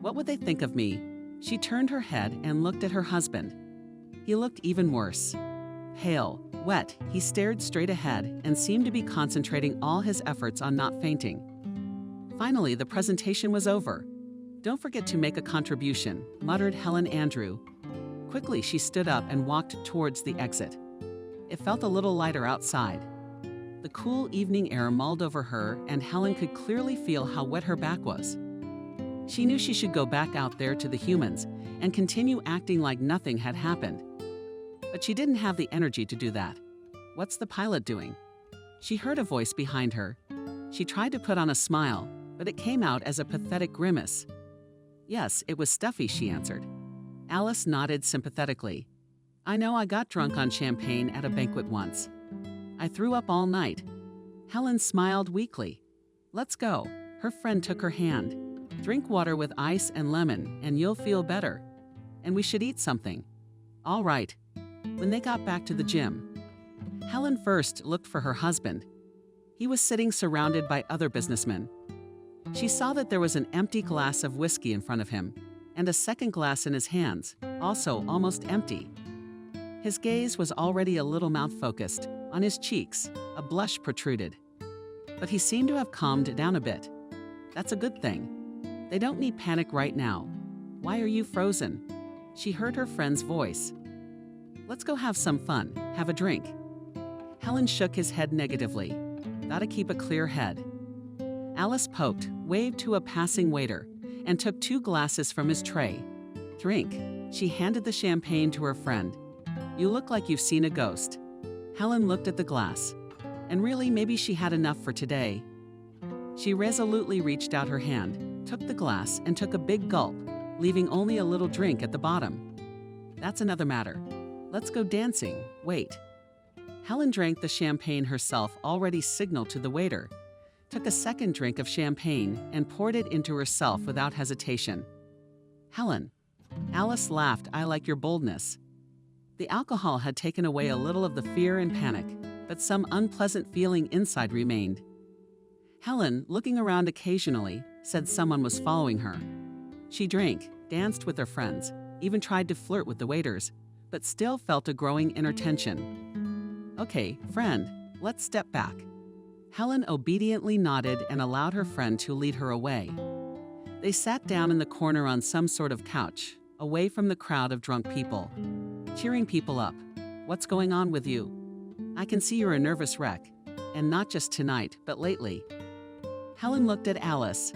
What would they think of me? She turned her head and looked at her husband. He looked even worse. Pale, wet, he stared straight ahead and seemed to be concentrating all his efforts on not fainting. Finally, the presentation was over. Don't forget to make a contribution, muttered Helen Andrew. Quickly, she stood up and walked towards the exit. It felt a little lighter outside. The cool evening air mulled over her, and Helen could clearly feel how wet her back was. She knew she should go back out there to the humans and continue acting like nothing had happened. But she didn't have the energy to do that. What's the pilot doing? She heard a voice behind her. She tried to put on a smile, but it came out as a pathetic grimace. Yes, it was Stuffy, she answered. Alice nodded sympathetically. I know, I got drunk on champagne at a banquet once. I threw up all night. Helen smiled weakly. Let's go. Her friend took her hand. Drink water with ice and lemon, and you'll feel better. And we should eat something. All right. When they got back to the gym, Helen first looked for her husband. He was sitting surrounded by other businessmen. She saw that there was an empty glass of whiskey in front of him, and a second glass in his hands, also almost empty. His gaze was already a little mouth-focused. On his cheeks, a blush protruded. But he seemed to have calmed down a bit. That's a good thing. They don't need panic right now. Why are you frozen? She heard her friend's voice. Let's go have some fun, have a drink. Helen shook his head negatively. Gotta keep a clear head. Alice poked, waved to a passing waiter, and took 2 glasses from his tray. Drink. She handed the champagne to her friend. You look like you've seen a ghost. Helen looked at the glass. And really, maybe she had enough for today. She resolutely reached out her hand, took the glass, and took a big gulp, leaving only a little drink at the bottom. That's another matter. Let's go dancing. Wait. Helen drank the champagne herself, already signaled to the waiter, took a second drink of champagne, and poured it into herself without hesitation. Helen. Alice laughed. I like your boldness. The alcohol had taken away a little of the fear and panic, but some unpleasant feeling inside remained. Helen, looking around occasionally, said someone was following her. She drank, danced with her friends, even tried to flirt with the waiters, but still felt a growing inner tension. Okay, friend, let's step back. Helen obediently nodded and allowed her friend to lead her away. They sat down in the corner on some sort of couch, away from the crowd of drunk people, cheering people up. What's going on with you? I can see you're a nervous wreck, and not just tonight, but lately. Helen looked at Alice.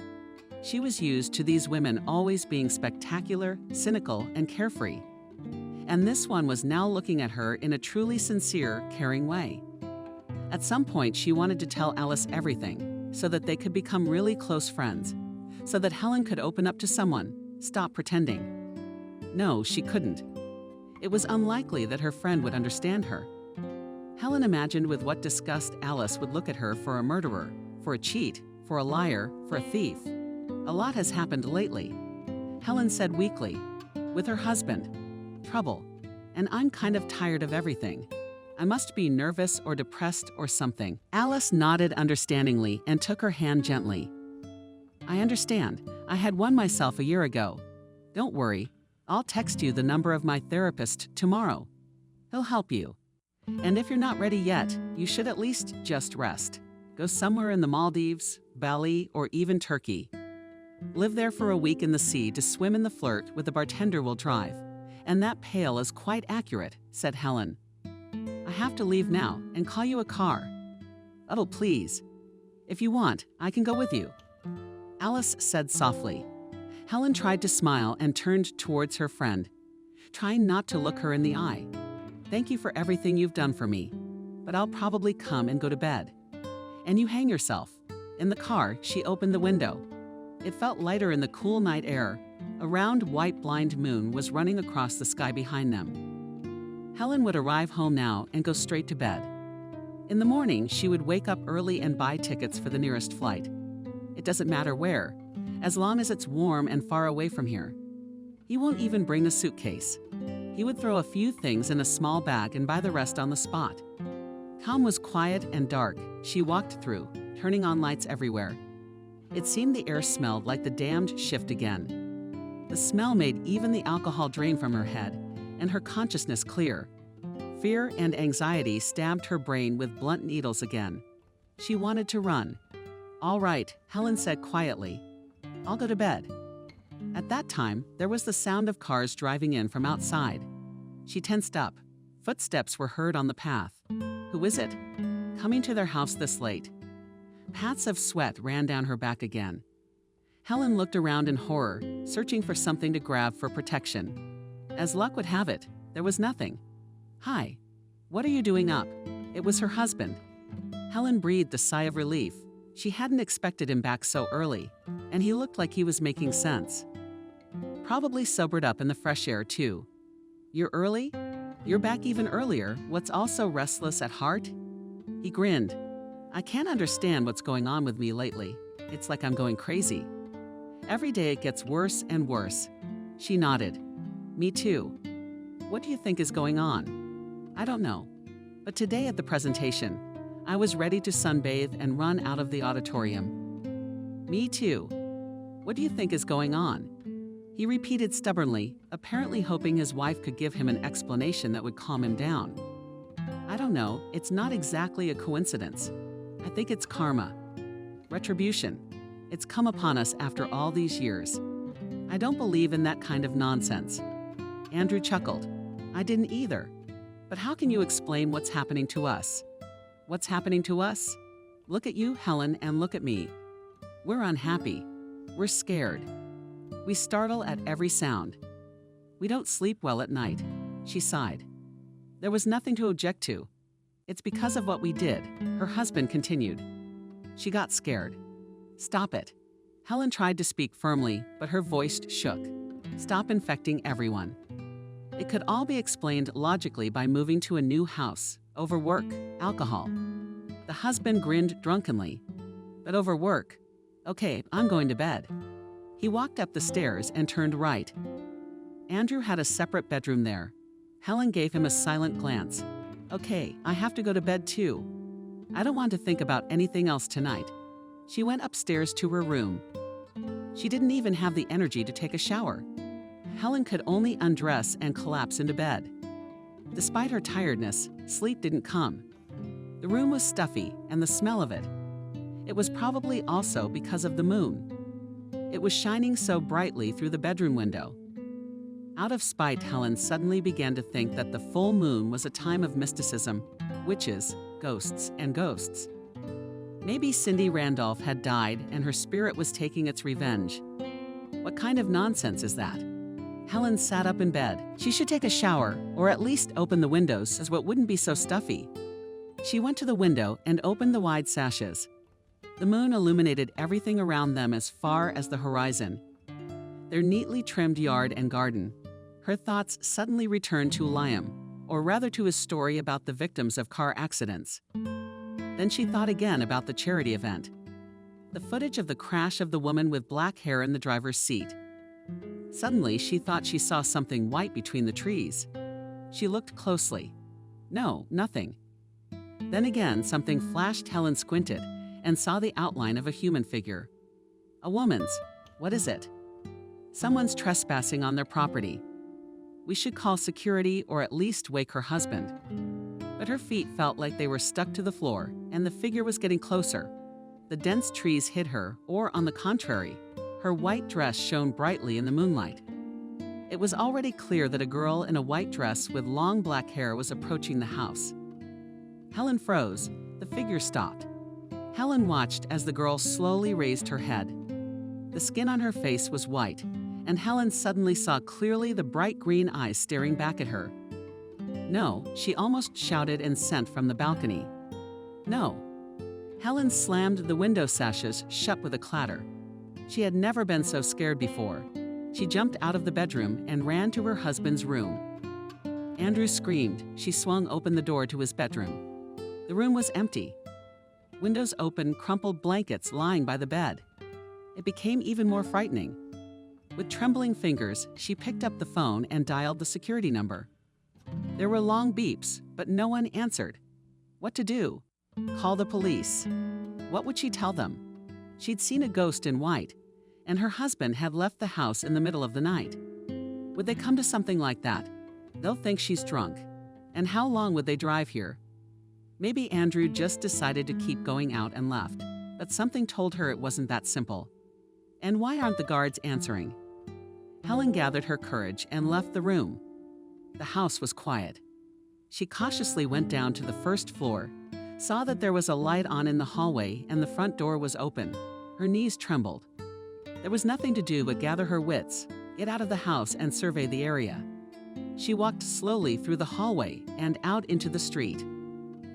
She was used to these women always being spectacular, cynical, and carefree. And this one was now looking at her in a truly sincere, caring way. At some point, she wanted to tell Alice everything, so that they could become really close friends, so that Helen could open up to someone, stop pretending. No, she couldn't. It was unlikely that her friend would understand her. Helen imagined with what disgust Alice would look at her for a murderer, for a cheat, for a liar, for a thief. A lot has happened lately. Helen said weakly, with her husband. Trouble. And I'm kind of tired of everything. I must be nervous or depressed or something. Alice nodded understandingly and took her hand gently. I understand. I had one myself a year ago. Don't worry. I'll text you the number of my therapist tomorrow. He'll help you. And if you're not ready yet, you should at least just rest. Go somewhere in the Maldives, Bali, or even Turkey. Live there for a week in the sea to swim in the flirt with the bartender will drive. And that pail is quite accurate, said Helen. I have to leave now and call you a car. Oh, please. If you want, I can go with you. Alice said softly. Helen tried to smile and turned towards her friend, trying not to look her in the eye. Thank you for everything you've done for me, but I'll probably come and go to bed. And you hang yourself. In the car, she opened the window. It felt lighter in the cool night air. A round white blind moon was running across the sky behind them. Helen would arrive home now and go straight to bed. In the morning, she would wake up early and buy tickets for the nearest flight. It doesn't matter where, as long as it's warm and far away from here. He won't even bring a suitcase. He would throw a few things in a small bag and buy the rest on the spot. Town was quiet and dark. She walked through, turning on lights everywhere. It seemed the air smelled like the damned shift again. The smell made even the alcohol drain from her head, and her consciousness clear. Fear and anxiety stabbed her brain with blunt needles again. She wanted to run. All right, Helen said quietly. I'll go to bed. At that time, there was the sound of cars driving in from outside. She tensed up. Footsteps were heard on the path. Who is it? Coming to their house this late. Paths of sweat ran down her back again. Helen looked around in horror, searching for something to grab for protection. As luck would have it, there was nothing. "Hi. What are you doing up?" It was her husband. Helen breathed a sigh of relief. She hadn't expected him back so early, and he looked like he was making sense. Probably sobered up in the fresh air, too. "You're early? You're back even earlier. What's also restless at heart?" He grinned. "I can't understand what's going on with me lately. It's like I'm going crazy. Every day it gets worse and worse." She nodded. "Me too. What do you think is going on?" "I don't know. But today at the presentation, I was ready to sunbathe and run out of the auditorium." "Me too. What do you think is going on?" He repeated stubbornly, apparently hoping his wife could give him an explanation that would calm him down. "I don't know. It's not exactly a coincidence. I think it's karma. Retribution. It's come upon us after all these years. I don't believe in that kind of nonsense." Andrew chuckled. "I didn't either. But how can you explain what's happening to us?" "What's happening to us? Look at you, Helen, and look at me. We're unhappy. We're scared. We startle at every sound. We don't sleep well at night." She sighed. There was nothing to object to. "It's because of what we did," her husband continued. She got scared. "Stop it." Helen tried to speak firmly, but her voice shook. "Stop infecting everyone. It could all be explained logically by moving to a new house, over work, alcohol." The husband grinned drunkenly. "But over work? Okay, I'm going to bed." He walked up the stairs and turned right. Andrew had a separate bedroom there. Helen gave him a silent glance. "Okay, I have to go to bed too. I don't want to think about anything else tonight." She went upstairs to her room. She didn't even have the energy to take a shower. Helen could only undress and collapse into bed. Despite her tiredness, sleep didn't come. The room was stuffy, and the smell of it. It was probably also because of the moon. It was shining so brightly through the bedroom window. Out of spite, Helen suddenly began to think that the full moon was a time of mysticism, witches, ghosts, and ghosts. Maybe Cindy Randolph had died and her spirit was taking its revenge. What kind of nonsense is that? Helen sat up in bed. She should take a shower, or at least open the windows so it wouldn't be so stuffy. She went to the window and opened the wide sashes. The moon illuminated everything around them as far as the horizon. Their neatly trimmed yard and garden. Her thoughts suddenly returned to Liam, or rather to his story about the victims of car accidents. Then she thought again about the charity event. The footage of the crash of the woman with black hair in the driver's seat. Suddenly, she thought she saw something white between the trees. She looked closely. No, nothing. Then again, something flashed. Helen squinted and saw the outline of a human figure. A woman's. What is it? Someone's trespassing on their property. We should call security or at least wake her husband. But her feet felt like they were stuck to the floor, and the figure was getting closer. The dense trees hid her, or on the contrary, her white dress shone brightly in the moonlight. It was already clear that a girl in a white dress with long black hair was approaching the house. Helen froze. The figure stopped. Helen watched as the girl slowly raised her head. The skin on her face was white, and Helen suddenly saw clearly the bright green eyes staring back at her. "No," she almost shouted and sent from the balcony. "No." Helen slammed the window sashes shut with a clatter. She had never been so scared before. She jumped out of the bedroom and ran to her husband's room. Andrew screamed. She swung open the door to his bedroom. The room was empty. Windows open, crumpled blankets lying by the bed. It became even more frightening. With trembling fingers, she picked up the phone and dialed the security number. There were long beeps, but no one answered. What to do? Call the police. What would she tell them? She'd seen a ghost in white, and her husband had left the house in the middle of the night. Would they come to something like that? They'll think she's drunk. And how long would they drive here? Maybe Andrew just decided to keep going out and left, but something told her it wasn't that simple. And why aren't the guards answering? Helen gathered her courage and left the room. The house was quiet. She cautiously went down to the first floor, saw that there was a light on in the hallway and the front door was open. Her knees trembled. There was nothing to do but gather her wits, get out of the house, and survey the area. She walked slowly through the hallway and out into the street.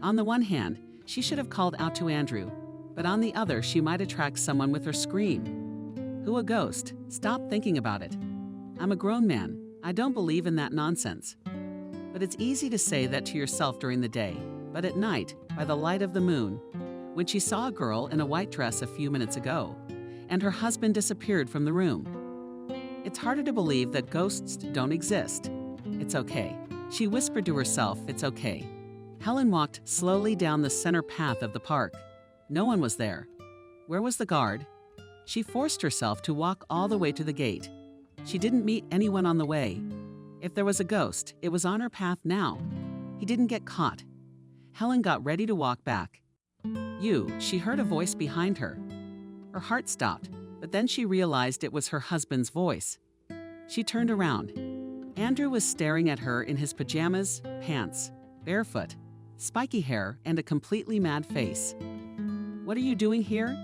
On the one hand, she should have called out to Andrew, but on the other, she might attract someone with her scream. Who a ghost? Stop thinking about it. I'm a grown man. I don't believe in that nonsense. But it's easy to say that to yourself during the day, but at night, by the light of the moon, when she saw a girl in a white dress a few minutes ago, and her husband disappeared from the room. It's harder to believe that ghosts don't exist. It's okay. She whispered to herself, it's okay. Helen walked slowly down the center path of the park. No one was there. Where was the guard? She forced herself to walk all the way to the gate. She didn't meet anyone on the way. If there was a ghost, it was on her path now. He didn't get caught. Helen got ready to walk back. She heard a voice behind her. Her heart stopped, but then she realized it was her husband's voice. She turned around. Andrew was staring at her in his pajamas, pants, barefoot, spiky hair, and a completely mad face. "What are you doing here?"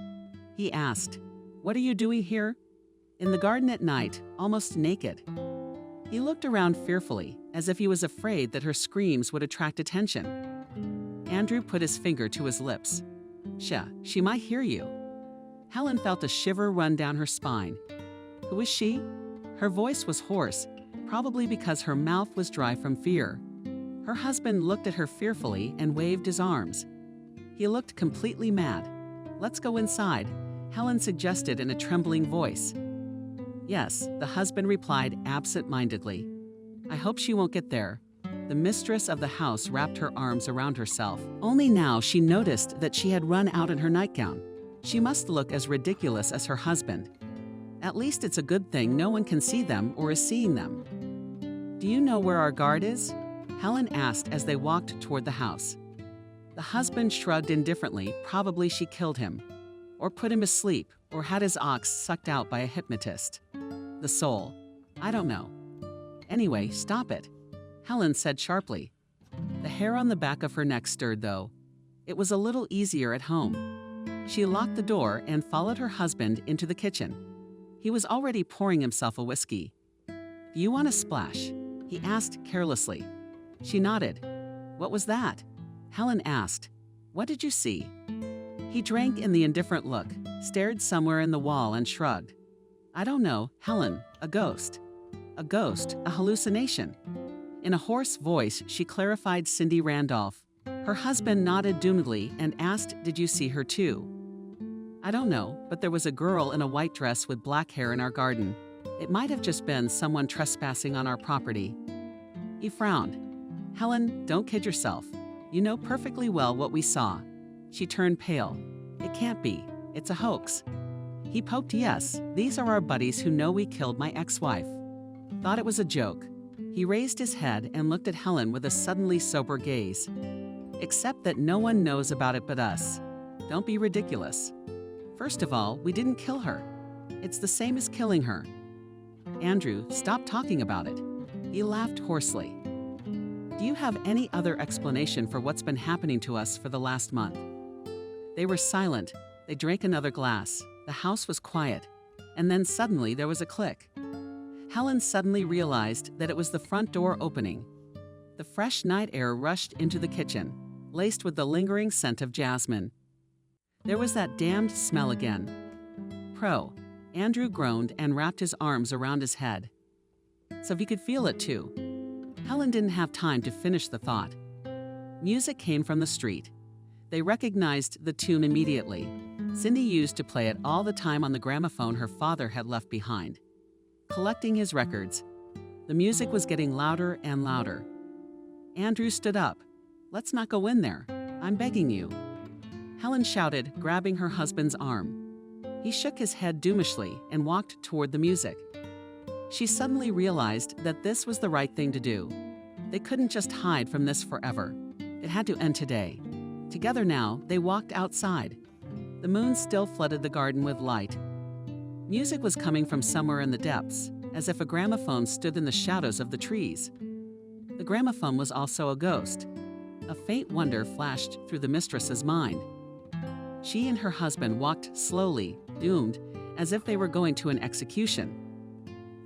he asked. "What are you doing here?" "In the garden at night, almost naked." He looked around fearfully, as if he was afraid that her screams would attract attention. Andrew put his finger to his lips. She might hear you." Helen felt a shiver run down her spine. Who is she? Her voice was hoarse, probably because her mouth was dry from fear. Her husband looked at her fearfully and waved his arms. He looked completely mad. "Let's go inside," Helen suggested in a trembling voice. "Yes," the husband replied absent-mindedly. "I hope she won't get there." The mistress of the house wrapped her arms around herself. Only now she noticed that she had run out in her nightgown. She must look as ridiculous as her husband. At least it's a good thing no one can see them or is seeing them. "Do you know where our guard is?" Helen asked as they walked toward the house. The husband shrugged indifferently. Probably she killed him, or put him to sleep, or had his ox sucked out by a hypnotist. The soul. I don't know. Anyway, stop it, Helen said sharply. The hair on the back of her neck stirred, though. It was a little easier at home. She locked the door and followed her husband into the kitchen. He was already pouring himself a whiskey. "Do you want a splash?" he asked carelessly. She nodded. "What was that?" Helen asked. "What did you see?" He drank in the indifferent look, stared somewhere in the wall and shrugged. "I don't know, Helen, a ghost." "A ghost, a hallucination." In a hoarse voice, she clarified Cindy Randolph. Her husband nodded doomedly and asked, "Did you see her too?" "I don't know, but there was a girl in a white dress with black hair in our garden. It might have just been someone trespassing on our property." He frowned. "Helen, don't kid yourself. You know perfectly well what we saw." She turned pale. "It can't be. It's a hoax." He poked. "Yes, these are our buddies who know we killed my ex-wife. Thought it was a joke." He raised his head and looked at Helen with a suddenly sober gaze. "Except that no one knows about it but us. Don't be ridiculous. First of all, we didn't kill her. It's the same as killing her." "Andrew, stop talking about it." He laughed hoarsely. "Do you have any other explanation for what's been happening to us for the last month?" They were silent. They drank another glass. The house was quiet. And then suddenly there was a click. Helen suddenly realized that it was the front door opening. The fresh night air rushed into the kitchen, laced with the lingering scent of jasmine. There was that damned smell again. Andrew groaned and wrapped his arms around his head. So he could feel it too. Helen didn't have time to finish the thought. Music came from the street. They recognized the tune immediately. Cindy used to play it all the time on the gramophone her father had left behind. Collecting his records, the music was getting louder and louder. Andrew stood up. "Let's not go in there. I'm begging you." Helen shouted, grabbing her husband's arm. He shook his head doomishly and walked toward the music. She suddenly realized that this was the right thing to do. They couldn't just hide from this forever. It had to end today. Together now, they walked outside. The moon still flooded the garden with light. Music was coming from somewhere in the depths, as if a gramophone stood in the shadows of the trees. The gramophone was also a ghost. A faint wonder flashed through the mistress's mind. She and her husband walked slowly, doomed, as if they were going to an execution.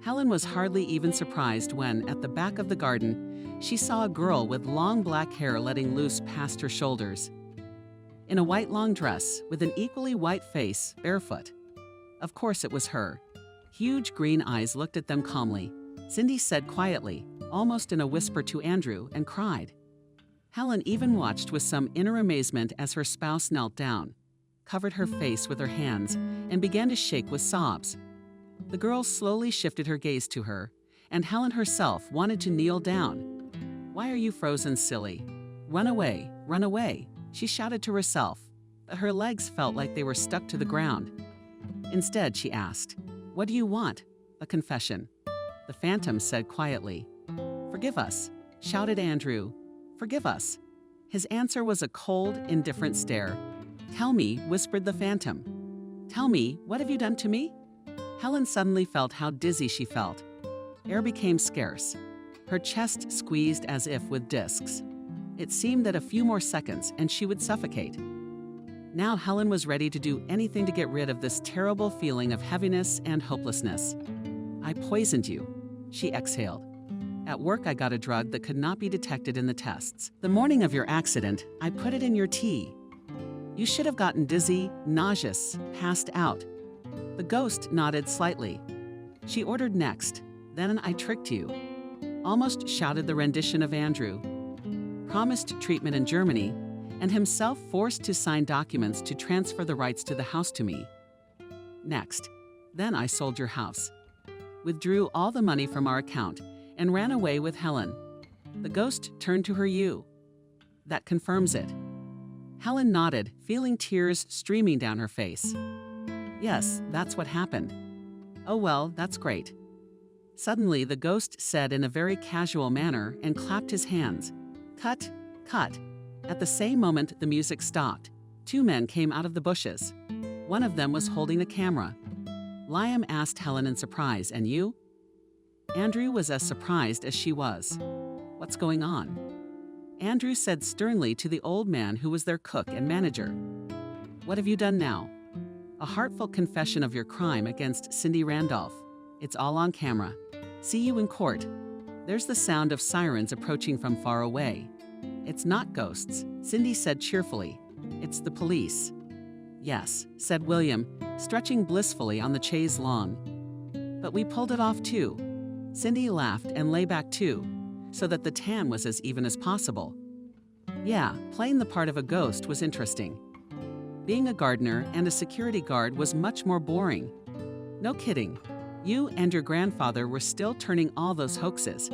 Helen was hardly even surprised when, at the back of the garden, she saw a girl with long black hair letting loose past her shoulders. In a white long dress, with an equally white face, barefoot. Of course it was her. Huge green eyes looked at them calmly. Cindy said quietly, almost in a whisper to Andrew, and cried. Helen even watched with some inner amazement as her spouse knelt down, covered her face with her hands, and began to shake with sobs. The girl slowly shifted her gaze to her, and Helen herself wanted to kneel down. "Why are you frozen, silly? Run away," she shouted to herself, but her legs felt like they were stuck to the ground. Instead, she asked, "What do you want?" "A confession." The phantom said quietly. "Forgive us," shouted Andrew. "Forgive us." His answer was a cold, indifferent stare. "Tell me," whispered the phantom. "Tell me, what have you done to me?" Helen suddenly felt how dizzy she felt. Air became scarce. Her chest squeezed as if with discs. It seemed that a few more seconds and she would suffocate. Now Helen was ready to do anything to get rid of this terrible feeling of heaviness and hopelessness. "I poisoned you," she exhaled. "At work I got a drug that could not be detected in the tests. The morning of your accident, I put it in your tea. You should have gotten dizzy, nauseous, passed out." The ghost nodded slightly. She ordered next. "Then I tricked you," almost shouted the rendition of Andrew. "Promised treatment in Germany, and himself forced to sign documents to transfer the rights to the house to me. Next, then I sold your house, withdrew all the money from our account, and ran away with Helen." The ghost turned to her. "You. That confirms it." Helen nodded, feeling tears streaming down her face. "Yes, that's what happened." "Oh well, that's great." Suddenly, the ghost said in a very casual manner and clapped his hands. "Cut, cut." At the same moment, the music stopped. 2 men came out of the bushes. One of them was holding a camera. Liam asked Helen in surprise, "And you?" Andrew was as surprised as she was. "What's going on?" Andrew said sternly to the old man who was their cook and manager. "What have you done now?" "A heartfelt confession of your crime against Cindy Randolph. It's all on camera. See you in court." There's the sound of sirens approaching from far away. "It's not ghosts," Cindy said cheerfully. "It's the police." "Yes," said William, stretching blissfully on the chaise lawn. "But we pulled it off too." Cindy laughed and lay back too, so that the tan was as even as possible. "Yeah, playing the part of a ghost was interesting. Being a gardener and a security guard was much more boring. No kidding. You and your grandfather were still turning all those hoaxes."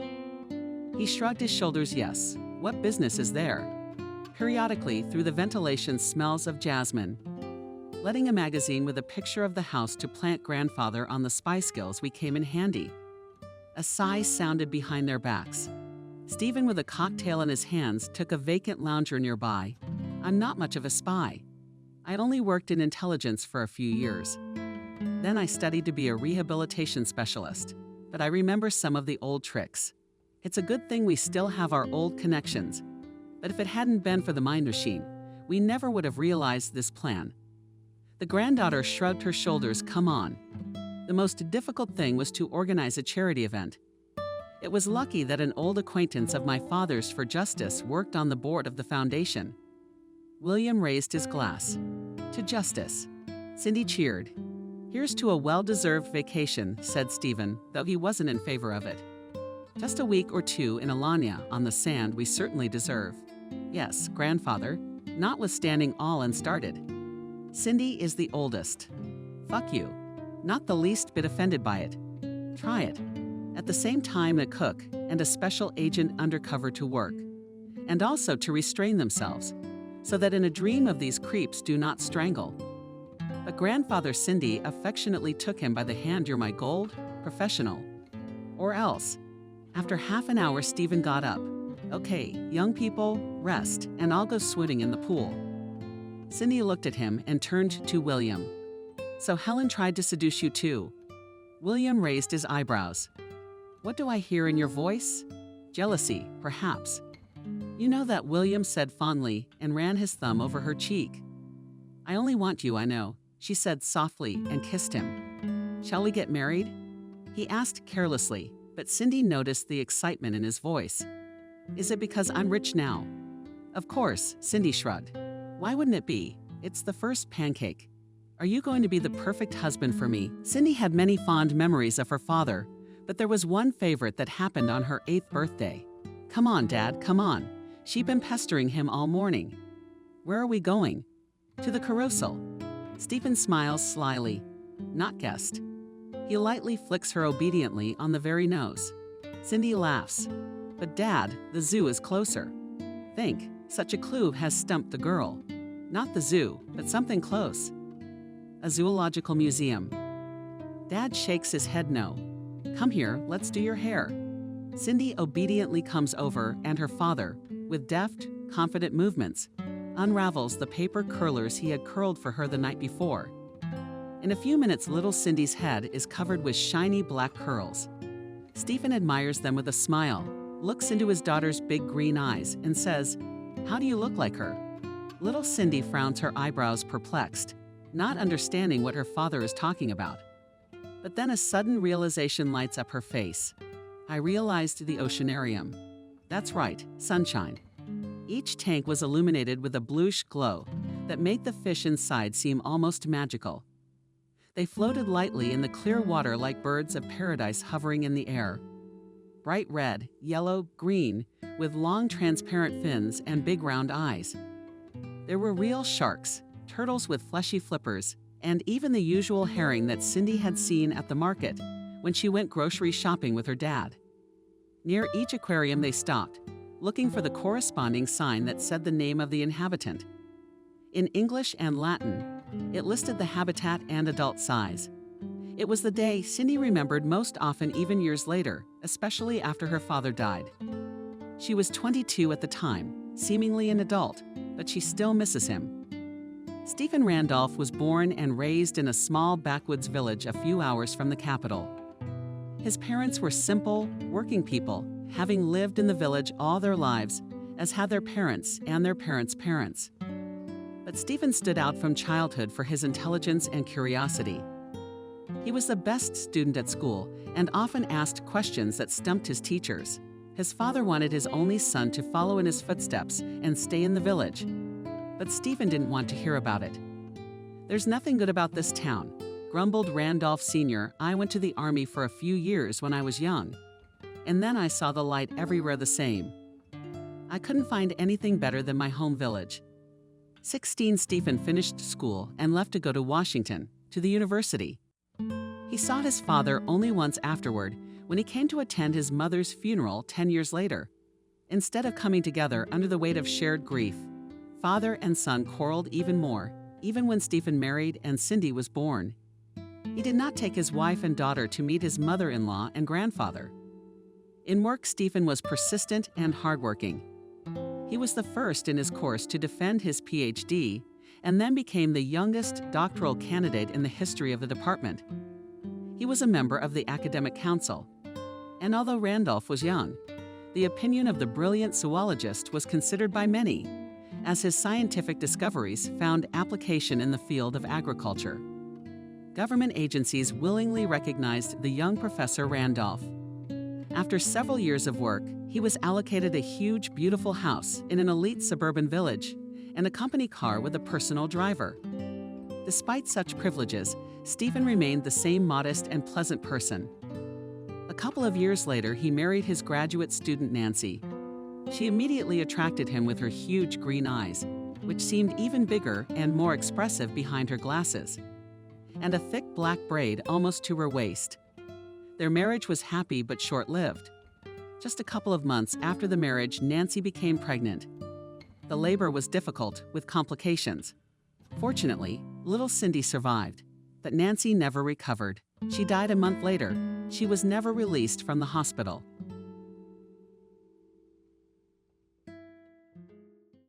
He shrugged his shoulders. "Yes, what business is there?" Periodically, through the ventilation smells of jasmine. Letting a magazine with a picture of the house to plant grandfather on the spy skills we came in handy. A sigh sounded behind their backs. Stephen, with a cocktail in his hands, took a vacant lounger nearby. "I'm not much of a spy. I'd only worked in intelligence for a few years. Then I studied to be a rehabilitation specialist, but I remember some of the old tricks. It's a good thing we still have our old connections. But if it hadn't been for the mind machine, we never would have realized this plan." The granddaughter shrugged her shoulders. "Come on. The most difficult thing was to organize a charity event. It was lucky that an old acquaintance of my father's for justice worked on the board of the foundation." William raised his glass. "To justice." Cindy cheered. "Here's to a well-deserved vacation," said Stephen, though he wasn't in favor of it. "Just a week or 2 in Alanya on the sand we certainly deserve." "Yes, grandfather, notwithstanding all unstarted. Cindy is the oldest." "Fuck you. Not the least bit offended by it. Try it." At the same time, a cook and a special agent undercover to work, and also to restrain themselves, so that in a dream of these creeps do not strangle. But grandfather Cindy affectionately took him by the hand. "You're my gold, professional. Or else." After half an hour, Stephen got up. "Okay, young people, rest, and I'll go swimming in the pool." Cindy looked at him and turned to William. "So Helen tried to seduce you too?" William raised his eyebrows. "What do I hear in your voice?" "Jealousy, perhaps." "You know that," William said fondly and ran his thumb over her cheek. "I only want you, I know," she said softly and kissed him. "Shall we get married?" He asked carelessly, but Cindy noticed the excitement in his voice. "Is it because I'm rich now?" "Of course," Cindy shrugged. "Why wouldn't it be? It's the first pancake. Are you going to be the perfect husband for me?" Cindy had many fond memories of her father, but there was one favorite that happened on her 8th birthday. "Come on, Dad, come on." She'd been pestering him all morning. "Where are we going?" "To the carousel." Stephen smiles slyly. "Not guessed." He lightly flicks her obediently on the very nose. Cindy laughs. "But Dad, the zoo is closer." "Think, such a clue has stumped the girl." "Not the zoo, but something close." "A zoological museum." Dad shakes his head no. "Come here, let's do your hair." Cindy obediently comes over, and her father, with deft, confident movements, unravels the paper curlers he had curled for her the night before. In a few minutes, little Cindy's head is covered with shiny black curls. Stephen admires them with a smile, looks into his daughter's big green eyes, and says, "How do you look like her?" Little Cindy frowns her eyebrows perplexed, not understanding what her father is talking about. But then a sudden realization lights up her face. "I realized the oceanarium." That's right, sunshine. Each tank was illuminated with a bluish glow that made the fish inside seem almost magical. They floated lightly in the clear water like birds of paradise hovering in the air. Bright red, yellow, green, with long transparent fins and big round eyes. There were real sharks, turtles with fleshy flippers, and even the usual herring that Cindy had seen at the market when she went grocery shopping with her dad. Near each aquarium they stopped, looking for the corresponding sign that said the name of the inhabitant. In English and Latin, it listed the habitat and adult size. It was the day Cindy remembered most often even years later, especially after her father died. She was 22 at the time, seemingly an adult, but she still misses him. Stephen Randolph was born and raised in a small backwoods village a few hours from the capital. His parents were simple, working people, having lived in the village all their lives, as had their parents and their parents' parents. But Stephen stood out from childhood for his intelligence and curiosity. He was the best student at school and often asked questions that stumped his teachers. His father wanted his only son to follow in his footsteps and stay in the village. But Stephen didn't want to hear about it. "There's nothing good about this town," grumbled Randolph Sr. "I went to the army for a few years when I was young. And then I saw the light everywhere the same. I couldn't find anything better than my home village." 16, Stephen finished school and left to go to Washington, to the university. He saw his father only once afterward, when he came to attend his mother's funeral 10 years later. Instead of coming together under the weight of shared grief, father and son quarreled even more, even when Stephen married and Cindy was born. He did not take his wife and daughter to meet his mother-in-law and grandfather. In work, Stephen was persistent and hardworking. He was the first in his course to defend his PhD, and then became the youngest doctoral candidate in the history of the department. He was a member of the academic council. And although Randolph was young, the opinion of the brilliant zoologist was considered by many, as his scientific discoveries found application in the field of agriculture. Government agencies willingly recognized the young Professor Randolph. After several years of work, he was allocated a huge, beautiful house in an elite suburban village and a company car with a personal driver. Despite such privileges, Stephen remained the same modest and pleasant person. A couple of years later, he married his graduate student Nancy. She immediately attracted him with her huge green eyes, which seemed even bigger and more expressive behind her glasses, and a thick black braid almost to her waist. Their marriage was happy but short-lived. Just a couple of months after the marriage, Nancy became pregnant. The labor was difficult, with complications. Fortunately, little Cindy survived, but Nancy never recovered. She died a month later. She was never released from the hospital.